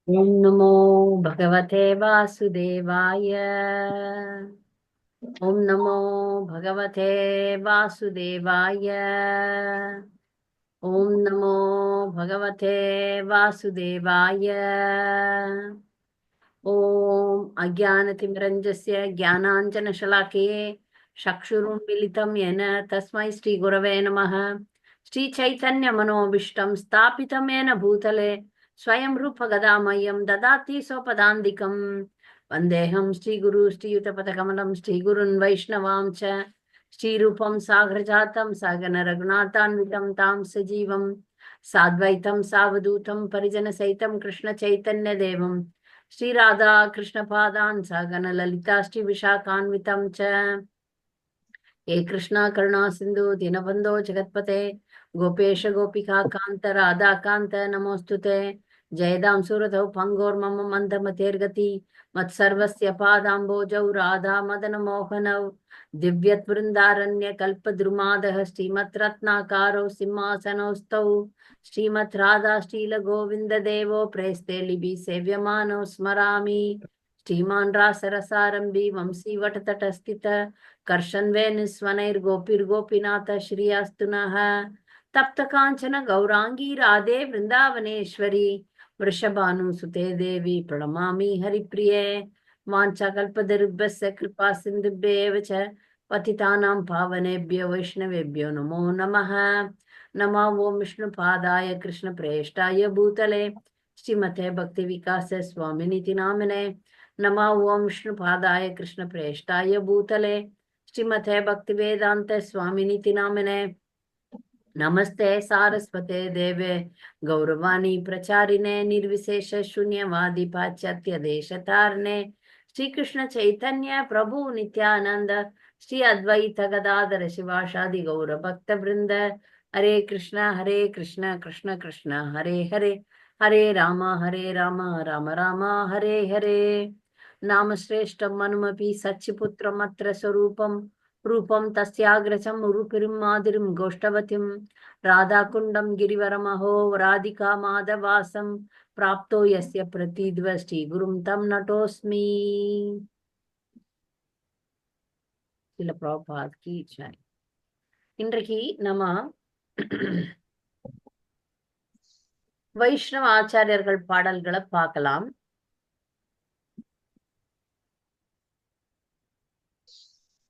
ॐ नमो भगवते वासुदेवाय। ॐ नमो भगवते वासुदेवाय। ॐ नमो भगवते वासुदेवाय। ॐ अज्ञानतिमिरञ्जस्य ज्ञानाञ्जनशलाकये चक्षुरुन्मीलितं येन तस्मै श्रीगुरवे नमः। श्रीचैतन्यमनोभीष्टं स्थापितं येन भूतले स्वयं रूपगदामह्यं ददाति स्वपदान्तिकं। वन्देऽहं श्रीगुरु श्रीयुतपदकमलं श्रीगुरुन् वैष्णवां च श्रीरूपं साग्रजातं सागररघुनाथान्वितं तां सजीवं साद्वैतं सावधूतं परिजनसहितं कृष्णचैतन्यदेवं श्रीराधा कृष्णपादान् सागन ललिता श्रीविशाखान्वितं च। हे कृष्णा करुणा सिंधु दीनबन्धो जगत्पते गोपेश गोपिका कान्त राधा कान्त नमोऽस्तुते। जयदां सुरतौ पङ्गोर्मम मन्दमतेर्गति मत्सर्वस्य पादाम्बोजौ राधा मदन मोहनौ दिव्यत्वृन्दारण्य कल्पद्रुमादः श्रीमद्रत्नाकारौ सिंहासनौस्तौ श्रीमद् राधा श्रील गोविन्द देवो प्रेस्ते लिबि सेव्यमानौ स्मरामि। श्रीमान् रासरसारम्भि वंशी वटतटस्थित कर्षन्वेनिस्वनैर्गोपिर्गोपीनाथ श्रियास्तु नः। तप्त काञ्चन गौरांगी राधे वृन्दावनेश्वरी वृषभानुसुते देवी प्रणमामि हरिप्रिये। वाञ्छाकल्पतरुभ्यश्च कृपा सिन्धुभ्येव च पतितानां पावनेभ्यो वैष्णवेभ्यो नमो नमः। नमो ओं विष्णुपादाय कृष्णप्रेष्ठाय भूतले श्रीमते भक्तिविकास स्वामिनिति नामिने। नमो ओं विष्णुपादाय कृष्णप्रेष्ठाय भूतले श्रीमते भक्तिवेदांत स्वामिनिति नामिने। नमस्ते सारस्वते देवे गौरवाणी प्रचारिणे निर्विशेष शून्यवादी पाश्चात्य देशतारिणे। श्री कृष्ण चैतन्य प्रभु नित्यानंद श्री अद्वैत गदाधर शिवासादि गौर भक्त वृंद। हरे कृष्ण कृष्ण कृष्ण हरे हरे, हरे राम राम राम हरे हरे। नाम श्रेष्ठं मनुमपि सच्चिपुत्रमत्र स्वरूपं रूपं तस्याग्रजं रूपिरीं माधुरीं गोष्ठवतीं राधाकुण्डं गिरिवरमहो राधिका माधवासं प्राप्तो यस्य प्रतीद्वष्टि गुरुं तं नटोऽस्मि। சில பிரபாத் கி ஜெய். இன்றைக்கு நம்ம வைஷ்ணவ ஆச்சாரியர்கள் பாடல்களை பார்க்கலாம்.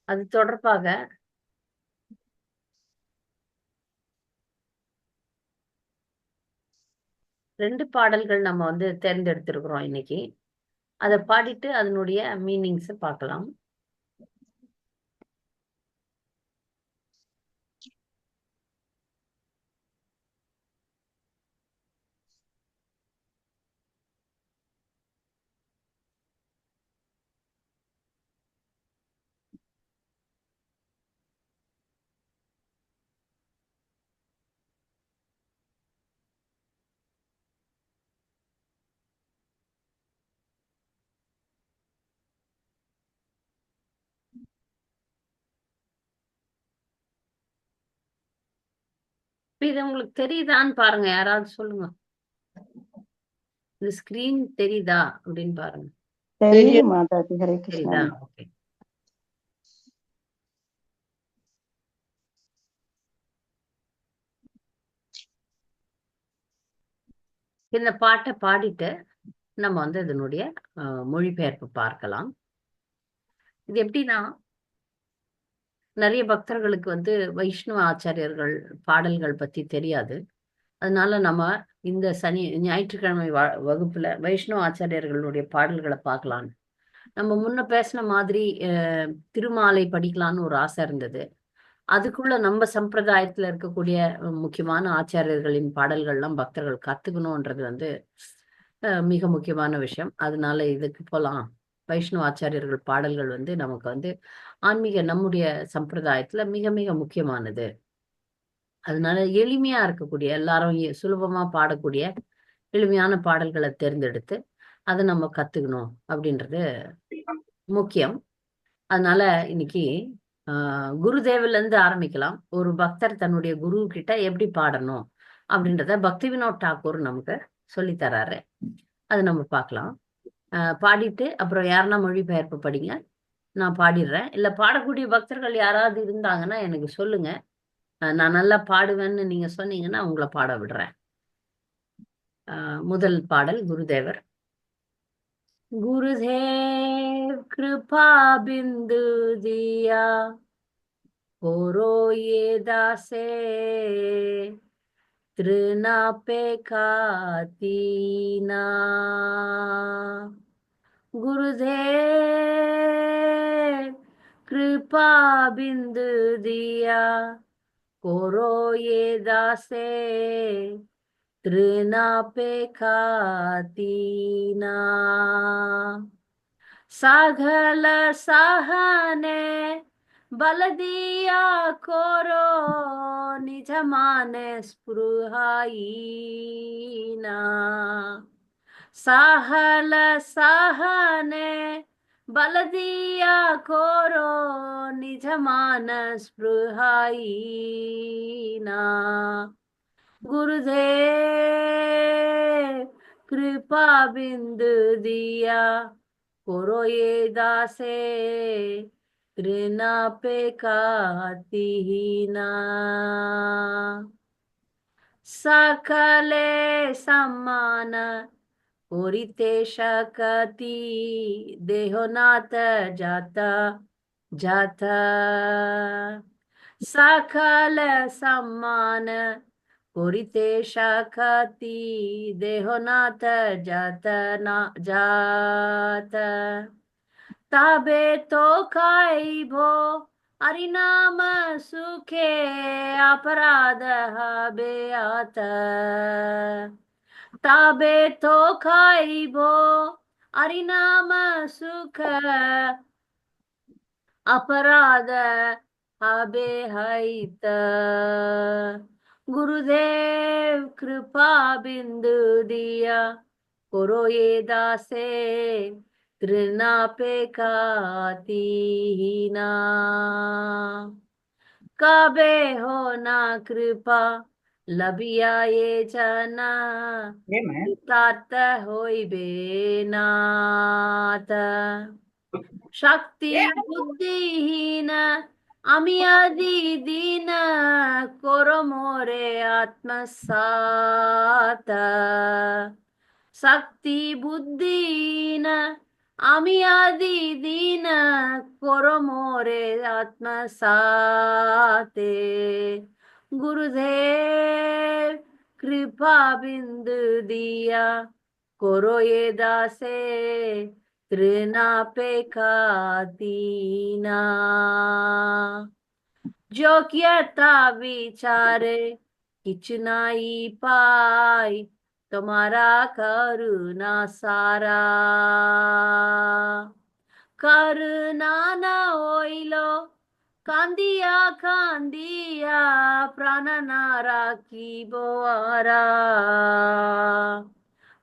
அது தொடர்பாக 2 பாடல்கள் நம்ம தேர்ந்தெடுத்திருக்கிறோம் இன்னைக்கு. அதை பாடிட்டு அதனுடைய மீனிங்ஸ் பார்க்கலாம். இது உங்களுக்கு தெரியுதான்னு பாருங்க, யாராவது சொல்லுங்க. இந்த ஸ்கிரீன் தெரியுதா அப்படின்னு பாருங்க. தெரியுது மாதாஜி. ஹரே கிருஷ்ணா. தெரியுதா? ஓகே. இந்த பாட்டை பாடிட்டு நம்ம இதனுடைய மொழிபெயர்ப்பு பார்க்கலாம். இது எப்படின்னா, நிறைய பக்தர்களுக்கு வைஷ்ணவ ஆச்சாரியர்கள் பாடல்கள் பத்தி தெரியாது. அதனால நம்ம இந்த ஞாயிற்றுக்கிழமை வகுப்புல வைஷ்ணவ ஆச்சாரியர்களுடைய பாடல்களை பார்க்கலாம். நம்ம முன்ன பேசின மாதிரி திருமாலை படிக்கலான்னு ஒரு ஆசை இருந்தது. அதுக்குள்ள நம்ம சம்பிரதாயத்துல இருக்கக்கூடிய முக்கியமான ஆச்சாரியர்களின் பாடல்கள்லாம் பக்தர்கள் கத்துக்கணும்ன்றது மிக முக்கியமான விஷயம். அதனால இதுக்கு போலாம். வைஷ்ணவ ஆச்சாரியர்கள் பாடல்கள் நமக்கு ஆன்மீக நம்முடைய சம்பிரதாயத்துல மிக மிக முக்கியமானது. அதனால எளிமையா இருக்கக்கூடிய, எல்லாரும் சுலபமா பாடக்கூடிய எளிமையான பாடல்களை தேர்ந்தெடுத்து அதை நம்ம கத்துக்கணும் அப்படின்றது முக்கியம். அதனால இன்னைக்கு குருதேவில இருந்து ஆரம்பிக்கலாம். ஒரு பக்தர் தன்னுடைய குரு கிட்ட எப்படி பாடணும் அப்படின்றத பக்தி வினோத் டாக்கூர் நமக்கு சொல்லி தராரு. அது நம்ம பார்க்கலாம். பாடிட்டு அப்புறம் யாருன்னா மொழிபெயர்ப்பு படிங்க, நான் பாடிடுறேன். இல்ல பாடக்கூடிய பக்தர்கள் யாராவது இருந்தாங்கன்னா எனக்கு சொல்லுங்க. நான் நல்லா பாடுவேன்னு நீங்க சொன்னீங்கன்னா உங்களை பாட விடுறேன். முதல் பாடல் குருதேவர். गुरुदेव कृपा बिंदु दिया कोरो ये दासे तृणापेक्षातीना। गुरुदेव कृपा बिंदु दिया कोरो ये दासे तृणापेक्षातीना। सघल सहने बल दिया कोरो निज माने स्पृहाईना। सहल सहने बल दिया कोरो निज मान स्पृहाईना। गुरुदेव कृपा बिंदु दिया कोरो ये दासे तृणापेक्षातीना। सकले सम्मान कोरिते शकती देहोनाथ जाता जाता। सकल सम्मान कोरिते शकती देहोनाथ जात ना जात। तबे तो खाइबो हरिनाम सुखे अपराध हबे आत। तबे तो खाइबो हरिनाम सुख अपराध हबे हईत। गुरुदेव कृपा बिंदु दिया कोरो ये दासे तृणापेक्षातीना। कबे हो ना कृपा लबिया ये जना कृतार्थ होइबे नाथ। शक्ति बुद्धिहीन আমি আদি দিন করো মোরে আত্মসাত। শক্তি বুদ্ধিহীন আমি আদি দিন করো মোরে আত্মসাতে। गुरुदेव कृपा बिंदु दिया कोरो ये दासे तृणापेक्षातीना। योग्यता विचारे किछु नाई पाई तुम्हारा करुणा सारा। करुणा न होइलो कांदिया कांदिया प्राण ना राखिबो आरा।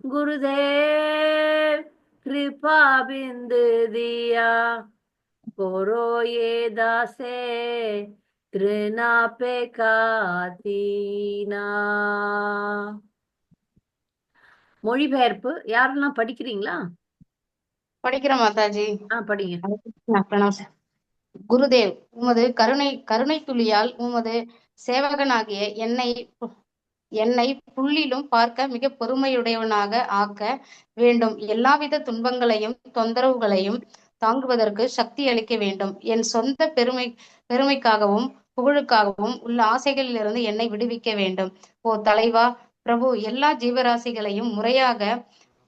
गुरुदेव कृपा बिंदु दिया कोरो ये दासे तृणापेक्षातीना। மொழிபெயர்ப்பு யாரெல்லாம் படிக்கிறீங்களா? படிக்கிறோம் மாதாஜி. படிங்க. குருதேவ், உமது கருணை துளியால் உமது சேவகனாகிய என்னை புள்ளிலும் பார்க்க மிக பொறுமையுடையவனாக ஆக்க வேண்டும். எல்லாவித துன்பங்களையும் தொந்தரவுகளையும் தாங்குவதற்கு சக்தி அளிக்க வேண்டும். என் சொந்த பெருமைக்காகவும் புகழுக்காகவும் உள்ள ஆசைகளிலிருந்து என்னை விடுவிக்க வேண்டும். ஓ தலைவா பிரபு, எல்லா ஜீவராசிகளையும் முறையாக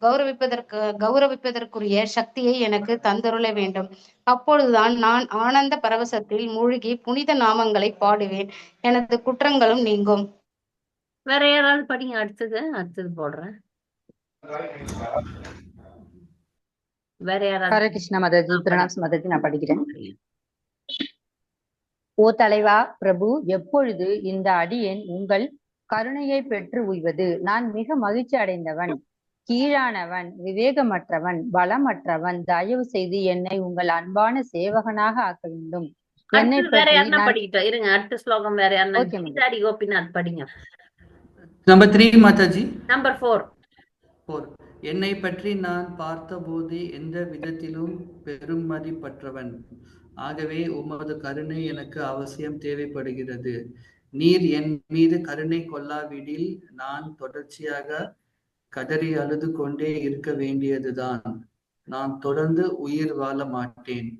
கௌரவிப்பதற்குரிய சக்தியை எனக்கு தந்தருள வேண்டும். அப்பொழுதுதான் நான் ஆனந்த பரவசத்தில் மூழ்கி புனித நாமங்களை பாடுவேன். எனது குற்றங்களும் நீங்கும். வேற யாராவது படிங்க. அடுத்தது போடுறேன். வேற யாராவது? ஹரே கிருஷ்ணா மாதாஜி. பிரணாம் மாதாஜி. நான் படிக்கிறேன். ஓ தலைவா பிரபு, எப்பொழுது இந்த அடியேன் உங்கள் கருணையை பெற்று உய்வது? நான் மிக மகிழ்ச்சி அடைந்தவன், கீழானவன், விவேகமற்றவன், பலமற்றவன். தயவு செய்து என்னை உங்கள் அன்பான சேவகனாக ஆக்க வேண்டும். என்னை வேற யாருன்னா படிக்கிட்டோம். இருங்க, அடுத்த ஸ்லோகம் வேற யாருன்னா? கீதாடி கோபிநாத் படிங்க. Number 3 மாதாஜி. Number 4. என்னை பற்றி நான் பார்த்தபோது எந்த விதத்திலும் பெருமதிப்பற்றவன். ஆகவே உமது கருணை எனக்கு அவசியம் தேவைப்படுகிறது. நீர் என் மீது கருணை கொள்ளாவிடில் நான் தொடர்ச்சியாக கதறி அழுது கொண்டே இருக்க வேண்டியதுதான். நான் தொடர்ந்து உயிர் வாழ மாட்டேன்.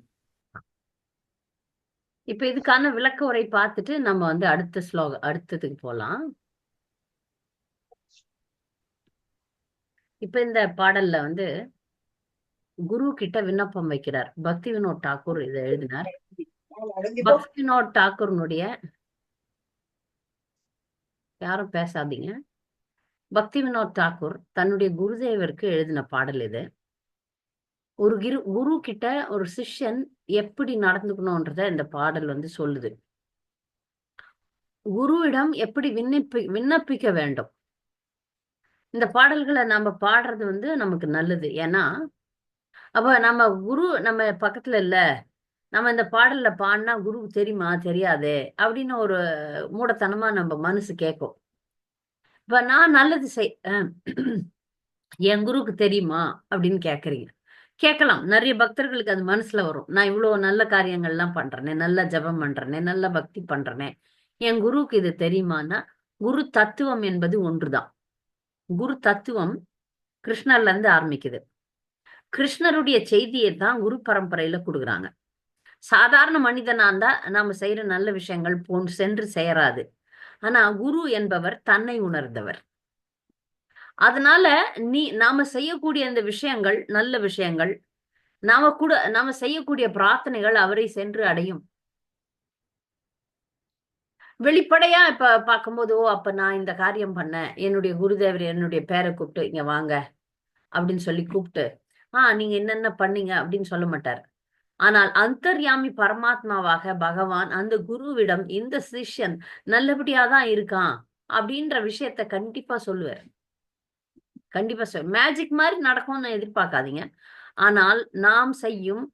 இப்ப இதுக்கான விளக்க உரை பார்த்துட்டு நம்ம வந்து அடுத்ததுக்கு போலாம். இப்ப இந்த பாடல்ல வந்து குரு கிட்ட விண்ணப்பம் வைக்கிறார். பக்தி வினோத் தாக்கூர் இதை எழுதினார். பக்தி வினோத் தாக்கூர்னுடைய யாரும் பேசாதீங்க. பக்தி வினோத் தாக்கூர் தன்னுடைய குருதேவருக்கு எழுதின பாடல் இது. ஒரு குரு கிட்ட ஒரு சிஷ்யன் எப்படி நடந்துக்கணும்ன்றத இந்த பாடல் வந்து சொல்லுது. குருவிடம் எப்படி விண்ணப்பிக்க வேண்டும். இந்த பாடல்களை நம்ம பாடுறது வந்து நமக்கு நல்லது. ஏன்னா அப்ப நம்ம குரு நம்ம பக்கத்துல இல்ல, நம்ம இந்த பாடல்ல பாடினா குருக்கு தெரியுமா தெரியாதே அப்படின்னு ஒரு மூடத்தனமா நம்ம மனசு கேட்கும். இப்ப நான் நல்லது என் குருக்கு தெரியுமா அப்படின்னு கேட்கலாம். நிறைய பக்தர்களுக்கு அது மனசுல வரும். நான் இவ்வளவு நல்ல காரியங்கள்லாம் பண்றேனே, நல்ல ஜபம் பண்றேனே, நல்ல பக்தி பண்றேனே, என் குருக்கு இது தெரியுமான்னா, குரு தத்துவம் என்பது ஒன்றுதான். குரு தத்துவம் கிருஷ்ணர்ல இருந்து ஆரம்பிக்குது. கிருஷ்ணருடைய செய்தியை தான் குரு பரம்பரையில கொடுக்குறாங்க. சாதாரண மனிதனா இருந்தா நாம செய்யற நல்ல விஷயங்கள் சென்று சேராது. ஆனா குரு என்பவர் தன்னை உணர்ந்தவர். அதனால நாம செய்யக்கூடிய அந்த விஷயங்கள் நல்ல விஷயங்கள், நாம செய்யக்கூடிய பிரார்த்தனைகள் அவரை சென்று அடையும். வெளிப்படையா இப்ப பார்க்கும்போது, அப்ப நான் இந்த காரியம் பண்ணேன், என்னுடைய குருதேவர் என்னுடைய பேரை கூப்பிட்டு இங்க வாங்க அப்படின்னு சொல்லி கூப்பிட்டு நீங்க என்னென்ன பண்ணீங்க அப்படின்னு சொல்ல மாட்டார். ஆனால் அந்தர்யாமி பரமாத்மாவாக பகவான் அந்த குருவிடம் இந்த சிஷ்யன் நல்லபடியாதான் இருக்கான் அப்படின்ற விஷயத்த கண்டிப்பா சொல்லுவார். கண்டிப்பா மேஜிக் மாதிரி நடக்கும்னு எதிர்பார்க்காதீங்க. ஆனால் நாம் செய்யும்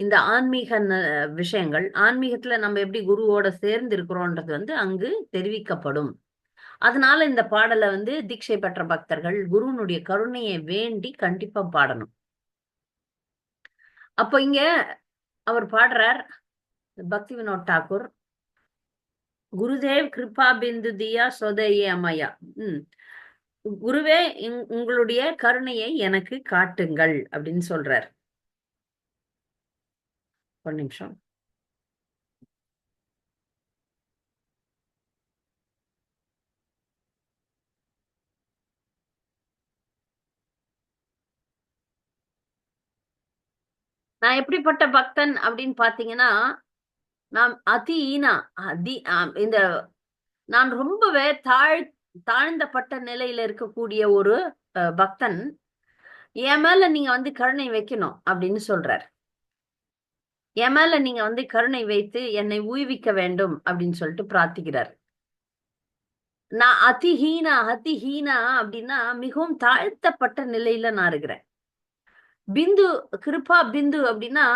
இந்த ஆன்மீக விஷயங்கள், ஆன்மீகத்துல நம்ம எப்படி குருவோட சேர்ந்து இருக்கிறோன்றது வந்து அங்கு தெரிவிக்கப்படும். அதனால இந்த பாடலை வந்து தீட்சை பெற்ற பக்தர்கள் குருனுடைய கருணையை வேண்டி கண்டிப்பா பாடணும். அப்போ இங்க அவர் பாடுறார், பக்தி வினோத் தாக்கூர், குருதேவ் கிருபா பிந்து தியா சொதையே அம்மையா. குருவே உங்களுடைய கருணையை எனக்கு காட்டுங்கள் அப்படின்னு சொல்றார். ஒரு நிமிஷம். நான் எப்படிப்பட்ட பக்தன் அப்படின்னு பாத்தீங்கன்னா, நான் இந்த நான் ரொம்பவே தாழ்ந்தப்பட்ட நிலையில இருக்கக்கூடிய ஒரு பக்தன். என் மேல நீங்க வந்து கருணை வைக்கணும் அப்படின்னு சொல்றார். என் மேல நீங்க வந்து கருணை வைத்து என்னை உய்விக்க வேண்டும் அப்படின்னு சொல்லிட்டு பிரார்த்திக்கிறார். நான் அதிஹீனா அப்படின்னா மிகவும் தாழ்த்தப்பட்ட நிலையில நான் இருக்கிறேன். பிந்து கிருபா பிந்து அப்படின்னா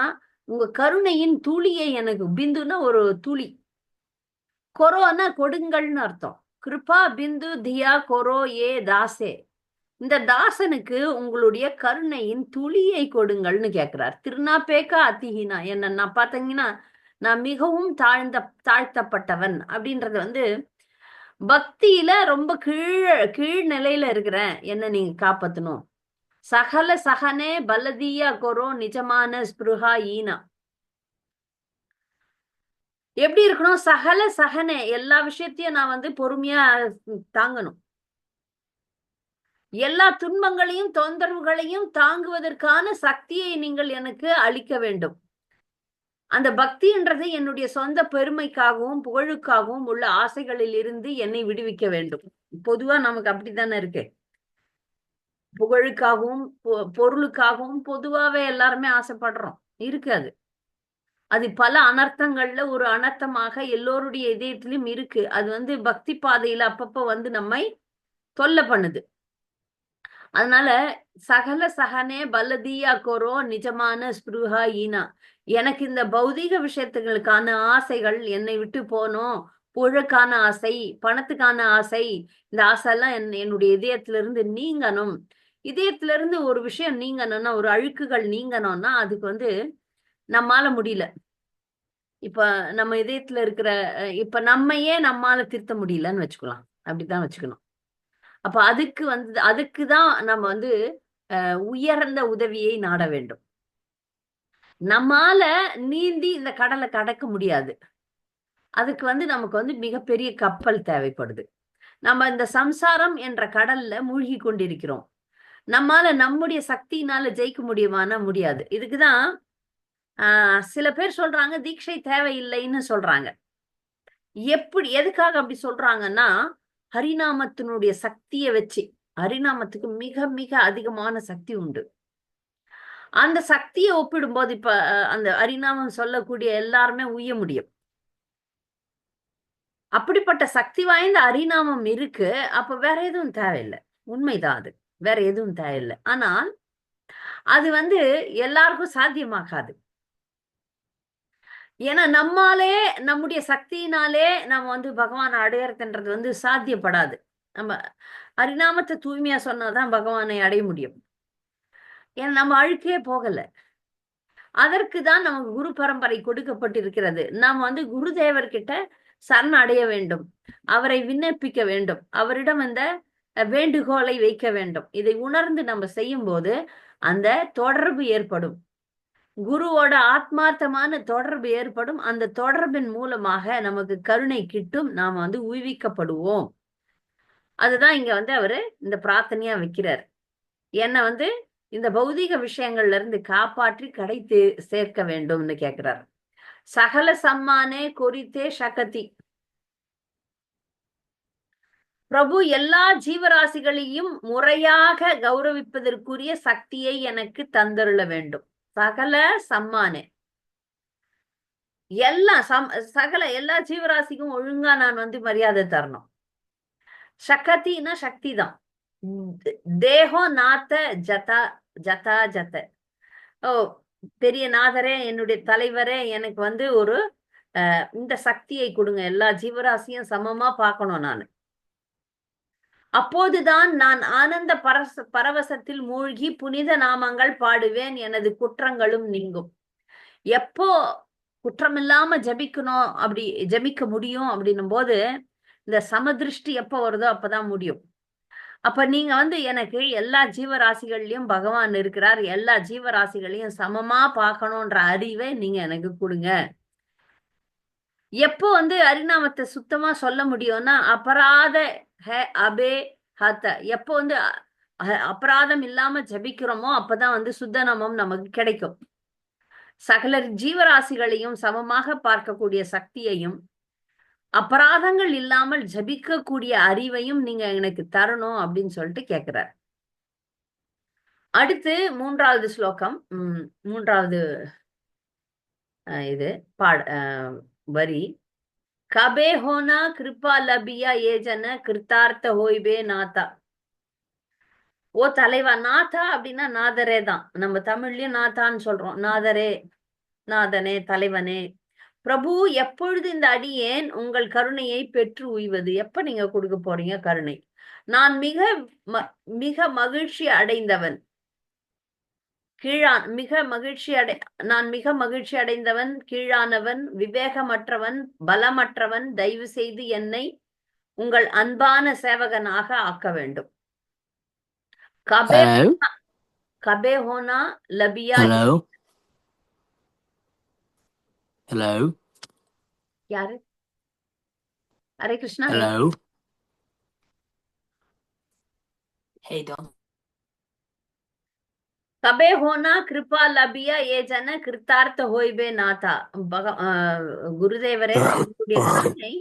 உங்க கருணையின் துளியை எனக்கு, பிந்துன்னா ஒரு துளி, கொரோனா கொடுங்கள்னு அர்த்தம். கிருபா பிந்து தியா கொரோ ஏ தாசே, இந்த தாசனுக்கு உங்களுடைய கருணையின் துளியை கொடுங்கள்னு கேட்கிறார். திருநாப்பேக்கா அதிஹீனா, என்ன நான் பார்த்தீங்கன்னா நான் மிகவும் தாழ்த்தப்பட்டவன் அப்படின்றது வந்து பக்தியில ரொம்ப கீழ் நிலையில இருக்கிறேன், என்ன நீங்க காப்பாத்தணும். சகல சகனே பலதியா கொரோ நிஜமான ஸ்பிருஹா ஈனா, எப்படி இருக்கணும்? சகல சகனே, எல்லா விஷயத்தையும் நான் வந்து பொறுமையா தாங்கணும். எல்லா துன்பங்களையும் தொந்தரவுகளையும் தாங்குவதற்கான சக்தியை நீங்கள் எனக்கு அளிக்க வேண்டும். அந்த பக்தின்றது என்னுடைய சொந்த பெருமைக்காகவும் புகழுக்காகவும் உள்ள ஆசைகளில் இருந்து என்னை விடுவிக்க வேண்டும். பொதுவா நமக்கு அப்படித்தானே இருக்கு. புகழுக்காகவும் பொருளுக்காகவும் பொதுவாவே எல்லாருமே ஆசைப்படுறோம். இருக்காது. அது பல அனர்த்தங்கள்ல ஒரு அனர்த்தமாக எல்லோருடைய இதயத்திலும் இருக்கு. அது வந்து பக்தி பாதையில அப்பப்ப வந்து நம்மை தொல்லை பண்ணுது. அதனால சகல சகனே பலதியா கொரோ நிஜமான ஸ்பிருஹா ஈனா, எனக்கு இந்த பௌதீக விஷயத்துகளுக்கான ஆசைகள் என்னை விட்டு போனோம். புகழுக்கான ஆசை, பணத்துக்கான ஆசை, இந்த ஆசை எல்லாம் என்னுடைய இதயத்திலிருந்து நீங்கணும். இதயத்துல இருந்து ஒரு விஷயம் நீங்கணும்னா, ஒரு அழுக்குகள் நீங்கணும்னா அதுக்கு வந்து நம்மால முடியல. இப்ப நம்ம இதயத்துல இருக்கிற இப்ப நம்மையே நம்மால திருத்த முடியலன்னு வச்சுக்கலாம். அப்படித்தான் வச்சுக்கணும். அப்ப அதுக்குதான் நம்ம வந்து உயர்ந்த உதவியை நாட வேண்டும். நம்மால நீந்தி இந்த கடலை கடக்க முடியாது. அதுக்கு வந்து நமக்கு வந்து மிகப்பெரிய கப்பல் தேவைப்படுது. நம்ம இந்த சம்சாரம் என்ற கடல்ல மூழ்கி கொண்டிருக்கிறோம். நம்மால நம்முடைய சக்தியினால ஜெயிக்க முடியுமானா முடியாது. இதுக்குதான் சில பேர் சொல்றாங்க தீட்சை தேவையில்லைன்னு சொல்றாங்க. எதுக்காக அப்படி சொல்றாங்கன்னா, ஹரிநாமத்தினுடைய சக்தியை வச்சு, ஹரிநாமத்துக்கு மிக மிக அதிகமான சக்தி உண்டு. அந்த சக்தியை ஒப்பிடும்போது இப்ப அந்த ஹரிநாமம் சொல்லக்கூடிய எல்லாருமே உய்ய முடியும். அப்படிப்பட்ட சக்தி வாய்ந்த ஹரிநாமம் இருக்கு. அப்ப வேற எதுவும் தேவையில்லை. உண்மைதான் அது. வேற எதுவும் தேவையில்லை. ஆனால் அது வந்து எல்லாருக்கும் சாத்தியமாகாது. ஏன்னா நம்மாலே நம்முடைய சக்தியினாலே நம்ம வந்து பகவானை அடையறதுன்றது வந்து சாத்தியப்படாது. நம்ம ஹரிநாமத்தை தூய்மையா சொன்னாதான் பகவானை அடைய முடியும். ஏன்னா நம்ம அழுக்கே போகல. அதற்குதான் நமக்கு குரு பரம்பரை கொடுக்கப்பட்டிருக்கிறது. நாம் வந்து குருதேவர்கிட்ட சரண் அடைய வேண்டும், அவரை விண்ணப்பிக்க வேண்டும், அவரிடம் இந்த வேண்டுகோளை வைக்க வேண்டும். இதை உணர்ந்து நம்ம செய்யும் போது அந்த தொடர்பு ஏற்படும். குருவோட ஆத்மார்த்தமான தொடர்பு ஏற்படும். அந்த தொடர்பின் மூலமாக நமக்கு கருணை கிட்டும். நாம வந்து உய்விக்கப்படுவோம். அதுதான் இங்க வந்து அவரு இந்த பிரார்த்தனையா வைக்கிறார். என்னை வந்து இந்த பௌதீக விஷயங்கள்ல இருந்து காப்பாற்றி கடை சேர்க்க வேண்டும்னு கேட்கிறார். சகல சம்மானே கொரித்தே சகதி. பிரபு எல்லா ஜீவராசிகளையும் முறையாக கௌரவிப்பதற்குரிய சக்தியை எனக்கு தந்தருள வேண்டும். சகல சம்மானே, எல்லா ஜீவராசிக்கும் ஒழுங்கா நான் வந்து மரியாதை தரணும். சகத்தின்னா சக்தி தான். தேகம் நாத்த ஜதா ஜதா ஜத. ஓ பெரிய நாதரே, என்னுடைய தலைவரே, எனக்கு வந்து ஒரு இந்த சக்தியை கொடுங்க. எல்லா ஜீவராசியும் சமமா பார்க்கணும் நான். அப்போதுதான் நான் ஆனந்த பரவசத்தில் மூழ்கி புனித நாமங்கள் பாடுவேன், எனது குற்றங்களும் நீங்கும். எப்போ குற்றமில்லாம ஜபிக்கணும், அப்படி ஜபிக்க முடியும் அப்படின்னும் போது இந்த சமதிருஷ்டி எப்போ வருதோ அப்பதான் முடியும். அப்ப நீங்க வந்து எனக்கு எல்லா ஜீவராசிகள்லயும் பகவான் இருக்கிறார், எல்லா ஜீவராசிகளையும் சமமா பார்க்கணும்ன்ற அறிவை நீங்க எனக்கு கொடுங்க. எப்போ வந்து ஹரிநாமத்தை சுத்தமா சொல்ல முடியும்னா அபராத அபே ஹத. எப்போ வந்து அபராதம் இல்லாம ஜபிக்கிறோமோ அப்பதான் வந்து சுத்தநாமம் நமக்கு கிடைக்கும். சகல ஜீவராசிகளையும் சமமாக பார்க்கக்கூடிய சக்தியையும் அபராதங்கள் இல்லாமல் ஜபிக்கக்கூடிய அறிவையும் நீங்க எனக்கு தரணும் அப்படின்னு சொல்லிட்டு கேட்கிறார். அடுத்து 3வது ஸ்லோகம், 3வது இது வரி. கபே ஹோனா கிருபா லபியா ஏஜன கிருத்தார்த்த ஹோய்பே நாதா. ஓ தலைவா. நாதா அப்படின்னா நாதரே தான். நம்ம தமிழ்லயும் நாதான்னு சொல்றோம். நாதரே, நாதனே, தலைவனே. பிரபு எப்பொழுது இந்த அடியேன் உங்கள் கருணையை பெற்று உய்வது? எப்ப நீங்க கொடுக்க போறீங்க கருணை? நான் மிக மகிழ்ச்சி அடைந்தவன். நான் மிக மகிழ்ச்சி அடைந்தவன், கீழானவன், விவேகமற்றவன், பலமற்றவன். தயவு செய்து என்னை உங்கள் அன்பான சேவகனாக ஆக்க வேண்டும். கபே ஹோனா லபியா. Hello. யாரு? Hare Krishna. Hello. Hey, Dom. கபே ஹோனா கிருபா லபியா ஏஜன கிருத்தார்த்த ஹோய்பே நாதா. குருதேவரே, கருணை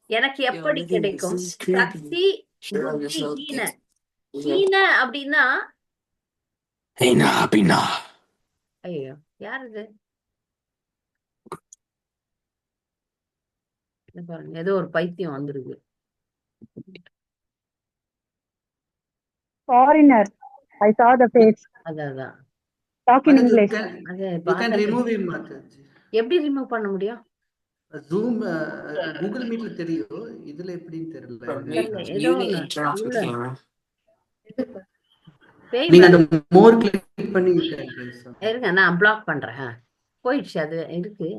எனக்கு எப்படி கிடைக்கும்? சக்தி ஹீன. ஹீன அப்படின்னா ஐயோ யார் இது? பாருங்க, ஏதோ ஒரு பைத்தியம் வந்துருக்கு. Foreigner. I saw the face. அதான் Talk in English. எப்படி ரிமூவ் பண்ண முடியும்? ஜூம் கூகுள் மீட்ல தெரியும், இதுல எப்படின்னு தெரியல. ஏதோ பேய் நீங்க அந்த மாதிரி மோர் கிளிக் பண்ணி இருங்க, நான் பிளாக் பண்றேன். போயிடுச்சு, அது இருக்கு.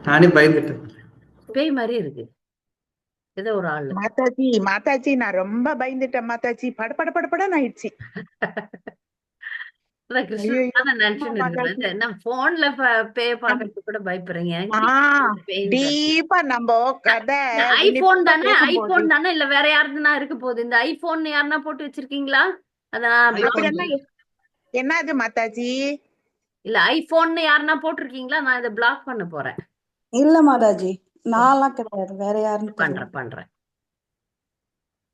நானே பயந்துட்டேன். பேய் மாதிரி இருக்கு ஏதோ ஒரு ஆளு. மாதாஜி மாதாஜி நான் ரொம்ப பயந்துட்டேன் மாதாஜி. படபடன்னு ஆயிடுச்சு. அதான் ஐயோ கிருஷ்ணன் நினைச்சுன்னு மாதாஜி. இருக்கிறேன். என்ன போன்ல பேய் பாக்குறதுக்கு கூட பயப்படுறீங்க. பேய்ன்னு டீப்பா நம்ம கதை ஐபோன் தானே, கேட்கும்போது ஐபோன் தானே, இல்ல வேற யாருதுன்னா இருக்க போகுது. இந்த ஐபோன் யாருன்னா போட்டு வச்சிருக்கீங்களா? அதான் அப்படி என்ன அது மாதாஜி? இல்ல ஐபோன் யாருன்னா போட்டிருக்கீங்களா? நான் இதை பிளாக் பண்ண போறேன். இல்ல மாதாஜி, நான்லாம் கிடையாது. வேற யாருன்னு தெரியல. பண்றேன்.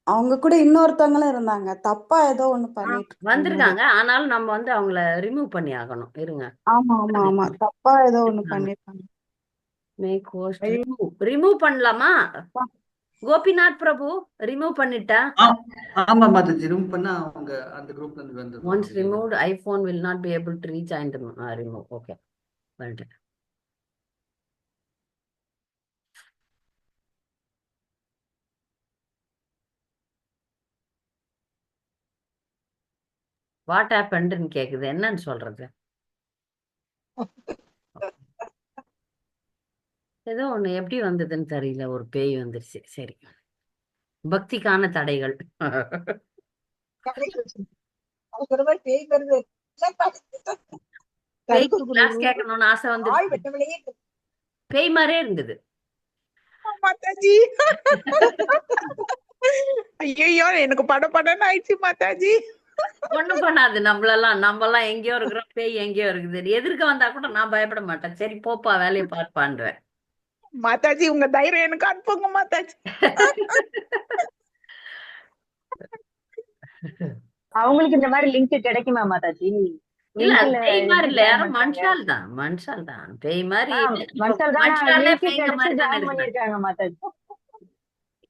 அவங்க கூட இன்னொருத்தவங்களும் இருந்தாங்க. தப்பா ஏதோ ஒண்ணு பண்ணிட்டு இருக்காங்க. வந்திருக்காங்க. ஆனாலும் நம்ம வந்து அவங்கள ரிமூவ் பண்ணி ஆகணும். இருங்க. ஆமா தப்பா ஏதோ ஒண்ணு பண்ணிருக்காங்க. மேக் ஹோஸ்ட் ரிமூவ் பண்ணலாமா? கோபிநாத் பிரபு ரிமூவ் பண்ணிட்டா? ஆமா மாதாஜி, ரிமூவ் பண்ணா அவங்க அந்த குரூப்ல இருந்து வந்து once removed iPhone will not be able to reach and remove. Okay, பண்ணிட்டேன். வாட் ஹேப்பன்ட்னு கேக்குது. என்னன்னு சொல்றது? ஏதோ ஒண்ணு எப்படி வந்ததுன்னு தெரியல. ஒரு பேய் வந்துருச்சு. சரி, பக்திக்கான தடைகள். பேய்க்கு கிளாஸ் கேட்கணும்னு ஆசை வந்து பேய் மாதிரியே இருந்தது மாதாஜி. ஐயோ எனக்கு படன்னு ஆயிடுச்சு மாதாஜி. ஒண்ணும் பண்ணாது. நம்மளெல்லாம் எங்கேயோ இருக்கிறோம், பேய் எங்கேயோ இருக்குது. எதிர்க்க வந்தா கூட நான் பயப்பட மாட்டேன். சரி போப்பா, வேலையை பார்ப்பான்டுவேன். மாதாஜி உங்க தைரியம் எனக்கு அனுப்புங்க மாதாஜி. அவங்களுக்கு இந்த மாதிரி லிங்க் கிடைக்குமா மாதாஜி? இல்ல, அது லிங்க்ல பேய் மாதிரி இல்ல, join யாரும் பண்றாங்க. மனுஷால் தான். பேய் மாதிரி மனுஷால் தான் மனுஷாலே லிங்க் பேய்ங்க கிடைச்சு மாதிரி தானே ஜாயின் இருக்கு. பண்ணிருக்காங்க மாதாஜி.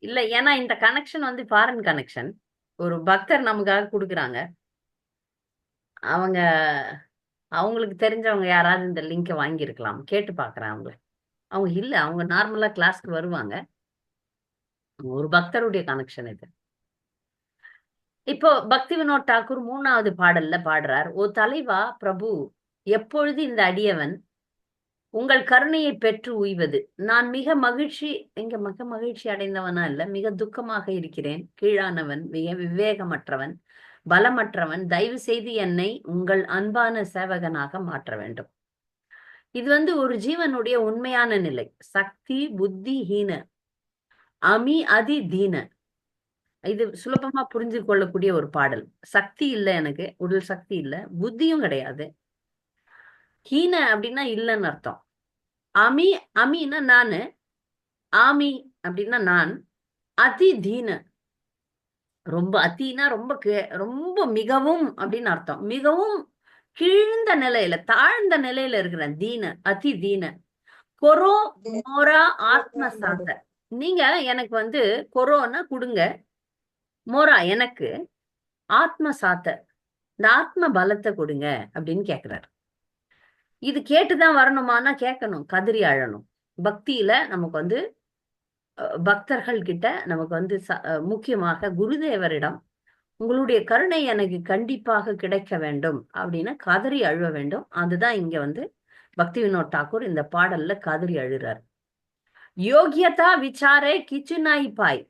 இல்ல, ஏன்னா இந்த கனெக்ஷன் வந்து ஃபாரின் கனெக்ஷன். ஒரு பக்தர் நமக்காக கொடுக்குறாங்க. அவங்களுக்கு தெரிஞ்சவங்க யாராவது இந்த லிங்கை வாங்கியிருக்கலாம். கேட்டு பாக்குறேன் அவங்கள. அவங்க இல்ல, அவங்க நார்மலா கிளாஸ்க்கு வருவாங்க. ஒரு பக்தருடைய கனெக்ஷன் இது. இப்போ பக்தி வினோத் தாக்கூர் 3வது பாடல்ல பாடுறார். ஓ தலைவா பிரபு, எப்பொழுது இந்த அடியவன் உங்கள் கருணையை பெற்று உய்வது? நான் மிக மகிழ்ச்சி அடைந்தவனா இல்ல, மிக துக்கமாக இருக்கிறேன். கீழானவன், மிக விவேகமற்றவன், பலமற்றவன். தயவு செய்து என்னை உங்கள் அன்பான சேவகனாக மாற்ற வேண்டும். இது வந்து ஒரு ஜீவனுடைய உண்மையான நிலை. சக்தி புத்தி ஹீன, அமி அதி தீன. இது சுலபமா புரிஞ்சு கொள்ளக்கூடிய ஒரு பாடல். சக்தி இல்லை, எனக்கு உடல் சக்தி இல்லை, புத்தியும் கிடையாது. ஹீன அப்படின்னா இல்லைன்னு அர்த்தம். அமின்னா நானு, ஆமி அப்படின்னா நான், அதி தீன ரொம்ப, அத்தினா ரொம்ப மிகவும் அப்படின்னு அர்த்தம். மிகவும் கீழ்ந்த நிலையில, தாழ்ந்த நிலையில இருக்கிறேன். தீன, அதி தீன. கொரோ மோரா ஆத்ம சாத. நீங்க எனக்கு வந்து கொரோனா கொடுங்க, மோரா எனக்கு, ஆத்ம சாத்த இந்த ஆத்ம பலத்தை கொடுங்க அப்படின்னு கேக்குறாரு. இது கேட்டுதான் வரணுமானா கேட்கணும், கதறி அழணும். பக்தியில நமக்கு வந்து பக்தர்கள் கிட்ட நமக்கு வந்து முக்கியமாக குருதேவரிடம் உங்களுடைய கருணை எனக்கு கண்டிப்பாக கிடைக்க வேண்டும் அப்படின்னு கதறி அழுவ வேண்டும். அதுதான் இங்க வந்து பக்தி வினோத் தாக்கூர் இந்த பாடல்ல கதறி அழுறார். யோகியதா விசாரே கிச்சுனாய் பாய்.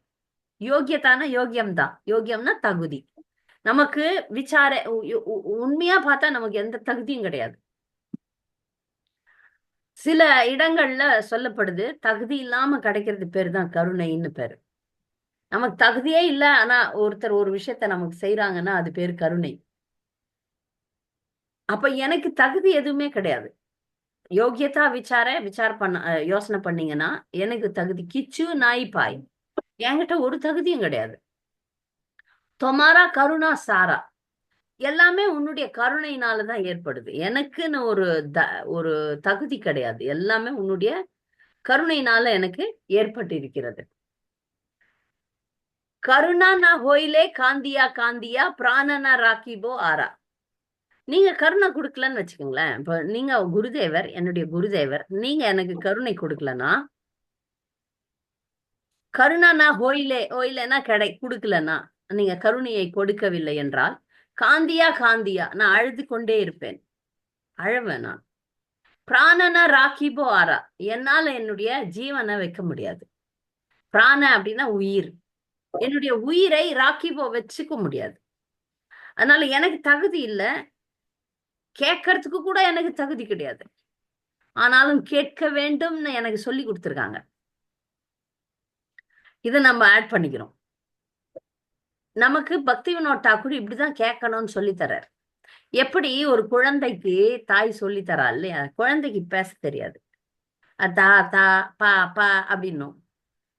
யோகியதான யோகியம்தான். யோகியம்னா தகுதி. நமக்கு விசார உண்மையா பார்த்தா நமக்கு எந்த தகுதியும் கிடையாது. சில இடங்கள்ல சொல்லப்படுது, தகுதி இல்லாம கிடைக்கிறது பேரு தான் கருணைன்னு பேரு. நமக்கு தகுதியே இல்ல, ஆனா ஒருத்தர் ஒரு விஷயத்த நமக்கு செய்யறாங்கன்னா அது பேரு கருணை. அப்ப எனக்கு தகுதி எதுவுமே கிடையாது. யோகியதா யோசனை பண்ணீங்கன்னா எனக்கு தகுதி கிச்சு நாய் பாய், என்கிட்ட ஒரு தகுதியும் கிடையாது. தொமாரா கருணா சாரா, எல்லாமே உன்னுடைய கருணையினாலதான் ஏற்படுது. எனக்குன்னு ஒரு தகுதி கிடையாது. எல்லாமே உன்னுடைய கருணையினால எனக்கு ஏற்பட்டு இருக்கிறது. கருணா நா ஹோயிலே காந்தியா பிராணனா ராக்கிபோ ஆரா. நீங்க கருணை கொடுக்கலன்னு வச்சுக்கோங்களேன். இப்ப நீங்க குருதேவர், என்னுடைய குருதேவர், நீங்க எனக்கு கருணை கொடுக்கலன்னா, கருணா நா ஹோயிலேனா கொடுக்கலன்னா, நீங்க கருணையை கொடுக்கவில்லை என்றால் காந்தியா காந்தியா நான் அழுது கொண்டே இருப்பேன், அழுவேன் நான். பிராணனா ராக்கிபோ ஆரா, என்னால என்னுடைய ஜீவனை வைக்க முடியாது. பிராண அப்படின்னா உயிர், என்னுடைய உயிரை ராக்கிபோ வச்சுக்க முடியாது. அதனால எனக்கு தகுதி இல்லை, கேட்கறதுக்கு கூட எனக்கு தகுதி கிடையாது. ஆனாலும் கேட்க வேண்டும்னு எனக்கு சொல்லி கொடுத்துருக்காங்க. இதை நம்ம ஆட் பண்ணிக்கிறோம். நமக்கு பக்தி வினோத் தாக்கூர் இப்படிதான் கேட்கணும்னு சொல்லி தர்றார். எப்படி ஒரு குழந்தைக்கு தாய் சொல்லி தரா இல்லையா, குழந்தைக்கு பேச தெரியாது, தா தா பா பா அப்படின்னும்.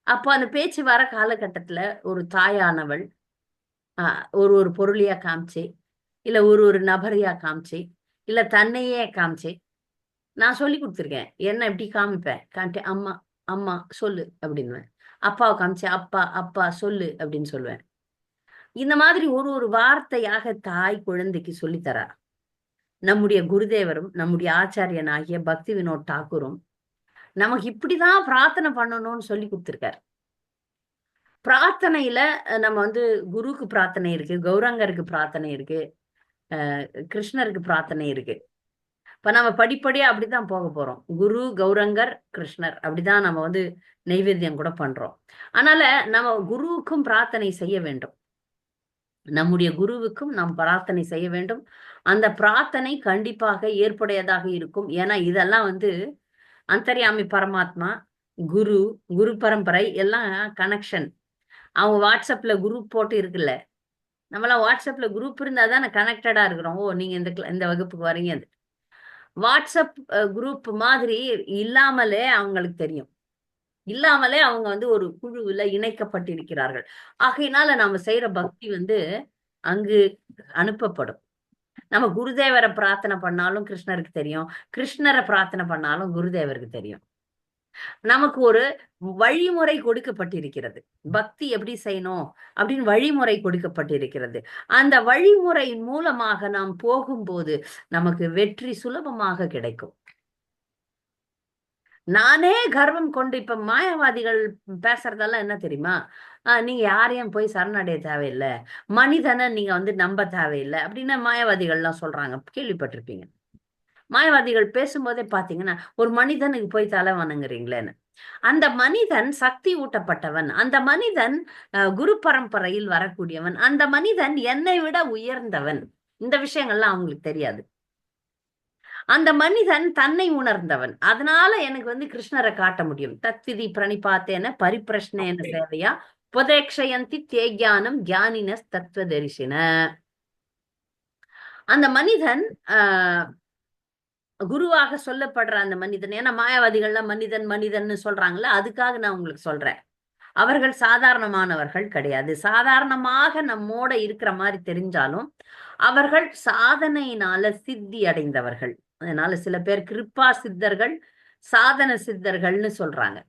அப்போ அந்த பேச்சு வர காலகட்டத்துல ஒரு தாயானவள் ஒரு ஒரு பொருளியா காமிச்சு, இல்ல ஒரு ஒரு நபரையா காமிச்சு, இல்ல தன்னையே காமிச்சு நான் சொல்லி கொடுத்துருக்கேன். என்ன எப்படி காமிப்பேன், காமிட்டு அம்மா அம்மா சொல்லு அப்படின்னுவேன். அப்பாவை காமிச்சு அப்பா அப்பா சொல்லு அப்படின்னு சொல்லுவேன். இந்த மாதிரி ஒரு ஒரு வார்த்தையாக தாய் குழந்தைக்கு சொல்லித்தரா. நம்முடைய குருதேவரும் நம்முடைய ஆச்சாரியன் ஆகிய பக்தி வினோத் தாக்கூரும் நமக்கு இப்படிதான் பிரார்த்தனை பண்ணணும்னு சொல்லி கொடுத்துருக்காரு. பிரார்த்தனையில நம்ம வந்து குருக்கு பிரார்த்தனை இருக்கு, கௌரங்கருக்கு பிரார்த்தனை இருக்கு, கிருஷ்ணருக்கு பிரார்த்தனை இருக்கு. இப்ப நம்ம படிப்படியா அப்படித்தான் போக போறோம். குரு, கௌரங்கர், கிருஷ்ணர் அப்படிதான் நம்ம வந்து நைவேத்தியம் கூட பண்றோம். அதனால நம்ம குருவுக்கும் பிரார்த்தனை செய்ய வேண்டும், நம்முடைய குருவுக்கும் நாம் பிரார்த்தனை செய்ய வேண்டும். அந்த பிரார்த்தனை கண்டிப்பாக ஏற்புடையதாக இருக்கும். ஏன்னா இதெல்லாம் வந்து அந்தர்யாமி பரமாத்மா, குரு, குரு பரம்பரை எல்லாம் கனெக்ஷன். அவங்க வாட்ஸ்அப்ல குரூப் போட்டு இருக்குல்ல, நம்மளாம் வாட்ஸ்அப்ல குரூப் இருந்தா தானே கனெக்டடா இருக்கிறோம். ஓ நீங்க இந்த வகுப்புக்கு வரீங்க. வாட்ஸ்அப் குரூப் மாதிரி இல்லாமலே அவங்களுக்கு தெரியும், இல்லாமலே அவங்க வந்து ஒரு குழுவுல இணைக்கப்பட்டிருக்கிறார்கள். ஆகையினால நாம செய்யற பக்தி வந்து அங்கு அனுப்பப்படும். நம்ம குருதேவரை பிரார்த்தனை பண்ணாலும் கிருஷ்ணருக்கு தெரியும், கிருஷ்ணரை பிரார்த்தனை பண்ணாலும் குருதேவருக்கு தெரியும். நமக்கு ஒரு வழிமுறை கொடுக்கப்பட்டிருக்கிறது, பக்தி எப்படி செய்யணும் அப்படின்னு வழிமுறை கொடுக்கப்பட்டிருக்கிறது. அந்த வழிமுறையின் மூலமாக நாம் போகும்போது நமக்கு வெற்றி சுலபமாக கிடைக்கும். நானே கர்வம் கொண்டு இப்ப மாயாவாதிகள் பேசுறதெல்லாம் என்ன தெரியுமா, நீங்க யாரையும் போய் சரணடைய தேவையில்லை, மனிதனை நீங்க வந்து நம்ப தேவையில்லை அப்படின்னு மாயாவாதிகள்லாம் சொல்றாங்க, கேள்விப்பட்டிருப்பீங்க. மாயாவாதிகள் பேசும்போதே பாத்தீங்கன்னா ஒரு மனிதனுக்கு போய் தலை வணங்குறீங்களேன்னு. அந்த மனிதன் சக்தி ஊட்டப்பட்டவன், அந்த மனிதன் குரு பரம்பரையில் வரக்கூடியவன், அந்த மனிதன் என்னை விட உயர்ந்தவன். இந்த விஷயங்கள்லாம் அவங்களுக்கு தெரியாது. அந்த மனிதன் தன்னை உணர்ந்தவன். அதனால எனக்கு வந்து கிருஷ்ணரை காட்ட முடியும். தத்விதி பிரணிபாத்தேன பரிப்பிரஷ்னேன சேவையா புதேக்ஷயந்தி தேக்யானம் ஞானின தத்துவ தரிசின. அந்த மனிதன் குருவாக சொல்லப்படுற அந்த மனிதன், ஏன்னா மாயாவாதிகள்லாம் மனிதன் மனிதன்னு சொல்றாங்கல்ல, அதுக்காக நான் உங்களுக்கு சொல்றேன். அவர்கள் சாதாரணமானவர்கள் கிடையாது. சாதாரணமாக நம்மோட இருக்கிற மாதிரி தெரிஞ்சாலும் அவர்கள் சாதனையினால சித்தி அடைந்தவர்கள். அதனால சில பேர் கிருப்பா சித்தர்கள், சாதன சித்தர்கள்னு சொல்றாங்க.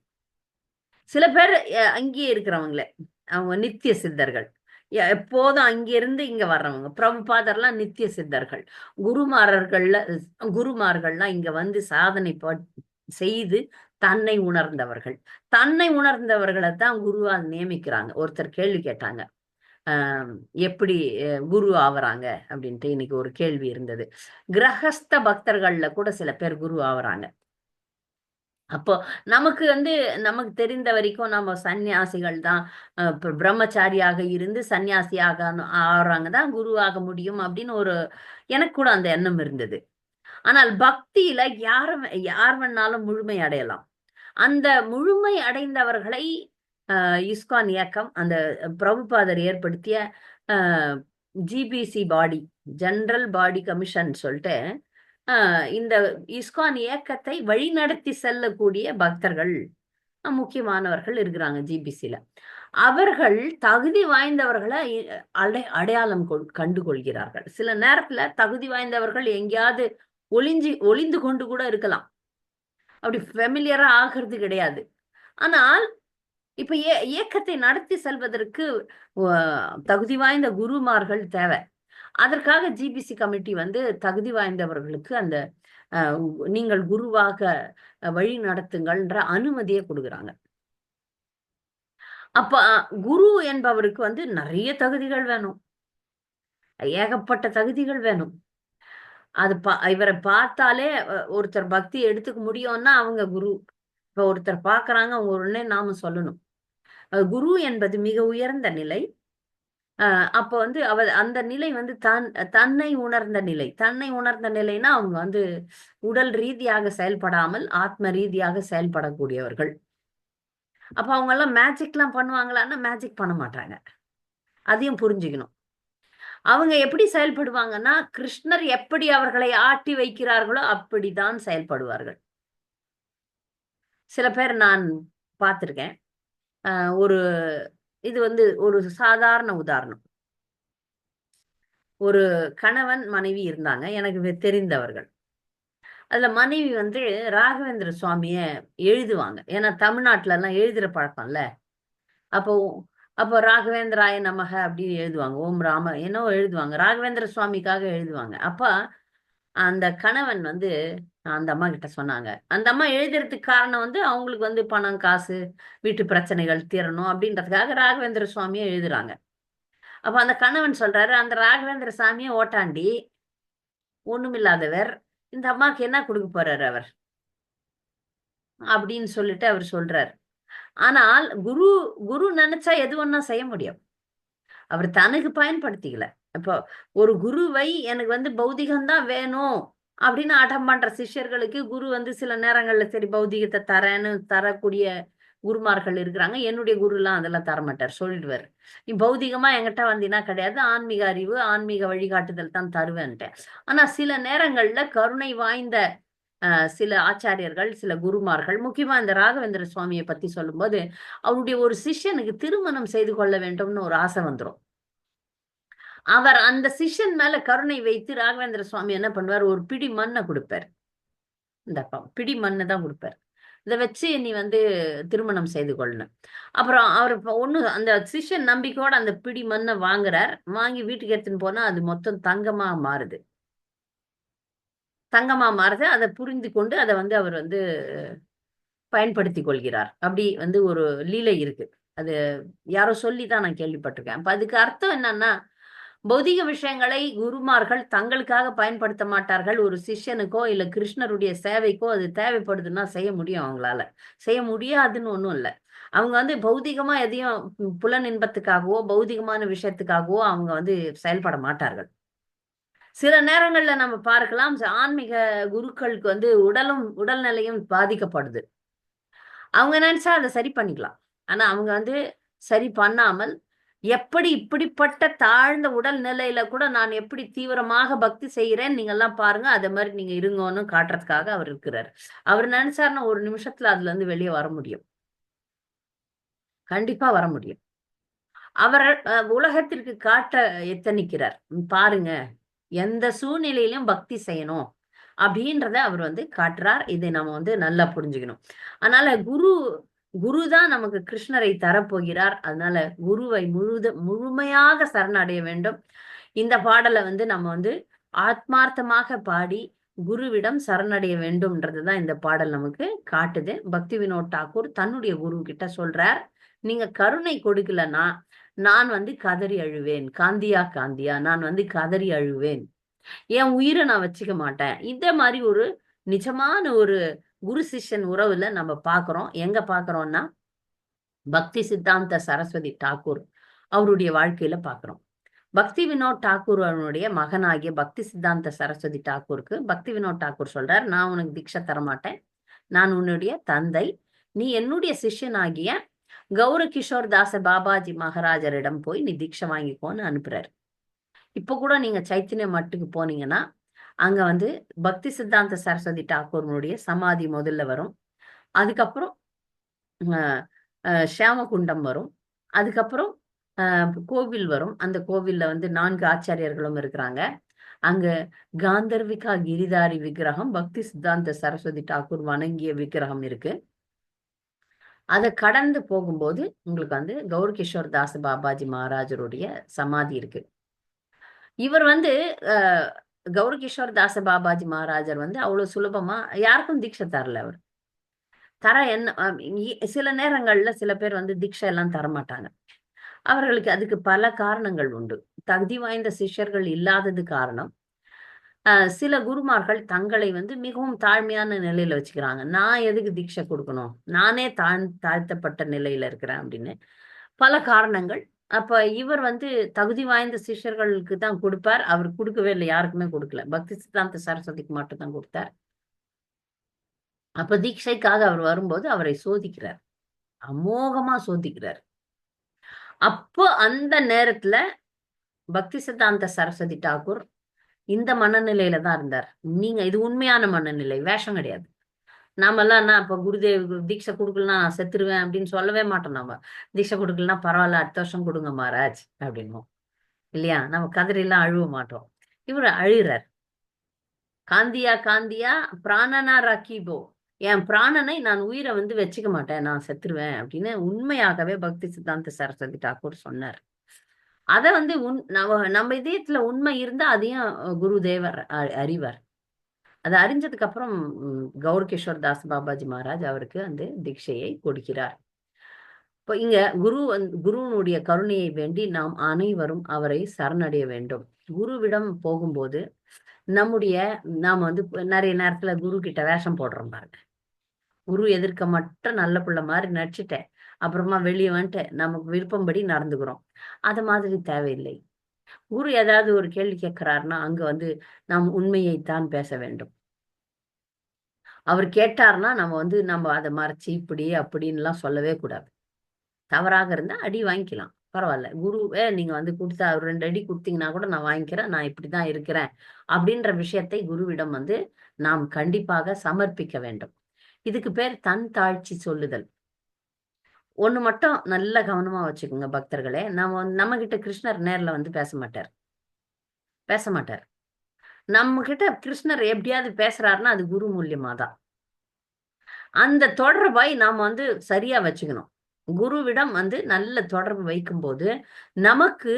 சில பேர் அங்கேயே இருக்கிறவங்களே அவங்க நித்திய சித்தர்கள், எப்போதும் அங்கிருந்து இங்க வர்றவங்க. பிரபுபாதர்லாம் நித்திய சித்தர்கள். குருமார்கள்லாம் இங்க வந்து சாதனை செய்து தன்னை உணர்ந்தவர்கள். தன்னை உணர்ந்தவர்களை தான் குருவா நியமிக்கிறாங்க. ஒருத்தர் கேள்வி கேட்டாங்க, எப்படி குரு ஆவறாங்க அப்படின்ட்டு இன்னைக்கு ஒரு கேள்வி இருந்தது. கிரகஸ்த பக்தர்கள்ல கூட சில பேர் குரு ஆவறாங்க. அப்போ நமக்கு வந்து நமக்கு தெரிந்த வரைக்கும் நம்ம சன்னியாசிகள் தான், பிரம்மச்சாரியாக இருந்து சன்னியாசியாக ஆறாங்க தான் குருவாக முடியும் அப்படின்னு ஒரு எனக்கு கூட அந்த எண்ணம் இருந்தது. ஆனால் பக்தியில யார் வேணாலும் முழுமை அடையலாம். அந்த முழுமை அடைந்தவர்களை இஸ்கான் இயக்கம், அந்த பிரபுபாதர் ஏற்படுத்திய ஜிபிசி பாடி, ஜெனரல் பாடி கமிஷன் சொல்லிட்டு இந்த இஸ்கான் இயக்கத்தை வழிநடத்தி செல்லக்கூடிய பக்தர்கள் முக்கியமானவர்கள் இருக்கிறாங்க ஜிபிசில. அவர்கள் தகுதி வாய்ந்தவர்களை அடையாளம் கண்டுகொள்கிறார்கள். சில நேரத்துல தகுதி வாய்ந்தவர்கள் எங்கேயாவது ஒளிந்து கொண்டு கூட இருக்கலாம், அப்படி ஃபெமிலியரா ஆகிறது கிடையாது. ஆனால் இப்ப இயக்கத்தை நடத்தி செல்வதற்கு தகுதி வாய்ந்த குருமார்கள் தேவை. அதற்காக ஜிபிசி கமிட்டி வந்து தகுதி வாய்ந்தவர்களுக்கு அந்த நீங்கள் குருவாக வழி நடத்துங்கள்ன்ற அனுமதியை கொடுக்குறாங்க. அப்ப குரு என்பவருக்கு வந்து நிறைய தகுதிகள் வேணும், ஏகப்பட்ட தகுதிகள் வேணும். அது இவரை பார்த்தாலே ஒருத்தர் பக்தி எடுத்துக்க முடியும்னா அவங்க குரு. இப்ப ஒருத்தர் பாக்குறாங்க, அவங்க உடனே நாம சொல்லணும். குரு என்பது மிக உயர்ந்த நிலை. அப்ப வந்து அந்த நிலை வந்து தன்னை உணர்ந்த நிலை. தன்னை உணர்ந்த நிலைனா அவங்க வந்து உடல் ரீதியாக செயல்படாமல் ஆத்ம ரீதியாக செயல்படக்கூடியவர்கள். அப்ப அவங்க எல்லாம் மேஜிக் எல்லாம் பண்ணுவாங்களான்னா மேஜிக் பண்ண மாட்டாங்க. அதையும் புரிஞ்சுக்கணும். அவங்க எப்படி செயல்படுவாங்கன்னா, கிருஷ்ணர் எப்படி அவர்களை ஆட்டி வைக்கிறார்களோ அப்படித்தான் செயல்படுவார்கள். சில பேர் நான் பார்த்திருக்கேன். ஒரு இது வந்து ஒரு சாதாரண உதாரணம். ஒரு கணவன் மனைவி இருந்தாங்க, எனக்கு தெரிந்தவர்கள். அதுல மனைவி வந்து ராகவேந்திர சுவாமிய எழுதுவாங்க. ஏன்னா தமிழ்நாட்டுல எல்லாம் எழுதுற பழக்கம்ல. அப்போ அப்போ ராகவேந்திராய நமக அப்படின்னு எழுதுவாங்க. ஓம் ராம என்னவோ எழுதுவாங்க, ராகவேந்திர சுவாமிக்காக எழுதுவாங்க. அப்ப அந்த கணவன் வந்து அந்த அம்மா கிட்ட சொன்னாங்க. அந்த அம்மா எழுதுறதுக்கு காரணம் வந்து அவங்களுக்கு வந்து பணம், காசு, வீட்டு பிரச்சனைகள் தீரணும் அப்படின்றதுக்காக ராகவேந்திர சுவாமியை எழுதுறாங்க. அப்ப அந்த கணவன் சொல்றாரு, அந்த ராகவேந்திர சாமியை ஓட்டாண்டி, ஒண்ணுமில்லாதவர், இந்த அம்மாக்கு என்ன கொடுக்க போறாரு அவர் அப்படின்னு சொல்லிட்டு அவர் சொல்றாரு. ஆனால் குரு குரு நினைச்சா எது ஒண்ணா செய்ய முடியும். அவர் தனக்கு பயன்படுத்திக்கல. இப்போ ஒரு குருவை எனக்கு வந்து பௌதிகம்தான் வேணும் அப்படின்னு அடம் பண்ற சிஷ்யர்களுக்கு குரு வந்து சில நேரங்கள்ல சரி பௌதிகத்தை தரேன்னு தரக்கூடிய குருமார்கள் இருக்கிறாங்க. என்னுடைய குரு எல்லாம் அதெல்லாம் தரமாட்டார், சொல்லிடுவார். நீ பௌதிகமா என்கிட்ட வந்தீங்கன்னா கிடையாது, ஆன்மீக அறிவு ஆன்மீக வழிகாட்டுதல் தான் தருவேன்ட்டேன். ஆனா சில நேரங்கள்ல கருணை வாய்ந்த சில ஆச்சாரியர்கள், சில குருமார்கள், முக்கியமா இந்த ராகவேந்திர சுவாமியை பத்தி சொல்லும்போது அவருடைய ஒரு சிஷ்யனுக்கு திருமணம் செய்து கொள்ள வேண்டும்னு ஒரு ஆசை வந்துடும். அவர் அந்த சிஷ்யன் மேல கருணை வைத்து ராகவேந்திர சுவாமி என்ன பண்ணுவார், ஒரு பிடி மண்ணை கொடுப்பார். இந்த பிடி மண்ணை தான் கொடுப்பார். இதை வச்சு நீ வந்து திருமணம் செய்து கொள்ளணும். அப்புறம் அவர் அந்த சிஷ்யன் நம்பிக்கையோட அந்த பிடி மண்ணை வாங்குறார். வாங்கி வீட்டுக்கு எடுத்துன்னு போனா அது மொத்தம் தங்கமா மாறுது. தங்கமா மாறுது. அதை புரிந்து கொண்டு அதை வந்து அவர் வந்து பயன்படுத்தி கொள்கிறார். அப்படி வந்து ஒரு லீலை இருக்கு. அது யாரோ சொல்லிதான் நான் கேள்விப்பட்டிருக்கேன். அப்ப அதுக்கு அர்த்தம் என்னன்னா, பௌதிக விஷயங்களை குருமார்கள் தங்களுக்காக பயன்படுத்த மாட்டார்கள். ஒரு சிஷ்யனுக்கோ இல்ல கிருஷ்ணருடைய சேவைக்கோ அது தேவைப்படுதுன்னா செய்ய முடியும். அவங்களால செய்ய முடியாதுன்னு ஒண்ணும் இல்லை. அவங்க வந்து பௌதிகமா எதையும் புலன் இன்பத்துக்காகவோ பௌதிகமான விஷயத்துக்காகவோ அவங்க வந்து செயல்பட மாட்டார்கள். சில நேரங்கள்ல நம்ம பார்க்கலாம், ஆன்மீக குருக்களுக்கு வந்து உடல்நிலையும் பாதிக்கப்படுது. அவங்க நினைச்சா அதை சரி பண்ணிக்கலாம். ஆனா அவங்க வந்து சரி பண்ணாமல், எப்படி இப்படிப்பட்ட தாழ்ந்த உடல் நிலையில கூட நான் எப்படி தீவிரமாக பக்தி செய்கிறேன் நீங்க எல்லாம் பாருங்க, அதே மாதிரி நீங்க இருங்கன்னு காட்டுறதுக்காக அவர் இருக்கிறார். அவர் நினைச்சாருன்னா ஒரு நிமிஷத்துல அதுல இருந்து வெளியே வர முடியும். கண்டிப்பா வர முடியும். அவர் உலகத்திற்கு காட்ட எத்தனிக்கிறார். பாருங்க, எந்த சூழ்நிலையிலும் பக்தி செய்யணும் அப்படின்றத அவர் வந்து காட்டுறார். இதை நம்ம வந்து நல்லா புரிஞ்சுக்கணும். அதனால குருதான் நமக்கு கிருஷ்ணரை தரப்போகிறார். அதனால குருவை முழுமையாக சரணடைய வேண்டும். இந்த பாடலை வந்து நம்ம வந்து ஆத்மார்த்தமாக பாடி குருவிடம் சரணடைய வேண்டும்ன்றதுதான் இந்த பாடல் நமக்கு காட்டுது. பக்தி வினோத் தாக்கூர் தன்னுடைய குரு கிட்ட சொல்றார், நீங்க கருணை கொடுக்கலன்னா நான் வந்து கதறி அழுவேன். காந்தியா காந்தியா, நான் வந்து கதறி அழுவேன். என் உயிரை நான் வச்சுக்க மாட்டேன். இந்த மாதிரி ஒரு நிஜமான ஒரு குரு சிஷ்யன் உறவுல நம்ம பாக்குறோம். எங்க பாக்குறோம்னா பக்தி சித்தாந்த சரஸ்வதி தாக்கூர் அவருடைய வாழ்க்கையில பாக்குறோம். பக்தி வினோத் தாக்கூர் அவனுடைய மகனாகிய பக்தி சித்தாந்த சரஸ்வதி தாக்கூருக்கு பக்தி வினோத் தாக்கூர் சொல்றார், நான் உனக்கு தீட்சை தரமாட்டேன், நான் உன்னுடைய தந்தை, நீ என்னுடைய சிஷ்யனாகிய கௌரகிஷோர் தாச பாபாஜி மகாராஜரிடம் போய் நீ தீட்சை வாங்கிக்கோன்னு அனுப்புறாரு. இப்ப கூட நீங்க சைத்தன்ய மட்டுக்கு போனீங்கன்னா அங்க வந்து பக்தி சித்தாந்த சரஸ்வதி தாக்கூர்னுடைய சமாதி முதல்ல வரும். அதுக்கப்புறம் ஷியாமகுண்டம் வரும். அதுக்கப்புறம் கோவில் வரும். அந்த கோவில்ல வந்து 4 ஆச்சாரியர்களும் இருக்கிறாங்க. அங்க காந்தர்விகா கிரிதாரி விக்கிரகம், பக்தி சித்தாந்த சரஸ்வதி தாக்கூர் வணங்கிய விக்கிரகம் இருக்கு. அதை கடந்து போகும்போது உங்களுக்கு வந்து கௌரகிஷோர் தாஸ் பாபாஜி மகாராஜருடைய சமாதி இருக்கு. இவர் வந்து கௌரகிஷோர் தாச பாபாஜி மகாராஜர் வந்து அவ்வளவு சுலபமா யாருக்கும் தீட்சை தரல. அவர் சில நேரங்கள்ல சில பேர் வந்து தீட்சை எல்லாம் தரமாட்டாங்க. அவர்களுக்கு அதுக்கு பல காரணங்கள் உண்டு. தகுதி வாய்ந்த சிஷ்யர்கள் இல்லாதது காரணம். சில குருமார்கள் தங்களை வந்து மிகவும் தாழ்மையான நிலையில வச்சுக்கிறாங்க. நான் எதுக்கு தீட்சை கொடுக்கணும், நானே தாழ்த்தப்பட்ட நிலையில இருக்கிறேன் அப்படின்னு பல காரணங்கள். அப்ப இவர் வந்து தகுதி வாய்ந்த சிஷ்யர்களுக்கு தான் கொடுப்பார். அவர் கொடுக்கவே இல்லை, யாருக்குமே கொடுக்கல. பக்தி சித்தாந்த சரஸ்வதிக்கு மட்டும் தான் கொடுத்தார். அப்ப தீட்சைக்காக அவர் வரும்போது அவரை சோதிக்கிறார், அமோகமா சோதிக்கிறார். அப்போ அந்த நேரத்துல பக்தி சித்தாந்த சரஸ்வதி டாகூர் இந்த மனநிலையில தான் இருந்தார். நீங்க இது உண்மையான மனநிலை, வேஷம் கிடையாது. நாமெல்லாம் நான் இப்ப குருதேவ் தீட்சை கொடுக்கலன்னா நான் செத்துருவேன் அப்படின்னு சொல்லவே மாட்டோம். நம்ம தீட்சை கொடுக்கலன்னா பரவாயில்ல, அடுத்த வருஷம் கொடுங்க மகாராஜ் அப்படின்னும் இல்லையா? நம்ம கதறிலாம் அழுவ மாட்டோம். இவர் அழுகிறார். காந்தியா காந்தியா பிராணனா ராக்கிபோ, என் பிராணனை நான் உயிரை வந்து வச்சுக்க மாட்டேன், நான் செத்துருவேன் அப்படின்னு உண்மையாகவே பக்தி சித்தாந்த சரஸ்வதி டாகூர் சொன்னார். அத வந்து நம்ம இதயத்துல உண்மை இருந்தா அதையும் குருதேவர் அறிவார். அதை அறிஞ்சதுக்கு அப்புறம் கௌரகிஷோர் தாஸ் பாபாஜி மகாராஜ் அவருக்கு அந்த தீட்சையை கொடுக்கிறார். இப்போ இங்க குருவனுடைய கருணையை வேண்டி நாம் அனைவரும் அவரை சரணடைய வேண்டும். குருவிடம் போகும்போது நாம வந்து நிறைய நேரத்துல குரு கிட்ட வேஷம் போடுறோம் பாருங்க. குரு எதிர்க்க மட்டும் நல்ல பிள்ளை மாதிரி நடிச்சுட்டேன், அப்புறமா வெளியே வந்துட்டு நமக்கு விருப்பம்படி நடந்துக்கிறோம். அது மாதிரி தேவையில்லை. குரு ஏதாவது ஒரு கேள்வி கேட்கிறாருன்னா அங்க வந்து நாம் உண்மையைத்தான் பேச வேண்டும். அவர் கேட்டார்னா நம்ம அதை மறைச்சு இப்படி அப்படின்லாம் சொல்லவே கூடாது. தவறாக இருந்தா அடி வாங்கிக்கலாம், பரவாயில்ல. குருவே நீங்க வந்து கொடுத்தா ஒரு 2 அடி கொடுத்தீங்கன்னா கூட நான் வாங்கிக்கிறேன், நான் இப்படிதான் இருக்கிறேன் அப்படின்ற விஷயத்தை குருவிடம் வந்து நாம் கண்டிப்பாக சமர்ப்பிக்க வேண்டும். இதுக்கு பேர் தன் தாழ்ச்சி சொல்லுதல். ஒண்ணு மட்டும் நல்ல கவனமா வச்சுக்கோங்க பக்தர்களே, நம்ம கிட்ட கிருஷ்ணர் நேர்ல வந்து பேச மாட்டார். நம்ம கிட்ட கிருஷ்ணர் எப்படியாவது பேசுறாருன்னா அது குரு மூலியமா தான். அந்த தொடர்பை நாம் வந்து சரியா வச்சுக்கணும். குருவிடம் வந்து நல்ல தொடர்பு வைக்கும் போது நமக்கு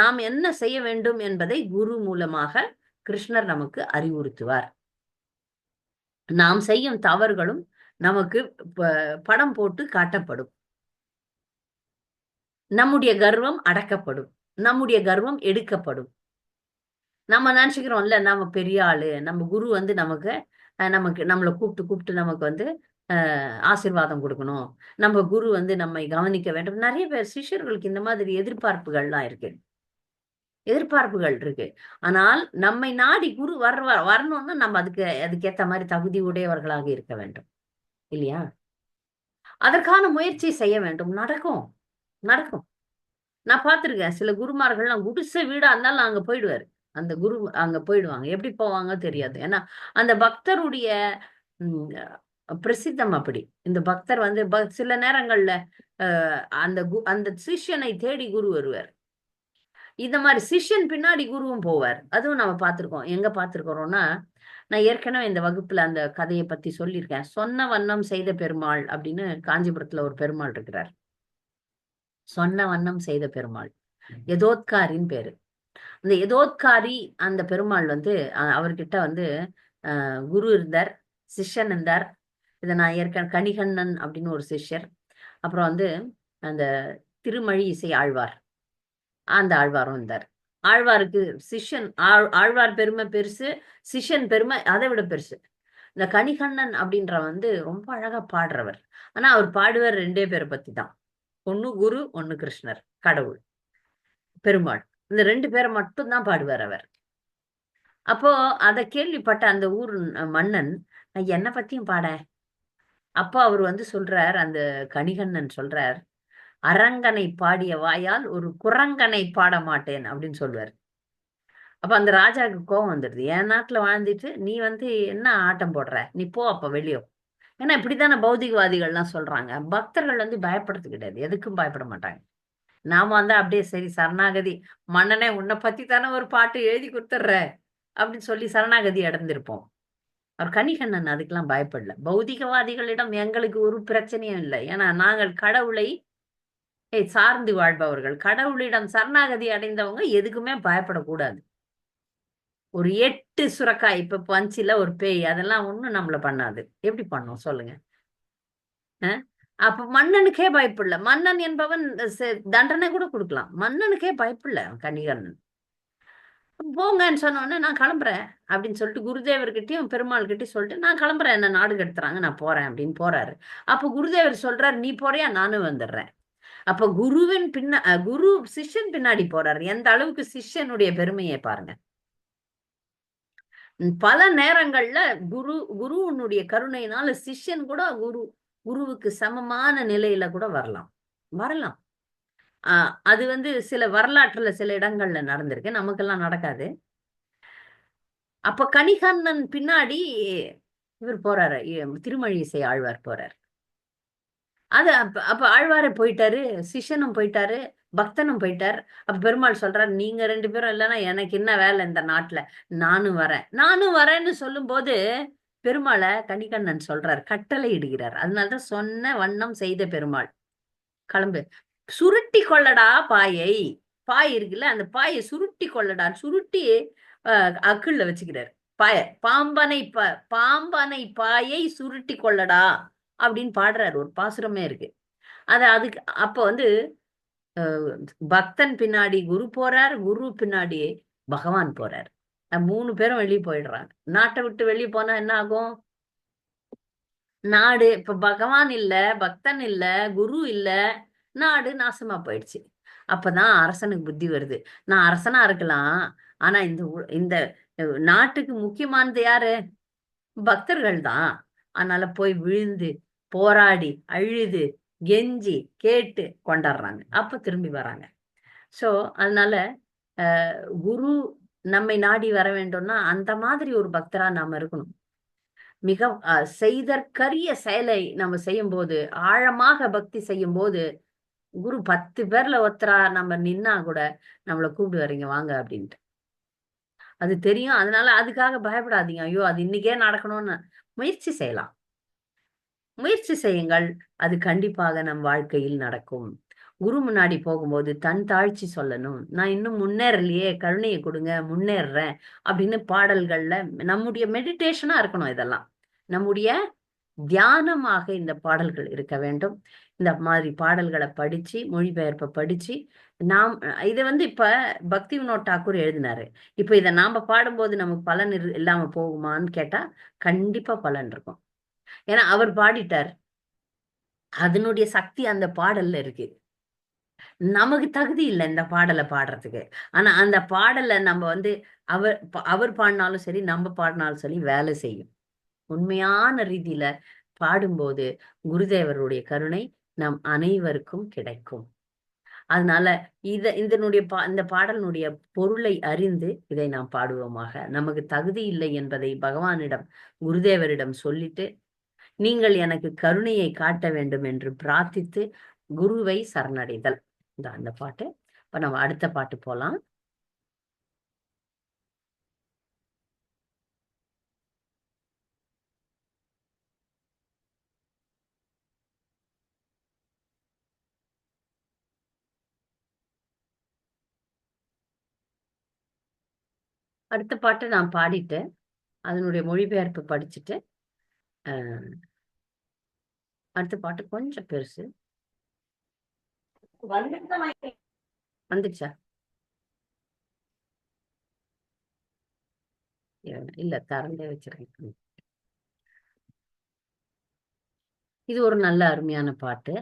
நாம் என்ன செய்ய வேண்டும் என்பதை குரு மூலமாக கிருஷ்ணர் நமக்கு அறிவுறுத்துவார். நாம் செய்யும் தவறுகளும் நமக்கு படம் போட்டு காட்டப்படும். நம்முடைய கர்வம் அடக்கப்படும், நம்முடைய கர்வம் எடுக்கப்படும். நம்ம நினைச்சுக்கிறோம்ல நம்ம பெரிய ஆளு, நம்ம குரு வந்து நம்மளை கூப்பிட்டு நமக்கு வந்து ஆசீர்வாதம் கொடுக்கணும், நம்ம குரு வந்து நம்மை கவனிக்க வேண்டும். நிறைய பேர் சிஷ்யர்களுக்கு இந்த மாதிரி எதிர்பார்ப்புகள் இருக்கு. ஆனால் நம்மை நாடி குரு வரணும்னா நம்ம அதுக்கேத்த மாதிரி தகுதி உடையவர்களாக இருக்க வேண்டும் இல்லையா? அதற்கான முயற்சி செய்ய வேண்டும். நடக்கும். நான் பார்த்திருக்கேன் சில குருமார்கள்லாம் குடிசை வீடா இருந்தாலும் அங்க போயிடுவாரு. அந்த குரு அங்க போயிடுவாங்க. எப்படி போவாங்க தெரியாது. ஏன்னா அந்த பக்தருடைய பிரசித்தம் அப்படி. இந்த பக்தர் வந்து சில நேரங்கள்ல அந்த சிஷ்யனை தேடி குரு வருவார். இந்த மாதிரி சிஷ்யன் பின்னாடி குருவும் போவார். அதுவும் நம்ம பார்த்திருக்கோம். எங்க பார்த்திருக்கிறோம்னா, நான் ஏற்கனவே இந்த வகுப்புல அந்த கதையை பத்தி சொல்லியிருக்கேன். சொன்ன வண்ணம் செய்த பெருமாள் அப்படின்னு காஞ்சிபுரத்துல ஒரு பெருமாள் இருக்கிறார். சொன்ன வண்ணம் செய்த பெருமாள், யதோத்காரின் பேரு. அந்த யதோத்காரி அந்த பெருமாள் வந்து அவர்கிட்ட வந்து குரு இருந்தார், சிஷ்யன் இருந்தார். இதை நான் ஏற்கனவே கணிகண்ணன் அப்படின்னு ஒரு சிஷ்யர், அப்புறம் வந்து அந்த திருமழி இசை ஆழ்வார், அந்த ஆழ்வாரும் இருந்தார். ஆழ்வாருக்கு சிஷ்யன் ஆழ்வார் பெருமை பெருசு, சிஷ்யன் பெருமை அதை விட பெருசு. இந்த கணிகண்ணன் அப்படின்ற வந்து ரொம்ப அழகா பாடுறவர். ஆனா அவர் பாடுவார் 2 பேரை பத்தி தான். ஒன்னு குரு, ஒன்னு கிருஷ்ணர், கடவுள் பெருமாள். இந்த 2 பேரை மட்டும்தான் பாடுவார் அவர். அப்போ அதை கேள்விப்பட்ட அந்த ஊர் மன்னன், நான் என்ன பத்தியும் பாட. அப்போ அவர் வந்து சொல்றார், அந்த கணிகண்ணன் சொல்றார், அரங்கனை பாடிய வாயால் ஒரு குரங்கனை பாட மாட்டேன் அப்படின்னு சொல்லுவார். அப்ப அந்த ராஜாவுக்கு கோபம் வந்துடுது. என் நாட்டுல வாழ்ந்துட்டு நீ வந்து என்ன ஆட்டம் போடுற, நீ போ அப்ப வெளியோ. ஏன்னா இப்படித்தானே பௌதிகவாதிகள்லாம் சொல்றாங்க. பக்தர்கள் வந்து பயப்படுறது கிடையாது, எதுக்கும் பயப்பட மாட்டாங்க. நாம வந்து அப்படியே சரி சரணாகதி, மன்னனே உன்னை பத்தி தானே ஒரு பாட்டு எழுதி கொடுத்துட்ற அப்படின்னு சொல்லி சரணாகதி அடைந்திருப்போம். அவர் கணிகண்ணன் அதுக்கெல்லாம் பயப்படல. பௌதிகவாதிகளிடம் எங்களுக்கு ஒரு பிரச்சனையும் இல்லை. ஏன்னா நாங்கள் கடவுளை சார்ந்து வாழ்பவர்கள். கடவுளிடம் சரணாகதி அடைந்தவங்க எதுக்குமே பயப்படக்கூடாது. ஒரு 8 சுரக்காய் இப்ப பஞ்சில ஒரு பேய், அதெல்லாம் ஒண்ணும் நம்மள பண்ணாது. எப்படி பண்ணோம் சொல்லுங்க? அஹ் அப்ப மன்னனுக்கே பயப்படல. மன்னன் என்பவன் தண்டனை கூட கொடுக்கலாம். மன்னனுக்கே பயப்படல கணிகர்ணன். போங்கன்னு சொன்ன உடனே நான் கிளம்புறேன் அப்படின்னு சொல்லிட்டு குருதேவர்கிட்டயும் பெருமாள் கிட்டயும் சொல்லிட்டு நான் கிளம்புறேன், என்ன நாடு கடத்துறாங்க, நான் போறேன் அப்படின்னு போறாரு. அப்ப குருதேவர் சொல்றாரு, நீ போறியா, நானும் வந்துடுறேன். அப்ப குரு சிஷ்யன் பின்னாடி போறாரு. எந்த அளவுக்கு சிஷ்யனுடைய பெருமையை பாருங்க. பல நேரங்கள்ல குருவனுடைய கருணையினால சிஷ்யன் கூட குருவுக்கு சமமான நிலையில கூட வரலாம். அது சில வரலாற்றுல சில இடங்கள்ல நடந்திருக்கு, நமக்கெல்லாம் நடக்காது. அப்ப கணிகர்ணன் பின்னாடி இவர் போறாரு, திருமழிசை ஆழ்வார் போறாரு. அப்ப ஆழ்வாரே போயிட்டாரு, சிஷ்யனும் போயிட்டாரு, பக்தனும் போயிட்டார். அப்ப பெருமாள் சொல்றாரு, நீங்க 2 பேரும் இல்லைன்னா எனக்கு என்ன வேலை இந்த நாட்டுல, நானும் வரேன்னு சொல்லும் போது பெருமாளை கணிகண்ணன் சொல்றார், கட்டளை இடுகிறார். அதனாலதான் சொன்ன வண்ணம் செய்த பெருமாள், கிளம்பு, சுருட்டி கொள்ளடா பாயை. பாய் இருக்குல்ல, அந்த பாயை சுருட்டி கொள்ளடா, சுருட்டி அக்குள்ள வச்சுக்கிறார் பாம்பனை பாயை சுருட்டி கொள்ளடா அப்படின்னு பாடுறாரு. ஒரு பாசுரமே இருக்கு. அதுக்கு அப்ப பக்தன் பின்னாடி குரு போறார், குரு பின்னாடி பகவான் போறார். 3 பேரும் வெளியே போயிடுறாங்க. நாட்டை விட்டு வெளியே போனா என்ன ஆகும்? நாடு இப்ப பகவான் இல்ல, பக்தன் இல்ல, குரு இல்ல, நாடு நாசமா போயிடுச்சு. அப்பதான் அரசனுக்கு புத்தி வருது, நான் அரசனா இருக்கலாம், ஆனா இந்த நாட்டுக்கு முக்கியமானது யாரு? பக்தர்கள் தான். அதனால போய் விழுந்து போராடி அழுது கெஞ்சி கேட்டு கொண்டாடுறாங்க. அப்ப திரும்பி வராங்க. சோ அதனால குரு நம்மை நாடி வர வேண்டும்னா அந்த மாதிரி ஒரு பக்தரா நாம இருக்கணும். மிக செய்தற்கரிய செயலை நம்ம செய்யும் போது, ஆழமாக பக்தி செய்யும் போது, குரு 10 பேர்ல ஒருத்தரா நம்ம நின்னா கூட நம்மளை கூப்பிட்டு வரீங்க வாங்க அப்படின்ட்டு அது தெரியும். அதனால அதுக்காக பயப்படாதீங்க, ஐயோ அது இன்னைக்கே நடக்கணும்னு. முயற்சி செய்யுங்கள், அது கண்டிப்பாக நம் வாழ்க்கையில் நடக்கும். குரு முன்னாடி போகும்போது தன் தாழ்ச்சி சொல்லணும், நான் இன்னும் முன்னேறலையே, கருணையை கொடுங்க, முன்னேறுறேன் அப்படின்னு பாடல்கள்ல நம்முடைய மெடிடேஷனா இருக்கணும். இதெல்லாம் நம்முடைய தியானமாக இந்த பாடல்கள் இருக்க வேண்டும். இந்த மாதிரி பாடல்களை படிச்சு, மொழிபெயர்ப்பை படிச்சு நாம் இதை இப்ப பக்தி வினோத் தாக்கூர் எழுதினாரு. இப்ப இதை நாம பாடும்போது நமக்கு பலன் இல்லாம போகுமான்னு கேட்டா கண்டிப்பா பலன் இருக்கும். ஏன்னா அவர் பாடிட்டார், அதனுடைய சக்தி அந்த பாடல்ல இருக்கு. நமக்கு தகுதி இல்லை இந்த பாடலை பாடுறதுக்கு. ஆனா அந்த பாடலை நம்ம அவர் பாடினாலும் சரி, நம்ம பாடினாலும் சரி வேலை செய்யும். உண்மையான ரீதியில பாடும்போது குருதேவருடைய கருணை நம் அனைவருக்கும் கிடைக்கும். அதனால இந்த பாடலினுடைய பொருளை அறிந்து இதை நாம் பாடுவோமாக. நமக்கு தகுதி இல்லை என்பதை பகவானிடம், குருதேவரிடம் சொல்லிட்டு, நீங்கள் எனக்கு கருணையை காட்ட வேண்டும் என்று பிரார்த்தித்து குருவை சரணடைதல். அந்த பாட்டு. இப்ப நம்ம அடுத்த பாட்டு போலாம். அடுத்த பாட்டை நான் பாடிட்டு அதனுடைய மொழிபெயர்ப்பு படிச்சுட்டு அடுத்த பாட்டு கொஞ்சம் பெருசு வந்துச்சா? இல்ல, திறந்தே வச்சிருக்கேன். இது ஒரு நல்ல அருமையான பாட்டு.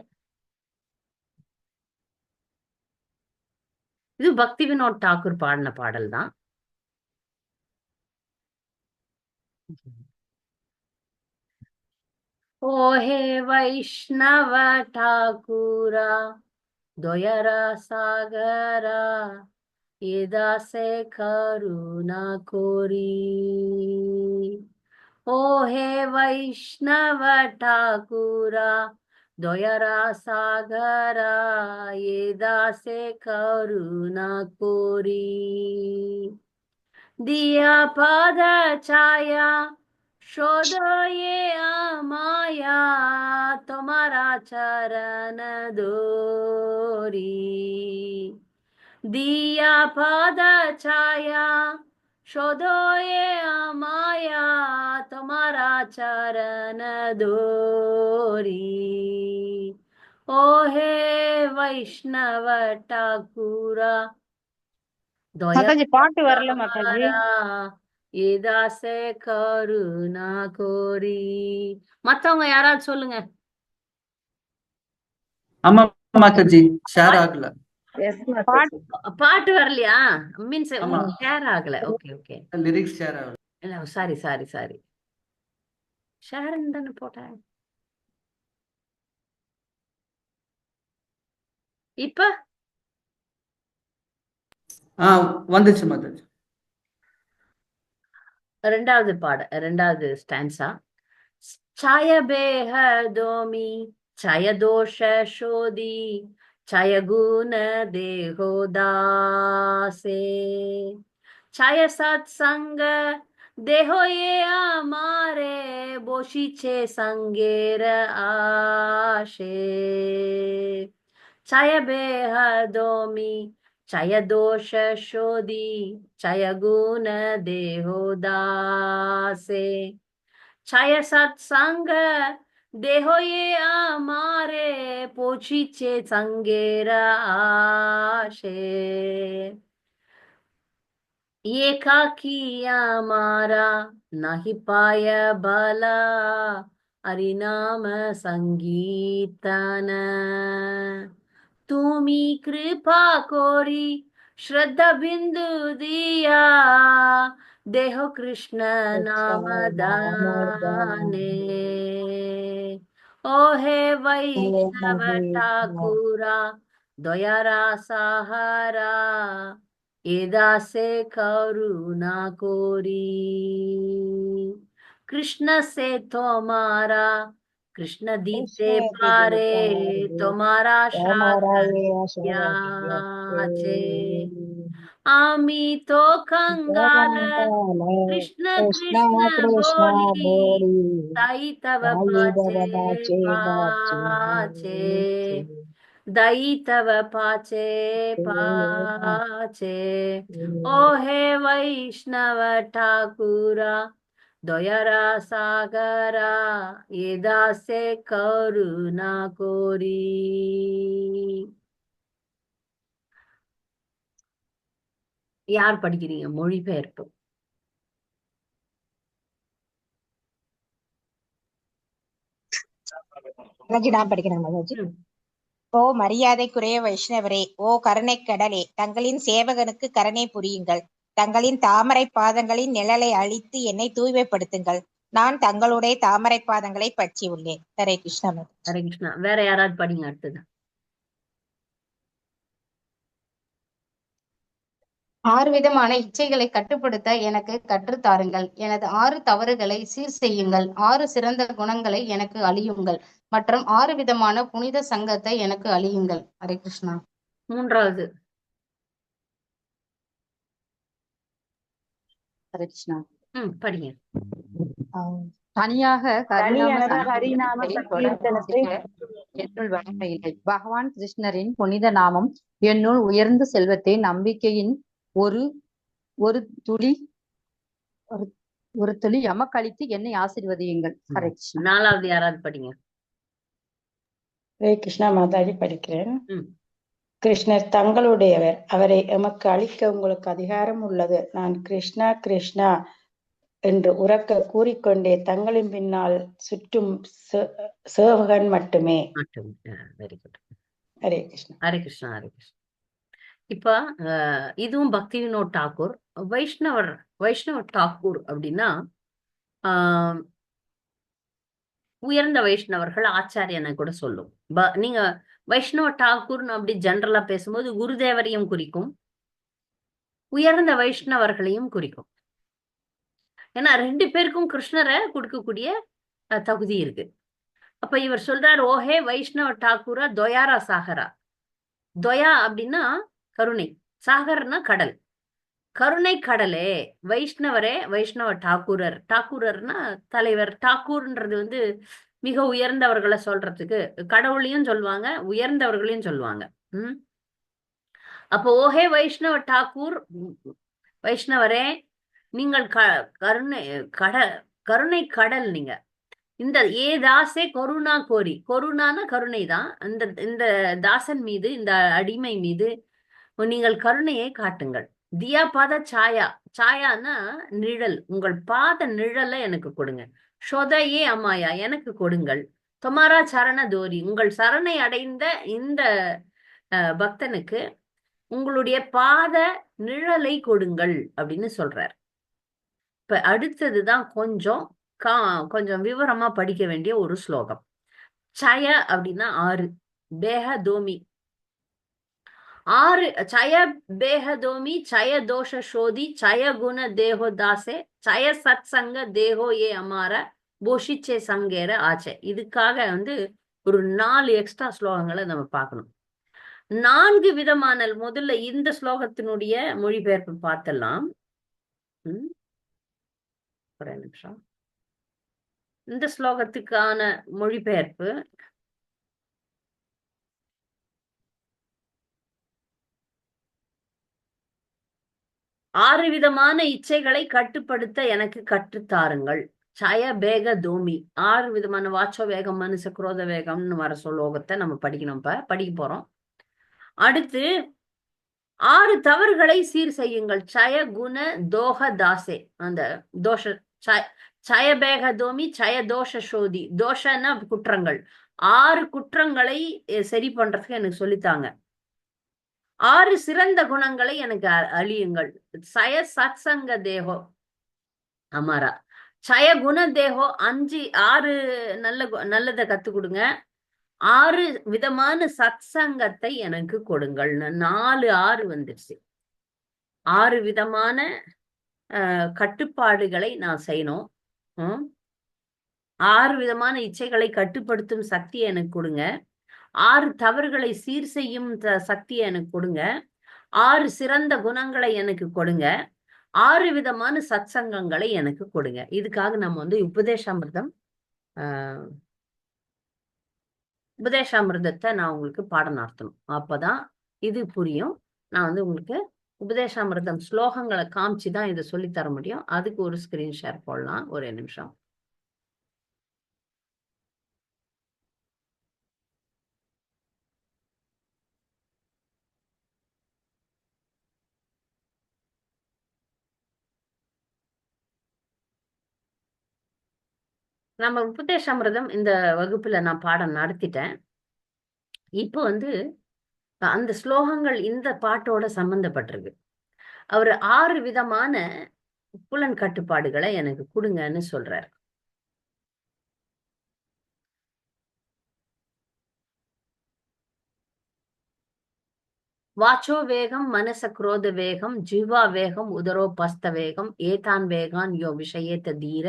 இது பக்தி வினோத் தாக்கூர் பாடின பாடல் தான். ஓஹே வைஷ்ணவ ठाकुरा दया सागरा एदासे करुणा कोरी। ओहे वैष्णव ठाकुरा दया सागरा एदासे करुणा कोरी। दिया पद छाया शोधो ये माया तुम्हारा चरण दोरी। दिया पद छाया शोधो ये माया तुम्हारा चरण दोरी ओ हे वैष्णव ठाकुरा दया மாதாஜி பாட்டு வரல மாதாஜி. तुम्हारा ஏதாசே கருணா கோரி. மத்தவங்க யாராவது சொல்லுங்க. ஆமா மாதாஜி, ஷேர் ஆகல. Yes, பாட்டு Mataji. பாட்டு வரலையா? மீன்ஸ் ஆமா, ஷேர் ஆகல. Okay okay. லிரிக்ஸ் ஷேர் ஆகல. இல்ல சாரி சாரி சாரி. ஷேர்ன்னு தானே போட்டேன். இப்ப வந்துச்சு மாதாஜி. ரெண்டாவது ஸ்டான்ஸா. छाय बेहदोमी छाय दोष शोधी छाय गुण देहो दासे छाय सत्संग देहो ये हमारे बोशीचे संगेर आशे छाय बेहदोमी छाय दोष शोधी छाय गुण देहो दासे छाय सत्संग देहो ये हमारे पोछीचे संगेर आशे एकाकी हमारा नहीं पाय भला हरिनाम संगीतन तुम्ही कृपा कोरी श्रद्धा बिंदु दिया देहो कृष्ण नाम दाने ओ हे वैष्णव ठाकुरा दयारा सहारा एदासे करुणा कोरी कृष्ण से तुम्हारा कृष्ण दीते पारे तुम्हारा शाचे आमी तो कंगाल कृष्ण कृष्ण बोली ताई तव पाचे दाई तव पाचे ओ हे वैष्णव ठाकुरा दयारा सागरा एदासे करुणा कोरी. யார் படிக்கிறீங்க? மொழிபெயர்ப்பு. நான் படிக்கிறேன் மாதாஜி. ஓ மரியாதைக்குரிய வைஷ்ணவரே, ஓ கருணை கடலே, தங்களின் சேவகனுக்கு கருணை புரியுங்கள். தங்களின் தாமரை பாதங்களின் நிழலை அழித்து என்னை தூய்மைப்படுத்துங்கள். நான் தங்களுடைய தாமரை பாதங்களை பற்றி உள்ளேன். ஹரே கிருஷ்ணா. ஹரே கிருஷ்ணா. வேற யாராவது படிங்க அடுத்தது. 6 விதமான இச்சைகளை கட்டுப்படுத்த எனக்கு கற்றுத்தாருங்கள். எனது 6 தவறுகளை சீர் செய்யுங்கள். 6 சிறந்த குணங்களை எனக்கு அழியுங்கள். மற்றும் 6 விதமான புனித சங்கத்தை எனக்கு அழியுங்கள். ஹரே கிருஷ்ணா. மூன்றாவது. ஹரே கிருஷ்ணா. படிங்க. தனியாக ஹரிநாம சங்கீர்த்தனத்தை என்னுள் வளமையில்லை. பகவான் கிருஷ்ணரின் புனித நாமம் என்னுள் உயர்ந்த செல்வத்தை நம்பிக்கையின் ஒரு துளி எமக்களித்து என்னை ஆசீர்வதியுங்கள். ஹரே கிருஷ்ணா. 4வது யாராவது படிங்க. ஹரே கிருஷ்ணா மாதாஜி படிக்கிறேன். கிருஷ்ணர் தங்களுடையவர், அவரை எமக்கு அளிக்க உங்களுக்கு அதிகாரம் உள்ளது. நான் கிருஷ்ணா கிருஷ்ணா என்று உரக்க கூறிக்கொண்டே தங்களின் பின்னால் சுற்றும் சேவகன் மட்டுமே. Very good. ஹரே கிருஷ்ணா. ஹரே கிருஷ்ணா. ஹரே கிருஷ்ணா. இப்ப இதுவும் பக்தி வினோத் டாக்கூர். வைஷ்ணவ டாக்கூர் அப்படின்னா உயர்ந்த வைஷ்ணவர்கள் ஆச்சாரியனை கூட சொல்லும். நீங்க வைஷ்ணவ டாக்கூர்னு அப்படி ஜெனரலா பேசும்போது குருதேவரையும் குறிக்கும், உயர்ந்த வைஷ்ணவர்களையும் குறிக்கும். ஏன்னா 2 பேருக்கும் கிருஷ்ணரை கொடுக்கக்கூடிய தகுதி இருக்கு. அப்ப இவர் சொல்றார், ஓஹே வைஷ்ணவ டாக்கூரா தொயாரா சாகரா. தொயா அப்படின்னா கருணை, சாகர்னா கடல். கருணை கடலே வைஷ்ணவரே, வைஷ்ணவ டாக்கூரர். டாக்கூரர்னா தலைவர். டாக்கூர்ன்றது மிக உயர்ந்தவர்களை சொல்றதுக்கு கடவுளையும் சொல்லுவாங்க, உயர்ந்தவர்களையும் சொல்லுவாங்க. அப்போ ஓஹே வைஷ்ணவ டாக்கூர், வைஷ்ணவரே நீங்கள் கருணை கருணை கடல் நீங்க. இந்த தாசே கருணா கோரி, கருணான கருணை தான். இந்த தாசன் மீது, இந்த அடிமை மீது நீங்கள் கருணையை காட்டுங்கள். தியா பாத சாயா, சாயானா நிழல், உங்கள் பாத நிழலை எனக்கு கொடுங்க. ஷொதையே அம்மாயா, எனக்கு கொடுங்கள். தொமாரா சரண தோரி, உங்கள் சரணை அடைந்த இந்த பக்தனுக்கு உங்களுடைய பாத நிழலை கொடுங்கள் அப்படின்னு சொல்றார். இப்ப அடுத்ததுதான் கொஞ்சம் விவரமா படிக்க வேண்டிய ஒரு ஸ்லோகம். சய அப்படின்னா 6, பேஹ தோமி 6, சய பேஹ தோமி, சய தோஷ சோதி, சய குண தேஹோ தாசே, சய சத் சங்க தேஹோ ஏ அமார போஷிச்சே சங்கேர ஆச்சே. இதுக்காக ஒரு 4 எக்ஸ்ட்ரா ஸ்லோகங்களை நம்ம பார்க்கணும். 4 விதமான, முதல்ல இந்த ஸ்லோகத்தினுடைய மொழிபெயர்ப்பு பார்த்தலாம். ஒரு நிமிஷம். இந்த ஸ்லோகத்துக்கான மொழிபெயர்ப்பு ஆறு விதமான இச்சைகளை கட்டுப்படுத்த எனக்கு கற்றுத்தாருங்கள். சய பேக தோமி, 6 விதமான வாச்சோ வேகம், மனுஷ குரோத வேகம்னு வர ஸ்லோகத்தை நம்ம படிக்கணும். படிக்க போறோம். அடுத்து 6 தவறுகளை சீர் செய்யுங்கள். சய குண தோஹ தாசே, அந்த தோஷ சய பேக தோமி, சய தோஷ சோதி, தோஷன்னா குற்றங்கள். 6 குற்றங்களை சரி பண்றதுக்கு எனக்கு சொல்லித்தாங்க. 6 சிறந்த குணங்களை எனக்கு அழியுங்கள். சய சத்சங்க தேகோ அமாரா, சய குண தேகோ 6 நல்லதை கத்து கொடுங்க. 6 விதமான சத்சங்கத்தை எனக்கு கொடுங்கள். 4 வந்துருச்சு. 6 விதமான கட்டுப்பாடுகளை நான் செய்யணும். 6 விதமான இச்சைகளை கட்டுப்படுத்தும் சக்தியை எனக்கு கொடுங்க. 6 தவறுகளை சீர் செய்யும் சக்தியை எனக்கு கொடுங்க. 6 சிறந்த குணங்களை எனக்கு கொடுங்க. 6 விதமான சத்சங்கங்களை எனக்கு கொடுங்க. இதுக்காக நம்ம உபதேசாமிர்தத்தை நான் உங்களுக்கு பாடம் நடத்தணும். அப்பதான் இது புரியும். நான் உங்களுக்கு உபதேசாமிர்தம் ஸ்லோகங்களை காமிச்சுதான் இதை சொல்லித்தர முடியும். அதுக்கு ஒரு ஸ்கிரீன் ஷேர் போடலாம். ஒரு நிமிஷம். நம்ம உபதேசாமிர்தம் இந்த வகுப்புல நான் பாடம் நடத்திட்டேன். இப்போ அந்த ஸ்லோகங்கள் இந்த பாட்டோட சம்பந்தப்பட்டிருக்கு. அவர் 6 விதமான புலன் கட்டுப்பாடுகளை எனக்கு கொடுங்கன்னு சொல்றார். வாச்சோ வேகம், மனச குரோத வேகம், ஜீவா வேகம், உதரோ பஸ்த வேகம், ஏதான் வேகான் யோ விஷயத்த தீர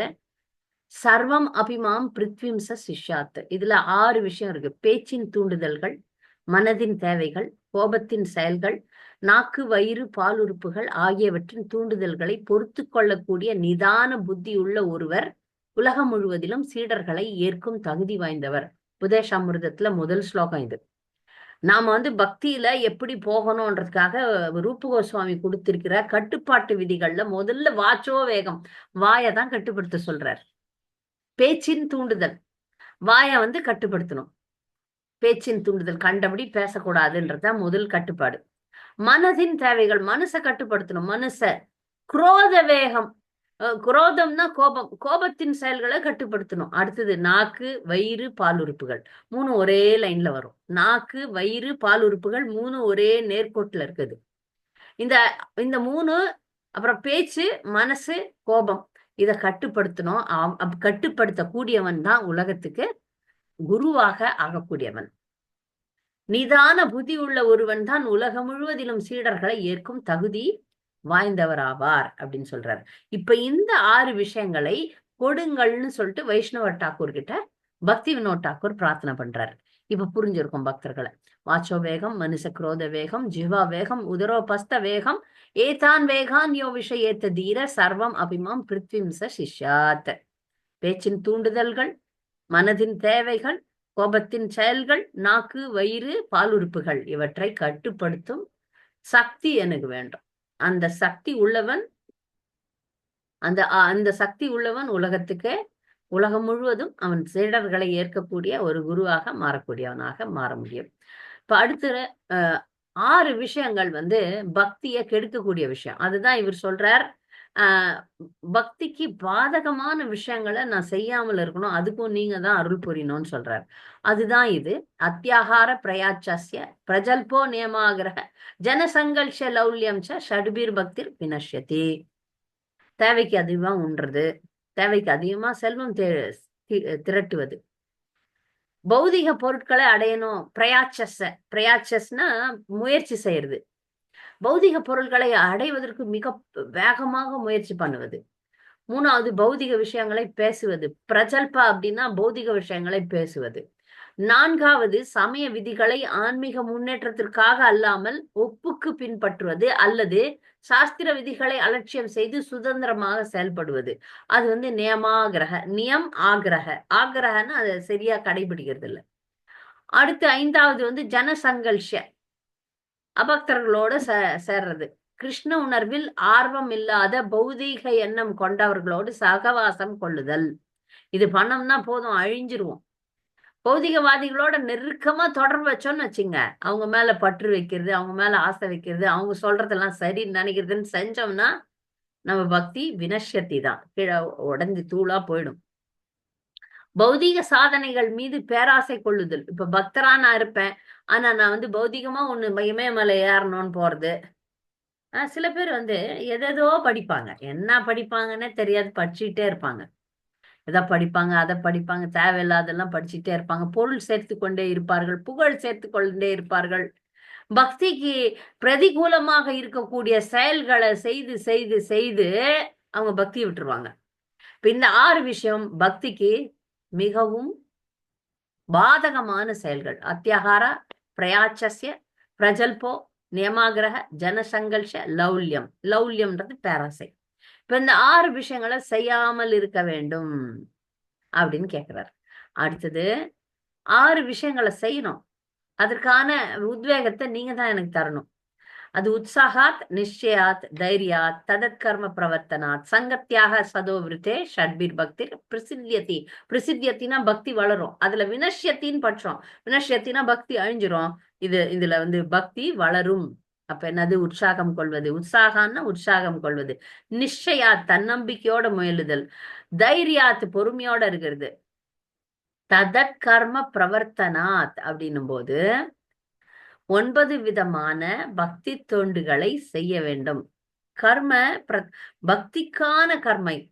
சர்வம் அபிமாம் பிருத்விம்ச சிஷ்யாத். இதுல 6 விஷயம் இருக்கு. பேச்சின் தூண்டுதல்கள், மனதின் தேவைகள், கோபத்தின் செயல்கள், நாக்கு, வயிறு, பாலுறுப்புகள் ஆகியவற்றின் தூண்டுதல்களை பொறுத்து கொள்ளக்கூடிய நிதான புத்தி உள்ள ஒருவர் உலகம் முழுவதிலும் சீடர்களை ஏற்கும் தகுதி வாய்ந்தவர். உபதேசாமிர்தத்துல முதல் ஸ்லோகம் இது. நாம பக்தியில எப்படி போகணும்ன்றதுக்காக ரூப கோஸ்வாமி கொடுத்திருக்கிற கட்டுப்பாட்டு விதிகள்ல முதல்ல வாச்சோ வேகம், வாயதான் கட்டுப்படுத்த சொல்றார். பேச்சின் தூண்டுதல், வாய கட்டுப்படுத்தணும். பேச்சின் தூண்டுதல், கண்டபடி பேசக்கூடாதுன்றதுதான் முதல் கட்டுப்பாடு. மனதின் தேவைகள், மனசை கட்டுப்படுத்தணும். குரோத வேகம், குரோதம்னா கோபம், கோபத்தின் செயல்களை கட்டுப்படுத்தணும். அடுத்தது நாக்கு, வயிறு, பாலுறுப்புகள் 3 ஒரே லைன்ல வரும். நாக்கு, வயிறு, பாலுறுப்புகள் 3 ஒரே நேர்கோட்டுல இருக்குது. இந்த 3, அப்புறம் பேச்சு, மனசு, கோபம், இதை கட்டுப்படுத்தணும். கட்டுப்படுத்தக்கூடியவன் தான் உலகத்துக்கு குருவாக ஆகக்கூடியவன். நிதான புத்தி உள்ள ஒருவன் தான் உலகம் முழுவதிலும் சீடர்களை ஏற்கும் தகுதி வாய்ந்தவராவார் அப்படின்னு சொல்றாரு. இப்ப இந்த 6 விஷயங்களை கொடுங்கள்னு சொல்லிட்டு வைஷ்ணவ டாக்கூர் கிட்ட பக்தி வினோத் டாக்கூர் பிரார்த்தனை பண்றாரு. இப்ப புரிஞ்சிருக்கும் பக்தர்களை. வாச்சோ வேகம், மனுஷ குரோத வேகம், ஜீவா வேகம், உதரோ பஸ்த வேகம், ஏதான் வேகான் யோ விஷயத்த தீர சர்வம் அபிமாம் பிருத்விம்ச சிஷ்யாத். பேச்சின் தூண்டுதல்கள், மனதின் தேவைகள், கோபத்தின் செயல்கள், நாக்கு, வயிறு, பாலுறுப்புகள் இவற்றை கட்டுப்படுத்தும் சக்தி எனக்கு வேண்டும். அந்த சக்தி உள்ளவன் அந்த சக்தி உள்ளவன் உலகம் முழுவதும் அவன் சீடர்களை ஏற்கக்கூடிய ஒரு குருவாக மாறக்கூடியவனாக மாற முடியும். இப்ப அடுத்த 6 விஷயங்கள் பக்தியை கெடுக்கக்கூடிய விஷயம். அதுதான் இவர் சொல்றார். பக்திக்கு பாதகமான விஷயங்களை நான் செய்யாமல் இருக்கணும், அதுக்கும் நீங்க தான் அருள் புரியணும்னு சொல்றார். அதுதான் இது. அத்தியாகார பிரயாச்சஸ்ய பிரஜல்போ நியமாகிரக ஜனசங்கல்ஷ லௌல்யம் ஷட்பீர் பக்திர் வினஷ்யதி. தேவைக்கு அதிகமா உண்றது, தேவைக்கு அதிகமா செல்வம் திரட்டுவது, பௌதிக பொருட்களை அடையணும். பிரயாச்சஸ்னா முயற்சி செய்யறது. பௌதிக பொருட்களை அடைவதற்கு மிக வேகமாக முயற்சி பண்ணுவது. 3வது பௌதிக விஷயங்களை பேசுவது. பிரஜல்பா அப்படின்னா பௌதிக விஷயங்களை பேசுவது. 4வது சமய விதிகளை ஆன்மீக முன்னேற்றத்திற்காக அல்லாமல் ஒப்புக்கு பின்பற்றுவது அல்லது சாஸ்திர விதிகளை அலட்சியம் செய்து சுதந்திரமாக செயல்படுவது. அது நியமாகிரக. நியம் ஆகிரக. ஆகிரகன்னா அதை சரியா கடைபிடிக்கிறது இல்லை. அடுத்து 5வது ஜனசங்கல்ஷ, அபக்தர்களோட சேர்றது. கிருஷ்ண உணர்வில் ஆர்வம் இல்லாத பௌதீக எண்ணம் கொண்டவர்களோடு சகவாசம் கொள்ளுதல். இது பண்ணோம்னா போதும், அழிஞ்சிருவோம். பௌதிகவாதிகளோட நெருக்கமா தொடர்பு வச்சோன்னு வச்சுங்க, அவங்க மேல பற்று வைக்கிறது, அவங்க மேல ஆசை வைக்கிறது, அவங்க சொல்றதெல்லாம் சரின்னு நினைக்கிறதுன்னு செஞ்சோம்னா நம்ம பக்தி வினஷ்யத்தி தான், கீழே உடஞ்சி தூளா போயிடும். பௌதீக சாதனைகள் மீது பேராசை கொள்ளுதல். இப்ப பக்தரா நான் இருப்பேன், ஆனா நான் பௌதிகமா ஒண்ணு இமயமலை ஏறணும்னு போறது. சில பேர் எதேதோ படிப்பாங்க, என்ன படிப்பாங்கன்னே தெரியாது, படிச்சுக்கிட்டே இருப்பாங்க. எதை படிப்பாங்க, அதை படிப்பாங்க, தேவையில்லாதெல்லாம் படிச்சுட்டே இருப்பாங்க. பொருள் சேர்த்து கொண்டே இருப்பார்கள், புகழ் சேர்த்து கொண்டே இருப்பார்கள். பக்திக்கு பிரதிகூலமாக இருக்கக்கூடிய செயல்களை செய்து செய்து செய்து அவங்க பக்தியை விட்டுருவாங்க. இப்ப இந்த 6 விஷயம் பக்திக்கு மிகவும் பாதகமான செயல்கள். அத்தியாகார பிரயாச்சஸ்ய பிரஜல்போ நியமாகிரக ஜனசங்கல்ஷ லௌல்யம். லௌல்யம்ன்றது பேராசை. இப்ப இந்த 6 விஷயங்களை செய்யாமல் இருக்க வேண்டும் அப்படின்னு கேட்கிறார். அடுத்தது 6 விஷயங்களை செய்யணும், அதற்கான உத்வேகத்தை நீங்க தான் எனக்கு தரணும். அது உற்சாகாத் நிச்சயாத் தைரியாத் ததத் கர்ம பிரவர்த்தனாத் சங்கத்தியாக சதோவிருத்தே ஷட்பீர் பக்தி பிரசித்தியதி. பிரசித்தியத்தினா பக்தி வளரும். அதுல வினஷ்யத்தின்னு பட்சம், வினஷ்யத்தினா பக்தி அழிஞ்சிரும். இதுல பக்தி வளரும். அப்ப என்னது? உற்சாகம் கொள்வது. உற்சாகம்னா உற்சாகம் கொள்வது. நிச்சயா தன்னம்பிக்கையோட முயலுதல். தைரியாத் பொறுமையோட இருக்கிறது. ததத் கர்ம பிரவர்த்தனாத் அப்படின்னும் போது 9 விதமான பக்தி தொண்டுகளை செய்ய வேண்டும். பக்திக்கான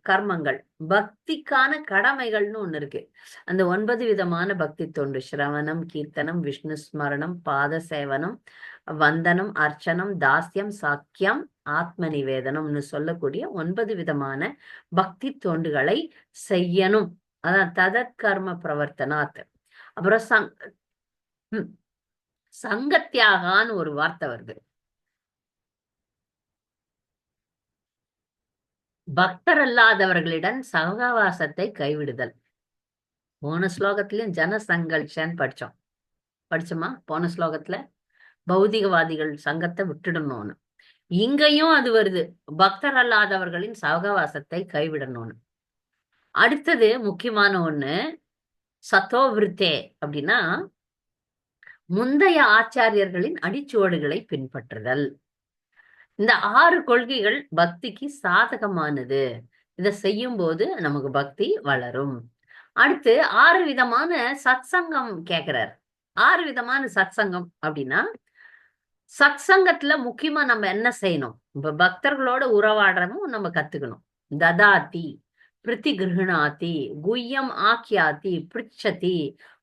கர்மங்கள், பக்திக்கான கடமைகள்னு ஒண்ணு இருக்கு. அந்த 9 விதமான பக்தி தொண்டு: சிரவணம், கீர்த்தனம், விஷ்ணு ஸ்மரணம், பாத சேவனம், வந்தனம், அர்ச்சனம், தாஸ்யம், சாக்கியம், ஆத்ம நிவேதனம்னு சொல்லக்கூடிய 9 விதமான பக்தி தொண்டுகளை செய்யணும். அதான் ததத் கர்ம பிரவர்த்தனாத். அப்புறம் சங்கத்தியாகான்னு ஒரு வார்த்தை வருது. பக்தர் அல்லாதவர்களிடம் சகவாசத்தை கைவிடுதல். போன ஸ்லோகத்திலயும் ஜனசங்கல்ஷன் படிச்சோமா? போன ஸ்லோகத்துல பௌதிகவாதிகள் சங்கத்தை விட்டுடணும்னு. இங்கேயும் அது வருது, பக்தர் அல்லாதவர்களின் சகவாசத்தை கைவிடணும்னு. அடுத்தது முக்கியமான ஒண்ணு சத்தோவிருத்தே. அப்படின்னா முந்தைய ஆச்சாரியர்களின் அடிச்சுவடுகளை பின்பற்றுதல். இந்த 6 கொள்கைகள் பக்திக்கு சாதகமானது. இதை செய்யும் போது நமக்கு பக்தி வளரும். அடுத்து 6 விதமான சத்சங்கம் கேக்குறார். 6 விதமான சத்சங்கம் அப்படின்னா, சத்சங்கத்துல முக்கியமா நம்ம என்ன செய்யணும்? இப்ப பக்தர்களோட உறவாடுறதும் நம்ம கத்துக்கணும். ததாதி பிரதிகிருணாதி குய்யம் ஆக்கியாதி பிருச்சதி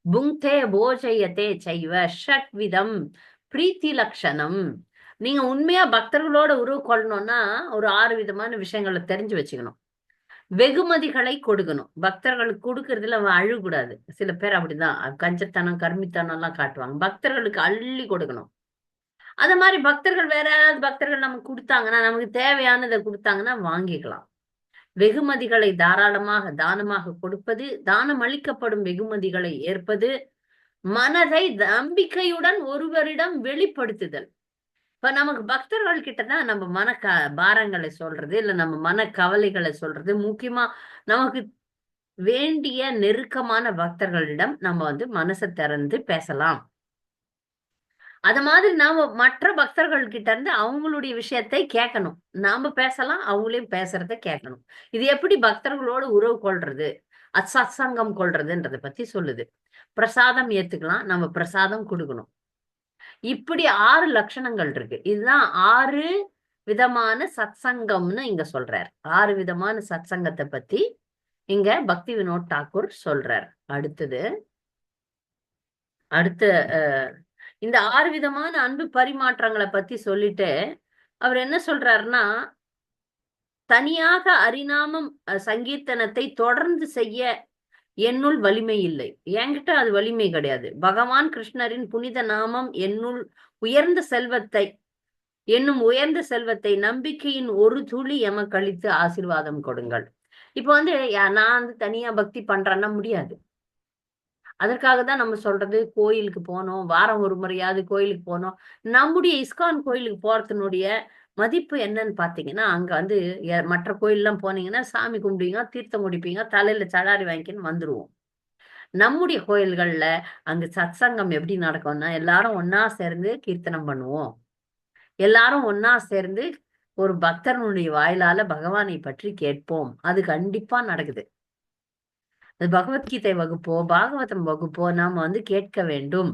புங்தே போஜயத்தே சைவ ஷட்விதம் பிரீத்தி லட்சணம். நீங்க உண்மையா பக்தர்களோட உறவு கொள்ளணும்னா ஒரு 6 விதமான விஷயங்களை தெரிஞ்சு வச்சுக்கணும். வெகுமதிகளை கொடுக்கணும். பக்தர்களுக்கு கொடுக்கறதுல அவன் அழுகக்கூடாது. சில பேர் அப்படிதான் கஞ்சத்தனம் கர்மித்தனம் எல்லாம் காட்டுவாங்க. பக்தர்களுக்கு அள்ளி கொடுக்கணும். அந்த மாதிரி பக்தர்கள் வேற யாராவது பக்தர்கள் நமக்கு கொடுத்தாங்கன்னா, நமக்கு தேவையானதை கொடுத்தாங்கன்னா வாங்கிக்கலாம். வெகுமதிகளை தாராளமாக தானமாக கொடுப்பது, தானம் அளிக்கப்படும் வெகுமதிகளை ஏற்பது, மனதை நம்பிக்கையுடன் ஒருவரிடம் வெளிப்படுத்துதல். இப்ப நமக்கு பக்தர்கள் கிட்டதான் நம்ம பாரங்களை சொல்றது, இல்ல நம்ம மன கவலைகளை சொல்றது. முக்கியமா நமக்கு வேண்டிய நெருக்கமான பக்தர்களிடம் நம்ம வந்து மனசை திறந்து பேசலாம். அது மாதிரி நாம மற்ற பக்தர்கள் கிட்ட இருந்து அவங்களுடைய விஷயத்தை கேட்கணும். நாம பேசலாம், அவங்களையும் பேசுறத கேட்கணும். இது எப்படி பக்தர்களோடு உறவு கொள்றது, சத்சங்கம் கொள்றதுன்றதை பத்தி சொல்லுது. பிரசாதம் ஏத்துக்கலாம், நம்ம பிரசாதம் கொடுக்கணும். இப்படி 6 லட்சணங்கள் இருக்கு. இதுதான் 6 விதமான சத்சங்கம்னு இங்க சொல்றார். 6 விதமான சத்சங்கத்தை பத்தி இங்க பக்தி வினோத் தாக்கூர் சொல்றார். அடுத்து இந்த 6 விதமான அன்பு பரிமாற்றங்களை பத்தி சொல்லிட்டு அவர் என்ன சொல்றாருன்னா, தனியாக அரிநாமம் சங்கீர்த்தனத்தை தொடர்ந்து செய்ய என்னுள் வலிமை இல்லை. என்கிட்ட அது வலிமை கிடையாது. பகவான் கிருஷ்ணரின் புனித நாமம் என்னும் உயர்ந்த செல்வத்தை நம்பிக்கையின் ஒரு துளி எமக்களித்து ஆசீர்வாதம் கொடுங்கள். இப்ப வந்து நான் வந்து தனியா பக்தி பண்றேன்னா முடியாது. அதற்காக தான் நம்ம சொல்றது, கோயிலுக்கு போனோம், வாரம் ஒரு முறையாவது கோயிலுக்கு போனோம். நம்முடைய இஸ்கான் கோயிலுக்கு போறதுனுடைய மதிப்பு என்னன்னு பாத்தீங்கன்னா, அங்க வந்து மற்ற கோயில்லாம் போனீங்கன்னா சாமி கும்பிடுவீங்க, தீர்த்தம் குடிப்பீங்க, தலையில சடாரி வாங்கிக்கின்னு வந்துருவோம். நம்முடைய கோயில்கள்ல அங்க சத்சங்கம் எப்படி நடக்கும்னா, எல்லாரும் ஒன்னா சேர்ந்து கீர்த்தனம் பண்ணுவோம். எல்லாரும் ஒன்னா சேர்ந்து ஒரு பக்தனுடைய வாயிலால பகவானை பற்றி கேட்போம். அது கண்டிப்பா நடக்குது. அது பகவத்கீதை வகுப்போ பாகவதம் வகுப்போ நாம வந்து கேட்க வேண்டும்.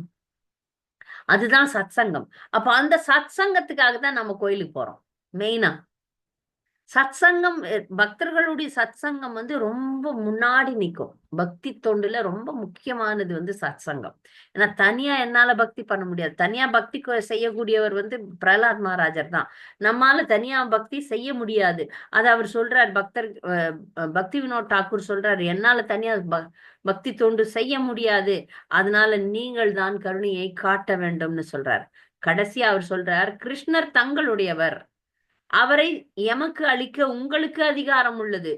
அதுதான் சத்சங்கம். அப்ப அந்த சத்சங்கத்துக்காக தான் நம்ம கோயிலுக்கு போறோம். மெயினா சத்சங்கம், பக்தர்களுடைய சத்சங்கம் வந்து ரொம்ப முன்னாடி நிற்கும். பக்தி தொண்டுல ரொம்ப முக்கியமானது வந்து சத்சங்கம். ஏன்னா தனியா என்னால பக்தி பண்ண முடியாது. தனியா பக்தி செய்யக்கூடியவர் வந்து பிரகலாத் மகாராஜர் தான். நம்மால தனியா பக்தி செய்ய முடியாது. அது அவர் சொல்றார். பக்தி வினோத் தாக்கூர் சொல்றாரு, என்னால தனியா பக்தி தொண்டு செய்ய முடியாது, அதனால நீங்கள் தான் கருணையை காட்ட வேண்டும்னு சொல்றார். கடைசியா அவர் சொல்றார், கிருஷ்ணர் தங்களுடையவர், அவரை எமக்கு அளிக்க உங்களுக்கு அதிகாரம் உள்ளது.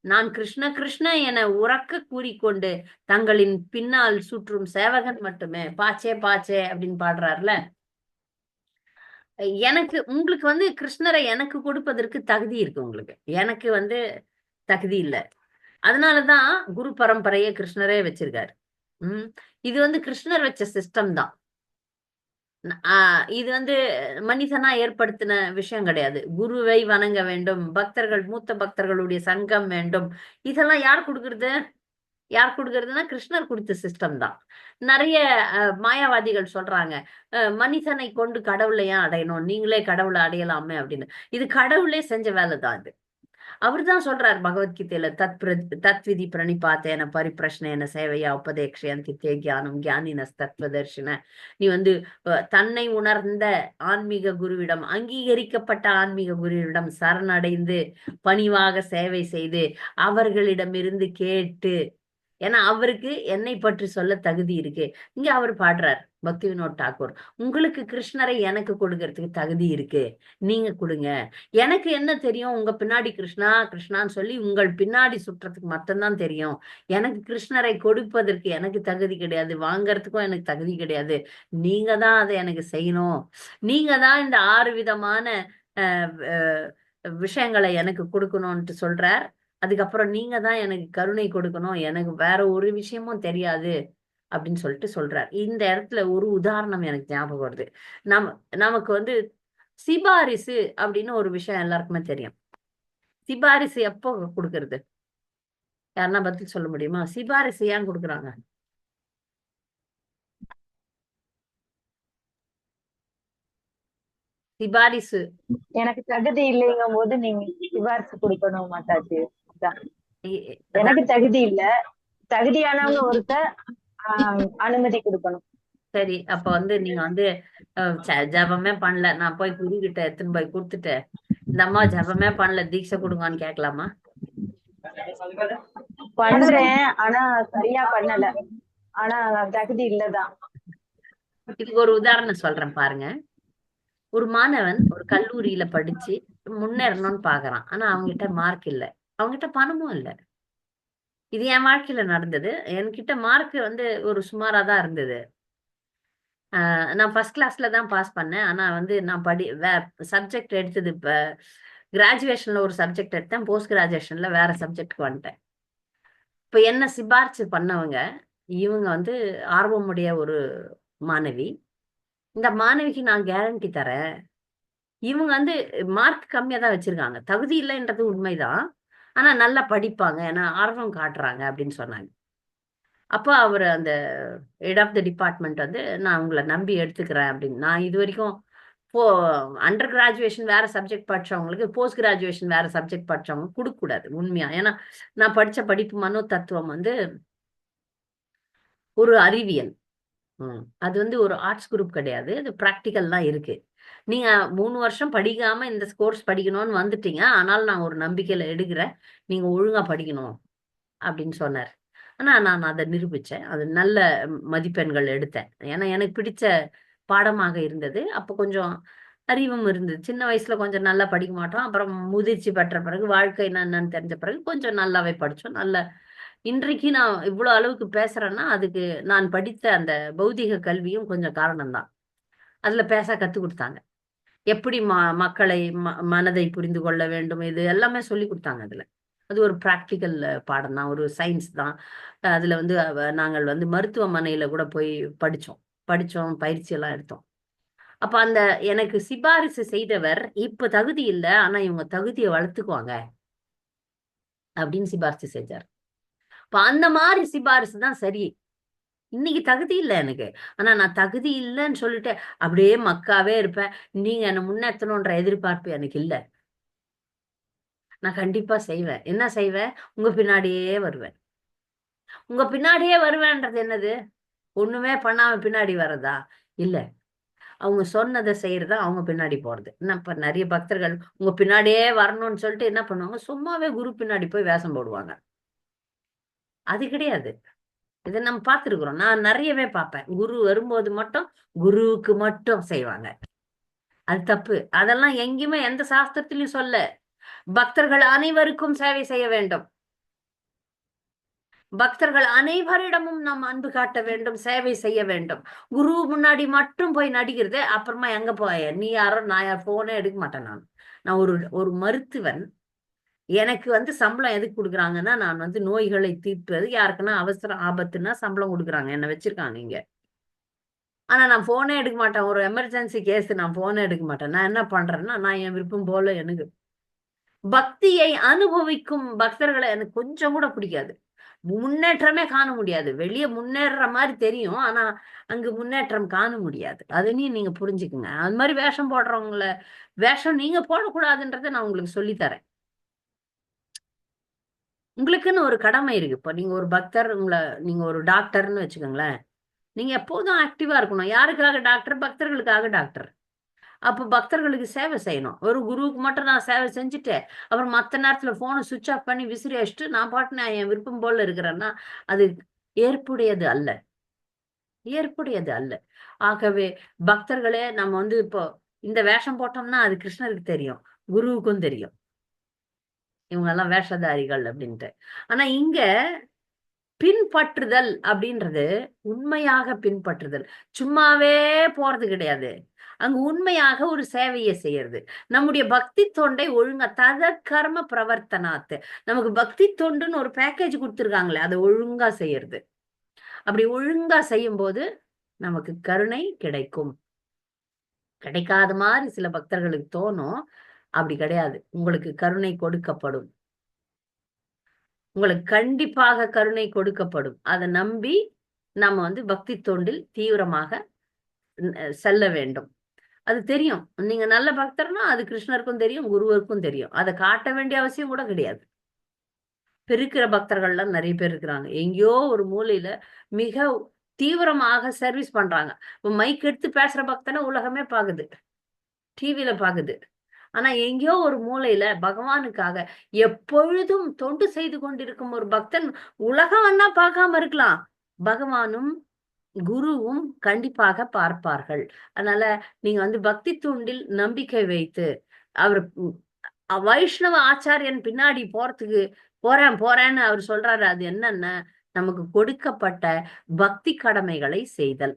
நான் கிருஷ்ண கிருஷ்ண என உறக்க கூறிக்கொண்டு தங்களின் பின்னால் சுற்றும் சேவகன் மட்டுமே. பாச்சே பாச்சே அப்படின்னு பாடுறாருல. உங்களுக்கு வந்து கிருஷ்ணரை எனக்கு கொடுப்பதற்கு தகுதி இருக்கு. உங்களுக்கு எனக்கு வந்து தகுதி இல்லை. அதனாலதான் குரு பரம்பரையே கிருஷ்ணரே வச்சிருக்காரு. இது வந்து கிருஷ்ணர் வச்ச சிஸ்டம் தான். இது வந்து மனிதனா ஏற்படுத்தின விஷயம் கிடையாது. குருவை வணங்க வேண்டும், பக்தர்கள், மூத்த பக்தர்களுடைய சங்கம் வேண்டும். இதெல்லாம் யார் கொடுக்கறதுன்னா கிருஷ்ணர் கொடுத்த சிஸ்டம் தான். நிறைய மாயாவாதிகள் சொல்றாங்க, மனிதனை கொண்டு கடவுளை ஏன் அடையணும், நீங்களே கடவுளை அடையலாமே அப்படின்னு. இது கடவுளே செஞ்ச வேலை தான் இது. அவர் தான் சொல்றார் பகவத்கீதையில, தத்விதி பிரணிபாத்தேன பரிப்பிரஷ்னேன சேவையா உபதேக்ஷயந்தி தே ஞானம் ஞானினஸ் தத்வதர்ஷின. நீ வந்து தன்னை உணர்ந்த ஆன்மீக குருவிடம், அங்கீகரிக்கப்பட்ட ஆன்மீக குருவிடம் சரணடைந்து பணிவாக சேவை செய்து அவர்களிடமிருந்து கேட்டு, ஏன்னா அவருக்கு என்னை பற்றி சொல்ல தகுதி இருக்கு. இங்க அவர் பாடுறார் பக்தி வினோத் தாக்கூர், உங்களுக்கு கிருஷ்ணரை எனக்கு கொடுக்கறதுக்கு தகுதி இருக்கு, நீங்க கொடுங்க. எனக்கு என்ன தெரியும், உங்க பின்னாடி கிருஷ்ணா கிருஷ்ணான்னு சொல்லி உங்கள் பின்னாடி சுற்றுறதுக்கு மட்டும்தான் தெரியும். எனக்கு கிருஷ்ணரை கொடுப்பதற்கு எனக்கு தகுதி கிடையாது, வாங்கறதுக்கும் எனக்கு தகுதி கிடையாது. நீங்க தான் அதை எனக்கு செய்யணும். நீங்க தான் இந்த 6 விதமான விஷயங்களை எனக்கு கொடுக்கணும்ட்டு சொல்றார். அதுக்கப்புறம் நீங்க தான் எனக்கு கருணை கொடுக்கணும், எனக்கு வேற ஒரு விஷயமும் தெரியாது அப்படின்னு சொல்லிட்டு சொல்றார். இந்த இடத்துல ஒரு உதாரணம் எனக்கு ஞாபகம் வருது. நமக்கு வந்து சிபாரிசு அப்படின்னு ஒரு விஷயம் எல்லாருக்குமே தெரியும். சிபாரிசு எப்போ கொடுக்கறது, யாருன்னா பதில் சொல்ல முடியுமா? சிபாரிசு ஏன் கொடுக்குறாங்க? சிபாரிசு எனக்கு தகுதி இல்லைங்கும் போது நீங்க சிபாரிசு கொடுக்கணும் மாதாஜி. எனக்கு தகுதி இல்ல, தகுதியானவங்க ஒருத்த அனுமதி கொடுக்கணும். சரி, அப்ப வந்து நீங்க வந்து ஜபமே பண்ணல, நான் போய் குரு கிட்ட எடுத்துன்னு போய் கொடுத்துட்டு, இந்த அம்மா ஜபமே பண்ணல, தீட்சை கொடுங்கன்னு கேட்கலாமா? பண்றேன், ஆனா சரியா பண்ணல, ஆனா தகுதி இல்லதான். இதுக்கு ஒரு உதாரணம் சொல்றேன் பாருங்க. ஒரு மாணவன் ஒரு கல்லூரியில படிச்சு முன்னேறணும்னு பாக்குறான். ஆனா அவங்ககிட்ட மார்க் இல்ல, அவங்ககிட்ட பணமும் இல்ல. இது என் வாழ்க்கையில நடந்தது. என்கிட்ட மார்க் வந்து ஒரு சுமாரா தான் இருந்தது. நான் ஃபர்ஸ்ட் கிளாஸ்ல தான் பாஸ் பண்ணேன். ஆனா வந்து நான் சப்ஜெக்ட் எடுத்தது இப்ப கிராஜுவேஷன்ல ஒரு சப்ஜெக்ட் எடுத்தேன், போஸ்ட் கிராஜுவேஷன்ல வேற சப்ஜெக்ட்க்கு வந்துட்டேன். இப்ப என்ன சிபாரிசு பண்ணவங்க இவங்க வந்து ஆர்வமுடைய ஒரு மாணவி. இந்த மாணவிக்கு நான் கேரண்டி தரேன், இவங்க வந்து மார்க் கம்மியா தான் வச்சிருக்காங்க, தகுதி இல்லைன்றது உண்மைதான், ஆனா நல்லா படிப்பாங்க, ஏன்னா ஆர்வம் காட்டுறாங்க அப்படின்னு சொன்னாங்க. அப்போ அவர் அந்த ஹெட் ஆஃப் த டிபார்ட்மெண்ட் வந்து நான் உங்களை நம்பி எடுத்துக்கிறேன் அப்படின்னு. நான் இது வரைக்கும் அண்டர் கிராஜுவேஷன் வேற சப்ஜெக்ட் படிச்சவங்களுக்கு போஸ்ட் கிராஜுவேஷன் வேற சப்ஜெக்ட் படிச்சவங்க கொடுக்கக்கூடாது உண்மையா. ஏன்னா நான் படிச்ச படிப்பு மனோ தத்துவம் வந்து ஒரு அறிவியல். அது வந்து ஒரு ஆர்ட்ஸ் குரூப் கிடையாது, அது ப்ராக்டிக்கல்லாம் இருக்கு. நீங்க 3 வருஷம் படிக்காம இந்த கோர்ஸ் படிக்கணும்னு வந்துட்டீங்க, ஆனால் நான் ஒரு நம்பிக்கையில எடுக்கிறேன், நீங்க ஒழுங்கா படிக்கணும் அப்படின்னு சொன்னார். ஆனா நான் அதை நிரூபிச்சேன், அது நல்ல மதிப்பெண்கள் எடுத்தேன். ஏன்னா எனக்கு பிடிச்ச பாடமாக இருந்தது. அப்போ கொஞ்சம் அறிவும் இருந்தது. சின்ன வயசுல கொஞ்சம் நல்லா படிக்க மாட்டோம், அப்புறம் முதிர்ச்சி பெற்ற பிறகு வாழ்க்கை என்னன்னு தெரிஞ்ச பிறகு கொஞ்சம் நல்லாவே படிச்சோம். இன்றைக்கு நான் இவ்வளவு அளவுக்கு பேசுறேன்னா அதுக்கு நான் படித்த அந்த பௌதிக கல்வியும் கொஞ்சம் காரணம்தான். அதுல பேச கத்து கொடுத்தாங்க, எப்படி மக்களை மனதை புரிந்து கொள்ள வேண்டும், இது எல்லாமே சொல்லி கொடுத்தாங்க அதுல. அது ஒரு பிராக்டிக்கல் பாடம் தான், ஒரு சயின்ஸ் தான். அதுல வந்து நாங்கள் வந்து மருத்துவமனையில கூட போய் படிச்சோம், பயிற்சி எல்லாம் எடுத்தோம். அப்ப அந்த எனக்கு சிபாரிசு செய்தவர் இப்ப தகுதி இல்லை, ஆனா இவங்க தகுதியை வளர்த்துக்குவாங்க அப்படின்னு சிபாரிசு செஞ்சார். இப்ப அந்த மாதிரி சிபாரிசு தான் சரி. இன்னைக்கு தகுதி இல்லை எனக்கு, ஆனா நான் தகுதி இல்லைன்னு சொல்லிட்டு அப்படியே மக்காவே இருப்பேன், நீங்க என்ன முன்னேற்றணும்ன்ற எதிர்பார்ப்பு எனக்கு இல்லை. நான் கண்டிப்பா செய்வேன். என்ன செய்வேன்? உங்க பின்னாடியே வருவேன். உங்க பின்னாடியே வருவேன்றது என்னது? ஒண்ணுமே பண்ணாம பின்னாடி வர்றதா? இல்ல, அவங்க சொன்னதை செய்யறதா, அவங்க பின்னாடி போறது. இப்ப நிறைய பக்தர்கள் உங்க பின்னாடியே வரணும்னு சொல்லிட்டு என்ன பண்ணுவாங்க, சும்மாவே குரு பின்னாடி போய் வேஷம் போடுவாங்க. அது கிடையாது. இதை நம்ம பார்த்துருக்குறோம், நான் நிறையவே பார்ப்பேன். குரு வரும்போது மட்டும் குருவுக்கு மட்டும் செய்வாங்க, அது தப்பு. அதெல்லாம் எங்கேயுமே எந்த சாஸ்திரத்திலையும் சொல்ல. பக்தர்கள் அனைவருக்கும் சேவை செய்ய வேண்டும், பக்தர்கள் அனைவரிடமும் நாம் அன்பு காட்ட வேண்டும், சேவை செய்ய வேண்டும். குரு முன்னாடி மட்டும் போய் நடிக்கிறது, அப்புறமா எங்க போய நீ யாரோ நான் யார், போனே எடுக்க மாட்டேன். நான் ஒரு மருத்துவன். எனக்கு வந்து சம்பளம் எதுக்கு கொடுக்குறாங்கன்னா, நான் வந்து நோய்களை தீர்ப்பது, யாருக்குன்னா அவசரம் ஆபத்துன்னா சம்பளம் கொடுக்குறாங்க, என்ன வச்சிருக்காங்க இங்க. ஆனா நான் போனே எடுக்க மாட்டேன். ஒரு எமர்ஜென்சி கேஸ் நான் போனே எடுக்க மாட்டேன். நான் என்ன பண்றேன்னா, நான் என் விருப்பம் போல எனக்கு பக்தியை அனுபவிக்கும் பக்தர்களை எனக்கு கொஞ்சம் கூட பிடிக்காது. முன்னேற்றமே காண முடியாது. வெளியே முன்னேற மாதிரி தெரியும், ஆனா அங்கு முன்னேற்றம் காண முடியாது. அதையும் நீங்க புரிஞ்சுக்குங்க. அது மாதிரி வேஷம் போடுறவங்கள வேஷம் நீங்க போடக்கூடாதுன்றதை நான் உங்களுக்கு சொல்லித்தரேன். உங்களுக்குன்னு ஒரு கடமை இருக்கு. இப்ப நீங்க ஒரு பக்தர், நீங்க ஒரு டாக்டர்னு வச்சுக்கோங்களேன், நீங்க எப்போதும் ஆக்டிவா இருக்கணும். யாருக்காக டாக்டர்? பக்தர்களுக்காக டாக்டர். அப்ப பக்தர்களுக்கு சேவை செய்யணும். ஒரு குருவுக்கு மட்டும் நான் சேவை செஞ்சுட்டு அப்புறம் மத்த நேரத்துல போனை சுவிட்ச் ஆஃப் பண்ணி விசிறி அடிச்சுட்டு நான் பாட்டு நான் என் விருப்பம் போல இருக்கிறேன்னா அது ஏற்புடையது அல்ல, ஏற்புடையது அல்ல. ஆகவே பக்தர்களே, நம்ம வந்து இப்போ இந்த வேஷம் போட்டோம்னா அது கிருஷ்ணருக்கு தெரியும், குருவுக்கும் தெரியும் இவங்க எல்லாம் வேஷதாரிகள் அப்படின்ட்டு. ஆனா இங்க பின்பற்றுதல் அப்படின்றது உண்மையாக பின்பற்றுதல், சும்மாவே போறது கிடையாது. அங்க உண்மையாக ஒரு சேவையை செய்யறது. நம்முடைய பக்தி தொண்டை ஒழுங்கா தத கர்ம பிரவர்த்தனாத்து, நமக்கு பக்தி தொண்டுன்னு ஒரு பேக்கேஜ் கொடுத்துருக்காங்களே, அதை ஒழுங்கா செய்யறது. அப்படி ஒழுங்கா செய்யும் போது நமக்கு கருணை கிடைக்கும். கிடைக்காத மாதிரி சில பக்தர்களுக்கு தோணும், அப்படி கிடையாது. உங்களுக்கு கருணை கொடுக்கப்படும், உங்களுக்கு கண்டிப்பாக கருணை கொடுக்கப்படும். அதை நம்பி நம்ம வந்து பக்தி தொண்டில் தீவிரமாக செல்ல வேண்டும். அது தெரியும். நீங்க நல்ல பக்தர்னா அது கிருஷ்ணருக்கும் தெரியும், குருவருக்கும் தெரியும். அதை காட்ட வேண்டிய அவசியம் கூட கிடையாது. பெருக்கிற பக்தர்கள்லாம் நிறைய பேர் இருக்கிறாங்க, எங்கேயோ ஒரு மூலையில மிக தீவிரமாக சர்வீஸ் பண்றாங்க. இப்ப மைக் எடுத்து பேசுற பக்தனை உலகமே பாக்குது, டிவியில பாக்குது. ஆனா எங்கேயோ ஒரு மூலையில பகவானுக்காக எப்பொழுதும் தொண்டு செய்து கொண்டிருக்கும் ஒரு பக்தன் உலகம் வேணா பார்க்காம இருக்கலாம், பகவானும் குருவும் கண்டிப்பாக பார்ப்பார்கள். அதனால நீங்க வந்து பக்தி தூண்டில் நம்பிக்கை வைத்து அவர் வைஷ்ணவ ஆச்சாரியன் பின்னாடி போறதுக்கு போறேன்னு அவர் சொல்றாரு. அது என்னன்னா, நமக்கு கொடுக்கப்பட்ட பக்தி கடமைகளை செய்தல்.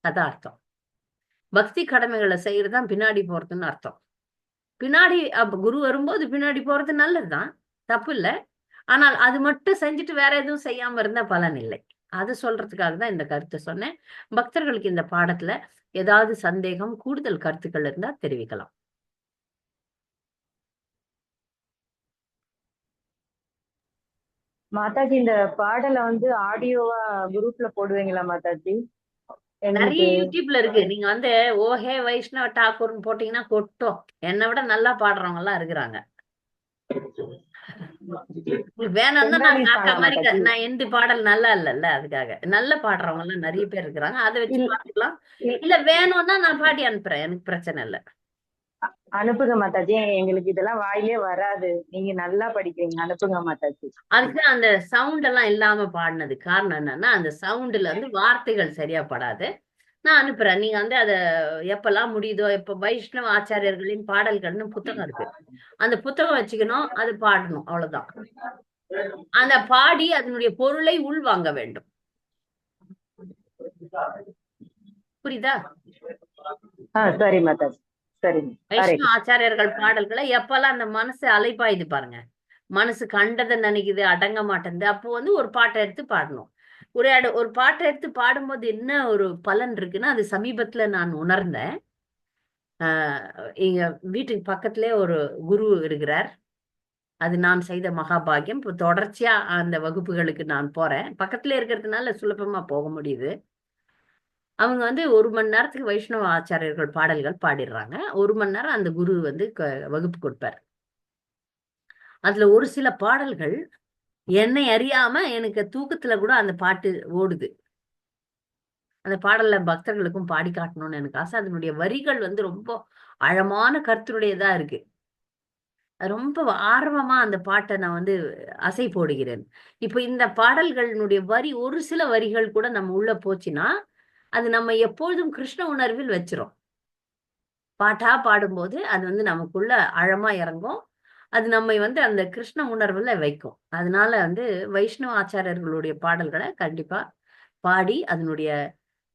அதான் அர்த்தம். பக்தி கடமைகளை செய்யறதுதான் பின்னாடி போறதுன்னு அர்த்தம். பின்னாடி குரு வரும்போது பின்னாடி போறது நல்லதுதான், தப்பு இல்லை. ஆனால் அது மட்டும் செஞ்சுட்டு வேற எதுவும் செய்யாம இருந்தா பலன் இல்லை. அது சொல்றதுக்காக தான் இந்த கருத்தை சொன்னேன். பக்தர்களுக்கு இந்த பாடத்துல ஏதாவது சந்தேகம், கூடுதல் கருத்துக்கள் இருந்தா தெரிவிக்கலாம். மாதாஜி இந்த பாடலை வந்து ஆடியோவா குரூப்ல போடுவீங்களா மாதாஜி? நிறைய எனக்கு யூடியூப்ல இருக்கு. நீங்க வந்து ஓஹே வைஷ்ணவ டாக்கூர்னு போட்டீங்கன்னா கொட்டும். என்னை விட நல்லா பாடுறவங்க எல்லாம் இருக்கிறாங்க. வேணும்னா நான் பெங்காலி காக்கா சாங்கா மாதிரி மாதாஜி? நான் எந்த பாடல் நல்லா இல்லைல்ல, அதுக்காக நல்ல பாடுறவங்க எல்லாம் நிறைய பேர் இருக்கிறாங்க, அதை வச்சு இல்ல பாத்துக்கலாம். இ- இல்ல வேணும்னா நான் பாடி அனுப்புறேன், எனக்கு பிரச்சனை இல்லை. அனுப்புங்க மாதாஜி, எங்களுக்கு இதெல்லாம் வாயிலே வராது. நீங்க நல்லா படிக்கிறீங்க, அனுப்புங்க மாதாஜி. அதுக்கு அந்த சவுண்ட் எல்லாம் இல்லாம பாடினது காரணம் என்னன்னா, அந்த சவுண்டுல வந்து வார்த்தைகள் சரியா படாது. நான் அனுப்புறேன். நீங்க வந்து அதை எப்பெல்லாம் முடியுதோ, இப்ப வைஷ்ணவ ஆச்சாரியர்களின் பாடல்கள்னு புத்தகம் இருக்கு, அந்த புத்தகம் வச்சுக்கணும், அது பாடணும், அவ்வளவுதான். அந்த பாடி அதனுடைய பொருளை உள்வாங்க வேண்டும். புரியுதா? சரி மாதாஜி, சரிங்க. ஹரே வைஷ்ணவ கிருஷ்ணா. ஆச்சாரியர்கள் பாடல்களை எப்பெல்லாம் அந்த மனசு அலைப்பாயுது பாருங்க, மனசு கண்டதை நினைக்குது, அடங்க மாட்டேங்குது, அப்போ வந்து ஒரு பாட்டை எடுத்து பாடணும். ஒரு பாட்டை எடுத்து பாடும்போது என்ன ஒரு பலன் இருக்குன்னா, அது சமீபத்துல நான் உணர்ந்தேன். எங்க வீட்டுக்கு பக்கத்திலே ஒரு குரு இருக்கிறார். அது நான் செய்த மகாபாகியம். இப்போ தொடர்ச்சியா அந்த வகுப்புகளுக்கு நான் போறேன், பக்கத்துல இருக்கிறதுனால சுலபமா போக முடியுது. அவங்க வந்து 1 மணி நேரத்துக்கு வைஷ்ணவ ஆச்சாரியர்கள் பாடல்கள் பாடிடுறாங்க. 1 மணி நேரம் அந்த குரு வந்து வகுப்பு கொடுப்பார். அதுல ஒரு சில பாடல்கள் என்னை அறியாம எனக்கு தூக்கத்துல கூட அந்த பாட்டு ஓடுது. அந்த பாடல்ல பக்தர்களுக்கும் பாடி காட்டணும்னு எனக்கு ஆசை. அதனுடைய வரிகள் வந்து ரொம்ப ஆழமான கருத்துடையதா இருக்கு. ரொம்ப ஆர்வமா அந்த பாட்டை நான் வந்து அசை போடுகிறேன். இப்ப இந்த பாடல்களினுடைய வரி, ஒரு சில வரிகள் கூட நம்ம உள்ள போச்சுன்னா அது நம்ம எப்பொழுதும் கிருஷ்ண உணர்வில் வச்சிரும். பாட்டா பாடும்போது அது வந்து நமக்குள்ள ஆழமா இறங்கும். அது நம்மை வந்து அந்த கிருஷ்ண உணர்வுல வைக்கும். அதனால வந்து வைஷ்ணவ ஆச்சாரியர்களுடைய பாடல்களை கண்டிப்பா பாடி அதனுடைய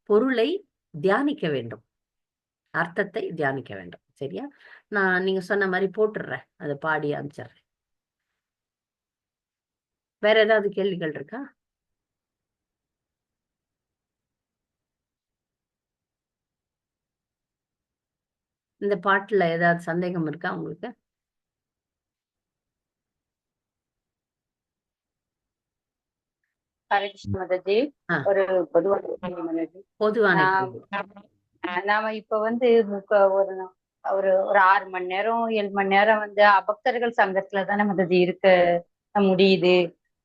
பொருளை தியானிக்க வேண்டும், அர்த்தத்தை தியானிக்க வேண்டும். சரியா? நான் நீங்க சொன்ன மாதிரி போட்டுடுறேன், அதை பாடி அனுப்பிச்சிடுறேன். வேற ஏதாவது கேள்விகள் இருக்கா? இந்த பாட்டுல ஏதாவது சந்தேகம் இருக்கா உங்களுக்கு? ஹரே கிருஷ்ண மாதாஜி, ஒரு பொதுவான கேள்வி மாதாஜி. பொதுவான நாம இப்ப வந்து ஒரு ஒரு ஒரு 6 மணி நேரம் 7 மணி நேரம் வந்து அபக்தர்கள் சங்கத்துல தானே மாதாஜி இருக்க முடியுது.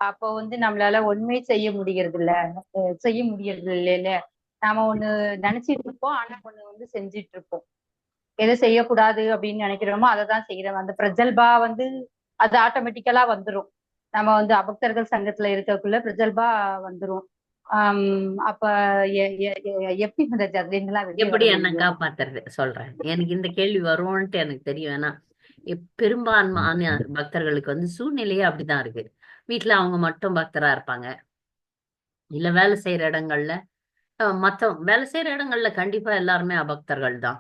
அப்போ வந்து நம்மளால ஒண்ணுமே செய்ய முடியறது இல்ல. நாம ஒண்ணு நினைச்சிட்டு இருப்போம், ஆனா ஒண்ணு வந்து செஞ்சிட்டு இருப்போம். எதை செய்யக்கூடாது அப்படின்னு நினைக்கிறோமோ அதை தான் செய்யறோம். அந்த பிரஜல்பா வந்து அது ஆட்டோமேட்டிக்கலா வந்துரும். நம்ம வந்து அபக்தர்கள் சங்கத்துல இருக்கக்குள்ள பிரஜல்பா வந்துரும். அப்ப எப்படி மாதாஜி அதுல இருந்தெல்லாம் வெளியே எப்படி வர என்ன முடியும்? காப்பாத்துறது சொல்றேன். எனக்கு இந்த கேள்வி வரும்ன்ட்டு எனக்கு தெரியும். ஏன்னா பெரும்பான்மையான பக்தர்களுக்கு வந்து சூழ்நிலையே அப்படிதான் இருக்கு. வீட்டுல அவங்க மட்டும் பக்தரா இருப்பாங்க, இல்ல வேலை செய்யற இடங்கள்ல வேலை செய்யற இடங்கள்ல கண்டிப்பா எல்லாருமே அபக்தர்கள் தான்.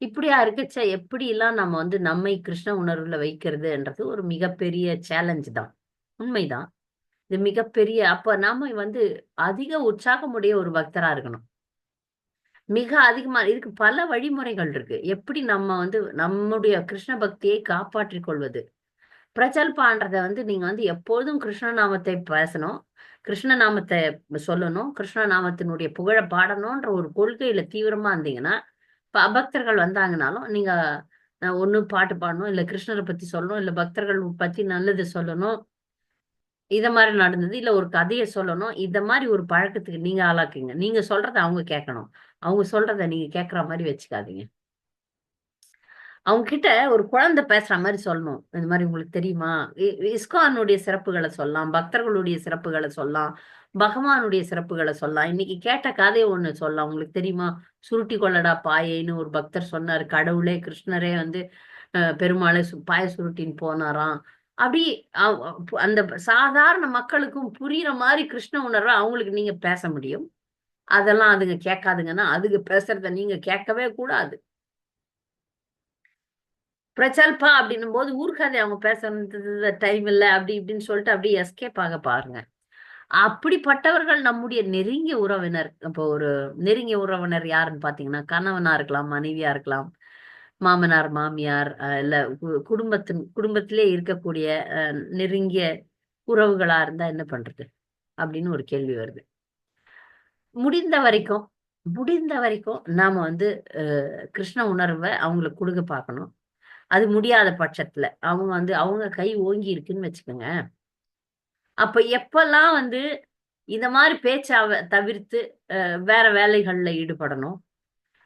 இப்படியா இருக்குச்ச எப்படி எல்லாம் நம்ம வந்து நம்மை கிருஷ்ண உணர்வுல வைக்கிறதுன்றது ஒரு மிகப்பெரிய சேலஞ்ச் தான். உண்மைதான். இது மிகப்பெரிய, அப்ப நாம வந்து அதிக உற்சாகமுடைய ஒரு பக்தரா இருக்கணும். மிக அதிகமா இதுக்கு பல வழிமுறைகள் இருக்கு. எப்படி நம்ம வந்து நம்முடைய கிருஷ்ண பக்தியை காப்பாற்றிக் கொள்வது. பிரஜல்பான்றத வந்து நீங்க வந்து எப்பொழுதும் கிருஷ்ண நாமத்தை பேசணும், கிருஷ்ண நாமத்தை சொல்லணும், கிருஷ்ண நாமத்தினுடைய புகழ பாடணும்ன்ற ஒரு கொள்கையில தீவிரமா இருந்தீங்கன்னா, இப்ப அபக்தர்கள் வந்தாங்கனாலும் நீங்க ஒண்ணு பாட்டு பாடணும், இல்ல கிருஷ்ணரை பத்தி சொல்லணும், இல்ல பக்தர்கள் பத்தி நல்லது சொல்லணும், இத மாதிரி நடந்தது, இல்ல ஒரு கதையை சொல்லணும். இத மாதிரி ஒரு பழக்கத்துக்கு நீங்க ஆளாக்குங்க. நீங்க சொல்றத அவங்க கேட்கணும், அவங்க சொல்றத நீங்க கேட்கற மாதிரி வச்சுக்காதீங்க. அவங்க கிட்ட ஒரு குழந்தை பேசுற மாதிரி சொல்லணும். இந்த மாதிரி உங்களுக்கு தெரியுமா, இஸ்கானுடைய சிறப்புகளை சொல்லலாம், பக்தர்களுடைய சிறப்புகளை சொல்லலாம், பகவானுடைய சிறப்புகளை சொல்லலாம். இன்னைக்கு கேட்ட கதையை ஒண்ணு சொல்லலாம். உங்களுக்கு தெரியுமா, சுருட்டி கொள்ளடா பாயைன்னு ஒரு பக்தர் சொன்னாரு. கடவுளே கிருஷ்ணரே வந்து பெருமாளை பாய சுருட்டின்னு போனாராம். அப்படி அந்த சாதாரண மக்களுக்கும் புரியுற மாதிரி கிருஷ்ண உணர்வை அவங்களுக்கு நீங்க பேச முடியும். அதெல்லாம் அதுங்க கேட்காதுங்கன்னா அதுங்க பேசுறத நீங்க கேட்கவே கூடாது. பிரச்சல்பா அப்படின்னும் போது ஊர்க்கதை அவங்க பேசுறது டைம் இல்லை அப்படி இப்படின்னு சொல்லிட்டு அப்படியே எஸ்கேப் ஆக பாருங்க. அப்படிப்பட்டவர்கள் நம்முடைய நெருங்கிய உறவினர். இப்போ ஒரு நெருங்கிய உறவினர் யாருன்னு பாத்தீங்கன்னா கணவனா இருக்கலாம், மனைவியா இருக்கலாம், மாமனார் மாமியார், இல்ல குடும்பத்திலே இருக்கக்கூடிய நெருங்கிய உறவுகளா இருந்தா என்ன பண்றது அப்படின்னு ஒரு கேள்வி வருது. முடிந்த வரைக்கும் நாம வந்து கிருஷ்ண உணர்வை அவங்களுக்கு கொடுக்க பார்க்கணும். அது முடியாத பட்சத்துல அவங்க கை ஓங்கி இருக்குன்னு வச்சுக்கோங்க. அப்ப எப்பெல்லாம் வந்து இந்த மாதிரி பேச்சை தவிர்த்து வேற வேலைகள்ல ஈடுபடணும்,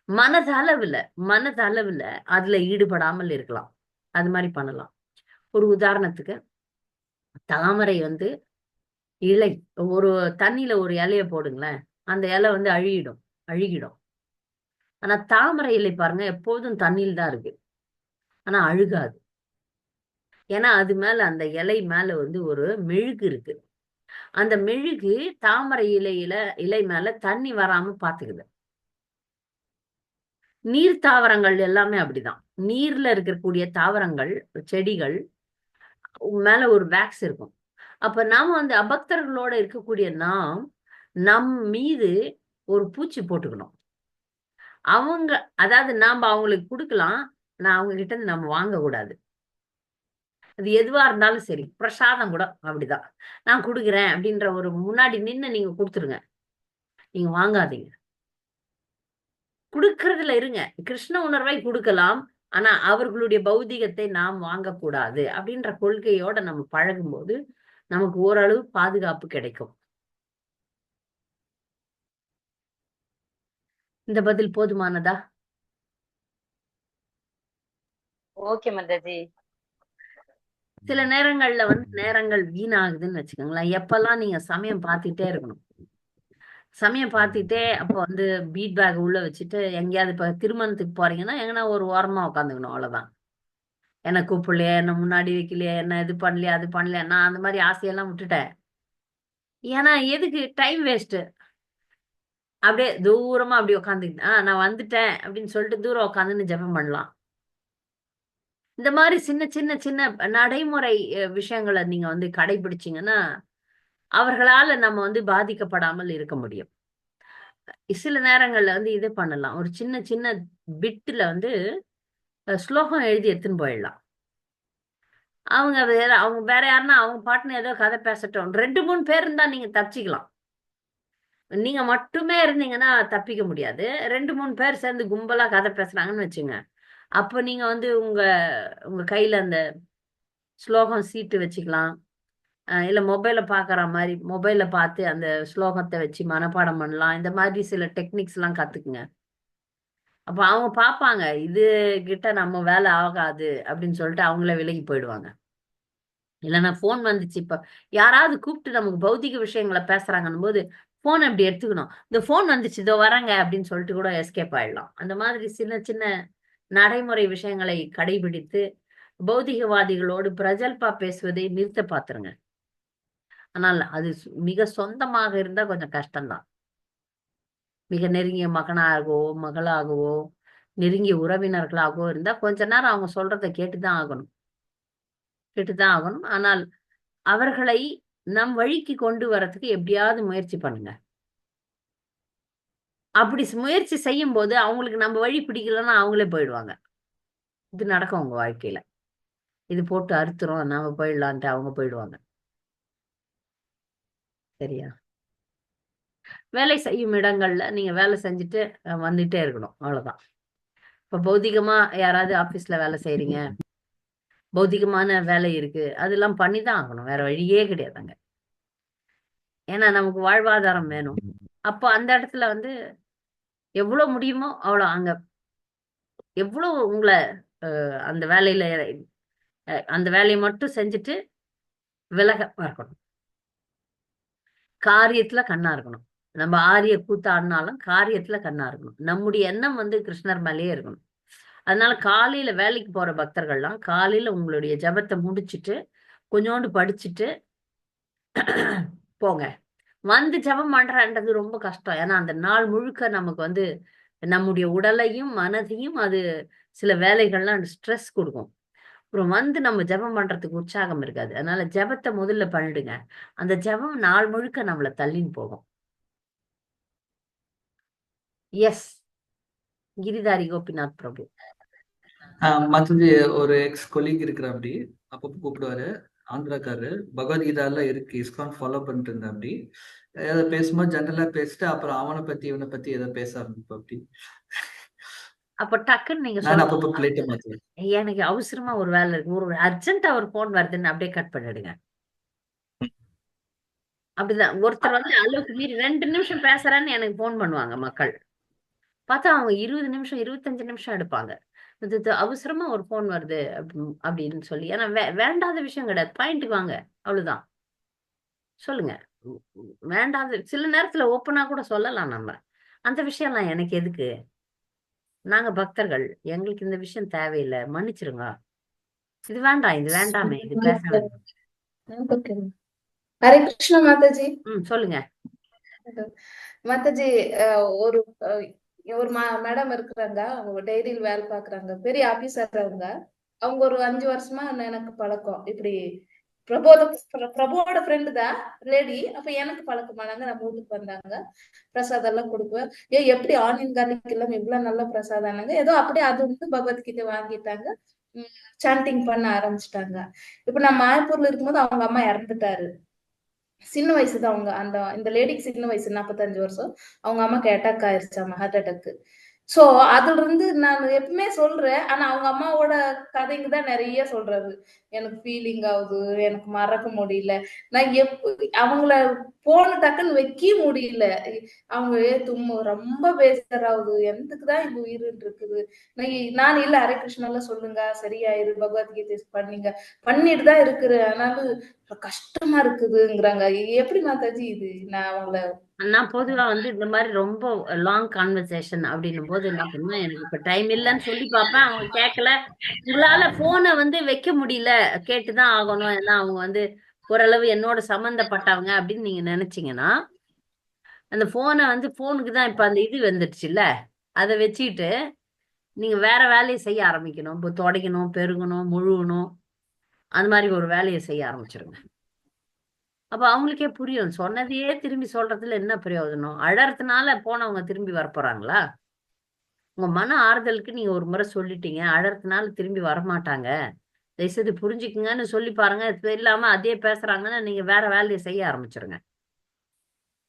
மனதளவுல அதுல ஈடுபடாமல் இருக்கலாம். அது மாதிரி பண்ணலாம். ஒரு உதாரணத்துக்கு தாமரை வந்து இலை, ஒரு தண்ணியில ஒரு இலைய போடுங்களேன், அந்த இலை வந்து அழுகிடும். ஆனா தாமரை இலை பாருங்க எப்போதும் தண்ணியில் தான் இருக்கு, ஆனா அழுகாது. ஏன்னா அது மேல அந்த இலை மேல வந்து ஒரு மெழுகு இருக்கு. அந்த மெழுகு தாமரை இலை மேல தண்ணி வராம பாத்துக்குது. நீர் தாவரங்கள் எல்லாமே அப்படிதான். நீர்ல இருக்கக்கூடிய தாவரங்கள், செடிகள் மேல ஒரு வேக்ஸ் இருக்கும். அப்ப நாம வந்து அபக்தர்களோட இருக்கக்கூடிய நம் மீது ஒரு பூச்சி போட்டுக்கணும். அதாவது நாம அவங்களுக்கு கொடுக்கலாம், நான் அவங்க கிட்ட இருந்து நம்ம வாங்க கூடாது. அது எதுவா இருந்தாலும் சரி, பிரசாதம் கூட அப்படிதான். நான் கொடுக்குறேன் அப்படின்ற ஒரு முன்னாடி நின்று நீங்க கொடுத்துருங்க, நீங்க வாங்காதீங்க. கொடுக்கறதுல இருங்க. கிருஷ்ண உணர்வை கொடுக்கலாம், ஆனா அவர்களுடைய பௌதிகத்தை நாம் வாங்கக்கூடாது அப்படின்ற கொள்கையோட நம்ம பழகும்போது நமக்கு ஓரளவு பாதுகாப்பு கிடைக்கும். இந்த பதில் போதுமானதா? ஓகே மாதாஜி. சில நேரங்கள்ல வந்து நேரங்கள் வீணாகுதுன்னு வச்சுக்கோங்களேன். எப்பெல்லாம் நீங்க சமயம் பார்த்துட்டே இருக்கணும். சமயம் பார்த்துட்டே அப்போ வந்து பீட் பேக் உள்ள வச்சுட்டு எங்கேயாவது இப்ப திருமணத்துக்கு போறீங்கன்னா எங்கன்னா ஒரு ஓரமா உட்காந்துக்கணும், அவ்வளவுதான். என்ன கூப்பிடலையே, என்ன முன்னாடி வைக்கலையே, என்ன இது பண்ணலையா அது பண்ணலையா, நான் அந்த மாதிரி ஆசையெல்லாம் விட்டுட்டேன். ஏன்னா எதுக்கு டைம் வேஸ்ட். அப்படியே தூரமா அப்படி உட்காந்துக்கிட்டு நான் வந்துட்டேன் அப்படின்னு சொல்லிட்டு தூரம் உட்காந்துன்னு ஜெபம் பண்ணலாம். இந்த மாதிரி சின்ன சின்ன சின்ன நடைமுறை விஷயங்களை நீங்க வந்து கடைபிடிச்சீங்கன்னா அவர்களால நம்ம வந்து பாதிக்கப்படாமல் இருக்க முடியும். சில நேரங்கள்ல வந்து இது பண்ணலாம், ஒரு சின்ன சின்ன பிட்டுல வந்து ஸ்லோகம் எழுதி எடுத்துன்னு போயிடலாம். அவங்க வேற யாருன்னா அவங்க பாட்டுன்னு ஏதோ கதை பேசட்டும். 2-3 பேர் இருந்தா நீங்க தப்பிச்சுக்கலாம். நீங்க மட்டுமே இருந்தீங்கன்னா தப்பிக்க முடியாது. 2-3 பேர் சேர்ந்து கும்பலா கதை பேசுறாங்கன்னு வச்சுங்க, அப்ப நீங்க வந்து உங்க கையில அந்த ஸ்லோகம் சீட்டு வச்சுக்கலாம். இல்ல மொபைல பார்த்து அந்த ஸ்லோகத்தை வச்சு மனப்பாடம் பண்ணலாம். இந்த மாதிரி சில டெக்னிக்ஸ் எல்லாம் கத்துக்குங்க. அப்ப அவங்க பார்ப்பாங்க, இது கிட்ட நம்ம வேலை ஆகாது அப்படின்னு சொல்லிட்டு அவங்களே விலகி போயிடுவாங்க. இல்லைன்னா போன் வந்துச்சு, இப்ப யாராவது கூப்பிட்டு நமக்கு பௌதிக விஷயங்களை பேசுறாங்கன்னும் போது போன் அப்படி எடுத்துக்கணும். இந்த போன் வந்துச்சு, இதோ வரங்க அப்படின்னு சொல்லிட்டு கூட எஸ்கேப் ஆயிடலாம். அந்த மாதிரி சின்ன சின்ன நடைமுறை விஷயங்களை கடைபிடித்து பௌதிகவாதிகளோடு பிரஜல்பா பேசுவதை நிறுத்த பாத்துருங்க. ஆனால் அது மிக சொந்தமாக இருந்தா கொஞ்சம் கஷ்டம்தான். மிக நெருங்கிய மகனாகவோ மகளாகவோ நெருங்கிய உறவினர்களாகவோ இருந்தா கொஞ்ச நேரம் அவங்க சொல்றதை கேட்டுதான் ஆகணும். ஆனால் அவர்களை நம் வழிக்கு கொண்டு வரதுக்கு எப்படியாவது முயற்சி பண்ணுங்க. அப்படி முயற்சி செய்யும் போது அவங்களுக்கு நம்ம வழி பிடிக்கலன்னா அவங்களே போயிடுவாங்க. இது நடக்கும் உங்க வாழ்க்கையில. இது போட்டு அறுத்துரும், நாம போயிடலான்ட்டு அவங்க போயிடுவாங்க. சரியா? வேலை செய்யும் இடங்கள்ல நீங்க வேலை செஞ்சுட்டு வந்துட்டே இருக்கணும், அவ்வளவுதான். இப்ப பௌதிகமா யாராவது ஆபீஸ்ல வேலை செய்யறீங்க, பௌதிகமான வேலை இருக்கு, அதெல்லாம் பண்ணிதான் ஆகணும், வேற வழியே கிடையாதுங்க. ஏன்னா நமக்கு வாழ்வாதாரம் வேணும். அப்போ அந்த இடத்துல வந்து எவ்வளவு முடியுமோ அவ்வளவு அங்க எவ்வளவு உங்களை அந்த வேலையை மட்டும் செஞ்சுட்டு விலக இருக்கணும். காரியத்துல கண்ணா இருக்கணும். நம்ம ஆரிய கூத்தாடினாலும் காரியத்துல கண்ணா இருக்கணும். நம்முடைய எண்ணம் வந்து கிருஷ்ணர் மேலேயே இருக்கணும். அதனால காலையில வேலைக்கு போற பக்தர்கள்லாம் காலையில உங்களுடைய ஜபத்தை முடிச்சுட்டு கொஞ்சோண்டு படிச்சுட்டு போங்க. வந்து ஜெபம் பண்றன்றது ரொம்ப கஷ்டம். ஏன்னா அந்த நாள் முழுக்க நமக்கு வந்து நம்முடைய உடலையும் மனதையும் அது சில வேலைகள்லாம் ஸ்ட்ரெஸ் கொடுக்கும். அப்புறம் வந்து நம்ம ஜெபம் பண்றதுக்கு உற்சாகம் இருக்காது. அதனால ஜெபத்தை முதல்ல பண்ணிடுங்க. அந்த ஜெபம் நாள் முழுக்க நம்மள தள்ளின்னு போகும். எஸ், கிரிதாரி கோபிநாத் பிரபு. மற்றது ஒரு எக்ஸ் கொலீக் இருக்கிற அப்படி அப்பப்போ கூப்பிடுவாரு. ஆந்திராக்காரு. பகவத்கீதாலாம் இருக்கு, இஸ்கான் ஃபாலோ பண்ணிட்டு இருந்தேன். அப்படி ஏதாவது பேசும்போது ஜென்ரலா பேசிட்டு அப்புறம் அவனை பத்தி இவனை பத்தி ஏதோ பேச ஆரம்பிப்போம். அப்படி அப்ப டக்குன்னு நீங்க நான் அப்பப்போ சொல்லுங்க, பிளேட்டை மாத்துவேன். எனக்கு அவசரமா ஒரு வேலை இருக்கு, ஒரு அர்ஜென்ட்டா ஒரு போன் வருதுன்னு அப்படியே கட் பண்ணிடுங்க. அப்படிதான் ஒருத்தர் வந்து அளவுக்கு மீறி 2 நிமிஷம் பேசுறேன்னு எனக்கு போன் பண்ணுவாங்க மக்கள். பார்த்தா அவங்க 20 நிமிஷம் 25 நிமிஷம் எடுப்பாங்க. இது அவசரமா ஒரு போன் வருது அப்படின்னு சொல்லி. ஏன்னா வேண்டாத விஷயம் கிடையாது, பாயிண்ட்டுக்கு வாங்க, அவ்வளவுதான். சொல்லுங்க. வேண்டாத சில நேரத்துல ஓப்பனா கூட சொல்லலாம். நம்ம அந்த விஷயம்லாம் எனக்கு எதுக்கு? நாங்க பக்தர்கள், எங்களுக்கு இந்த விஷயம் தேவையில்லை, மன்னிச்சிருங்க. இது வேண்டாம், இது வேண்டாமே, இது பேச வேண்டாம். ஹரே கிருஷ்ணா மாதாஜி. சொல்லுங்க மாதாஜி. ஒரு ஒரு மேடம் இருக்கிறாங்க, அவங்க டைரியில் வேலை பாக்குறாங்க, பெரிய ஆபீசர். அவங்க ஒரு 5 வருஷமா எனக்கு பழக்கம். இப்படி பிரபுவோட ஃப்ரெண்டு தான் லேடி. அப்ப எனக்கு பழக்கமானாங்க, நம்ம வீட்டுக்கு வந்தாங்க, பிரசாதம் எல்லாம் கொடுக்குவேன். எப்படி ஆனியன் கார்லிக் எல்லாம் இவ்வளவு நல்ல பிரசாதம் ஏதோ அப்படியே அது வந்து பகவத்கீதை வாங்கிட்டாங்க, சாண்டிங் பண்ண ஆரம்பிச்சிட்டாங்க. இப்ப நான் மாயப்பூர்ல இருக்கும்போது அவங்க அம்மா இறந்துட்டாரு. சின்ன வயசுதான் அவங்க, இந்த லேடிக்கு சின்ன வயசு, 45 வருஷம். அவங்க அம்மாக்கு அட்டாக் ஆயிருச்சாமா, ஹார்ட் அட்டாக். சோ அதுல இருந்து நான் எப்பவுமே சொல்றேன், ஆனா அவங்க அம்மாவோட கதைங்க தான் நிறைய சொல்றது. எனக்கு ஃபீலிங் ஆகுது, எனக்கு மறக்க முடியல. நான் அவங்கள போன டக்குன்னு வைக்க முடியல. அவங்க தும்மு ரொம்ப பேசறாவது, எந்தக்குதான் இங்க உயிரின்னு இருக்குது. நான் இல்ல, ஹரே கிருஷ்ணாலாம் சொல்லுங்க, சரியாயிரு, பகவத்கீதை பண்ணிட்டு தான் இருக்கிறேன், ஆனாலும் கஷ்டமா இருக்குதுங்கிறாங்க. எப்படி மாதாஜி இது? நான் பொதுவா வந்து இந்த மாதிரி ரொம்ப லாங் கான்வர்சேஷன் அப்படின்னும் போது என்ன பண்ணுவேன், எனக்கு இப்ப டைம் இல்லைன்னு சொல்லி பார்ப்பேன். அவங்க கேட்கல, உங்களால போனை வந்து வைக்க முடியல, கேட்டுதான் ஆகணும், ஏன்னா அவங்க வந்து ஓரளவு என்னோட சம்பந்தப்பட்டவங்க அப்படின்னு நீங்க நினைச்சீங்கன்னா, அந்த போனை வந்து போனுக்கு தான் இப்ப அந்த இது வந்துடுச்சு இல்ல, அதை வச்சுக்கிட்டு நீங்க வேற வேலையை செய்ய ஆரம்பிக்கணும். இப்போ துடைக்கணும், பெருகணும், முழுகணும், அந்த மாதிரி ஒரு வேலையை செய்ய ஆரம்பிச்சிருங்க. அப்ப அவங்களுக்கே புரியும், சொன்னதையே திரும்பி சொல்றதுல என்ன பிரயோஜனம்? அழறதுனால போனவங்க திரும்பி வரப்போறாங்களா? உங்க மன ஆறுதலுக்கு நீங்க ஒரு முறை சொல்லிட்டீங்க, அழறதுனால திரும்பி வரமாட்டாங்க, தயவுசெய்து புரிஞ்சுக்குங்கன்னு சொல்லி பாருங்க. இது இல்லாம அதே பேசுறாங்கன்னா நீங்க வேற வேலையை செய்ய ஆரம்பிச்சிருங்க.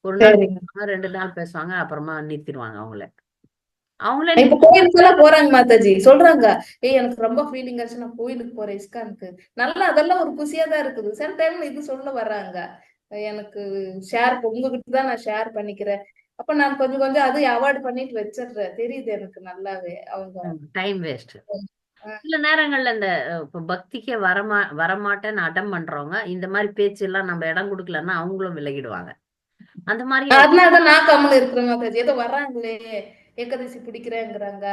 ஒரு நாள் பேசுவாங்க, 2 நாள் பேசுவாங்க, அப்புறமா நிறுத்திடுவாங்க அவங்களே. இப்ப கோயிலுக்கு எல்லாம் போறாங்க மாதாஜி, சொல்றாங்க, எனக்கு ரொம்ப ஃபீலிங் ஆச்சு, நான் கோயிலுக்கு போறேன் இஸ்கானுக்கு. நல்லா, அதெல்லாம் ஒரு குசியா தான் இருக்குது. சில டைம் இது சொல்ல வர்றாங்க, எனக்கு ஷேர் உங்ககிட்ட தான் நான் ஷேர் பண்ணிக்கிறேன். அப்ப நான் கொஞ்சம் கொஞ்சம் அது அவாய்ட் பண்ணிட்டு வச்சிடுறேன். தெரியுது எனக்கு நல்லாவே. அவங்க டைம் வேஸ்ட். சில நேரங்கள்ல இந்த பக்திக்கே வரமாட்டேன்னு அடம் பண்றவங்க இந்த மாதிரி பேச்சு எல்லாம் நம்ம இடம் கொடுக்கலன்னா அவங்களும் விலகிடுவாங்க. அந்த மாதிரி அதனாலதான் நான் கம்மல் இருக்கிறேன் மாதாஜி. ஏதோ வர்றாங்களே, ஏகாதசி பிடிக்கிறேங்கிறாங்க,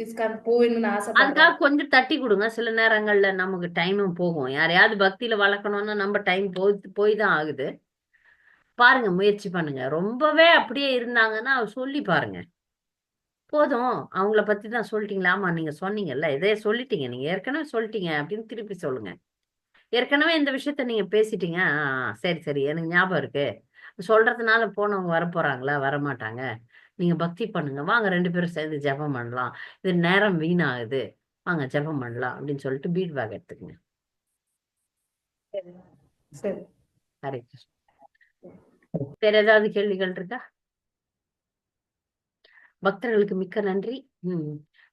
இஸ்கான் போயின்னு ஆசைப்படுறாங்க, அதுக்காக கொஞ்சம் தட்டி கொடுங்க. சில நேரங்கள்ல நமக்கு டைமும் போகும். யாரையாவது பக்தியில வளர்க்கணும்னா நம்ம டைம் போய் தான் ஆகுது. பாருங்க, முயற்சி பண்ணுங்க. ரொம்பவே அப்படியே இருந்தாங்கன்னா சொல்லி பாருங்க, போதும் அவங்கள பத்தி தான் சொல்லிட்டீங்களா, ஆமா நீங்க சொன்னீங்கல்ல, இதே சொல்லிட்டீங்க, நீங்க ஏற்கனவே சொல்லிட்டீங்க அப்படின்னு திருப்பி சொல்லுங்க. ஏற்கனவே இந்த விஷயத்த நீங்க பேசிட்டீங்க, சரி சரி எனக்கு ஞாபகம் இருக்கு, சொல்றதுனால போனவங்க வர போறாங்களா, வரமாட்டாங்க, நீங்க பக்தி பண்ணுங்க, வாங்க 2 பேரும் சேர்ந்து ஜெபம் பண்ணலாம், இது நேரம் வீணாகுது, வாங்க ஜெபம் பண்ணலாம் அப்படின்னு சொல்லிட்டு பீட் பேக் எடுத்துக்கங்க. ஹரே கிருஷ்ணா. வேற ஏதாவது கேள்விகள் இருக்கா? பக்தர்களுக்கு மிக்க நன்றி.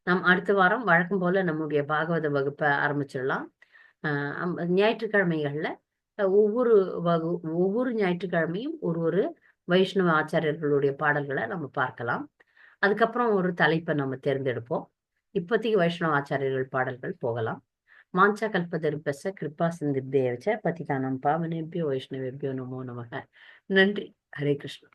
நாம் அடுத்த வாரம் வழக்கம் போல நம்முடைய பாகவத வகுப்பை ஆரம்பிச்சிடலாம். ஞாயிற்றுக்கிழமைகள்ல ஒவ்வொரு ஞாயிற்றுக்கிழமையும் ஒரு வைஷ்ணவ ஆச்சாரியர்களுடைய பாடல்களை நம்ம பார்க்கலாம். அதுக்கப்புறம் ஒரு தலைப்பை நம்ம தேர்ந்தெடுப்போம். இப்போதைக்கு வைஷ்ணவ ஆச்சாரியர்கள் பாடல்கள் போகலாம். மாஞ்சா கல்பதருபஸ்ஸ கிருபா சிந்தித்தேவச்ச பதிகானம் பாவனேபியோ வைஷ்ணவேபியோ நமோ நமக. நன்றி. ஹரே கிருஷ்ணா.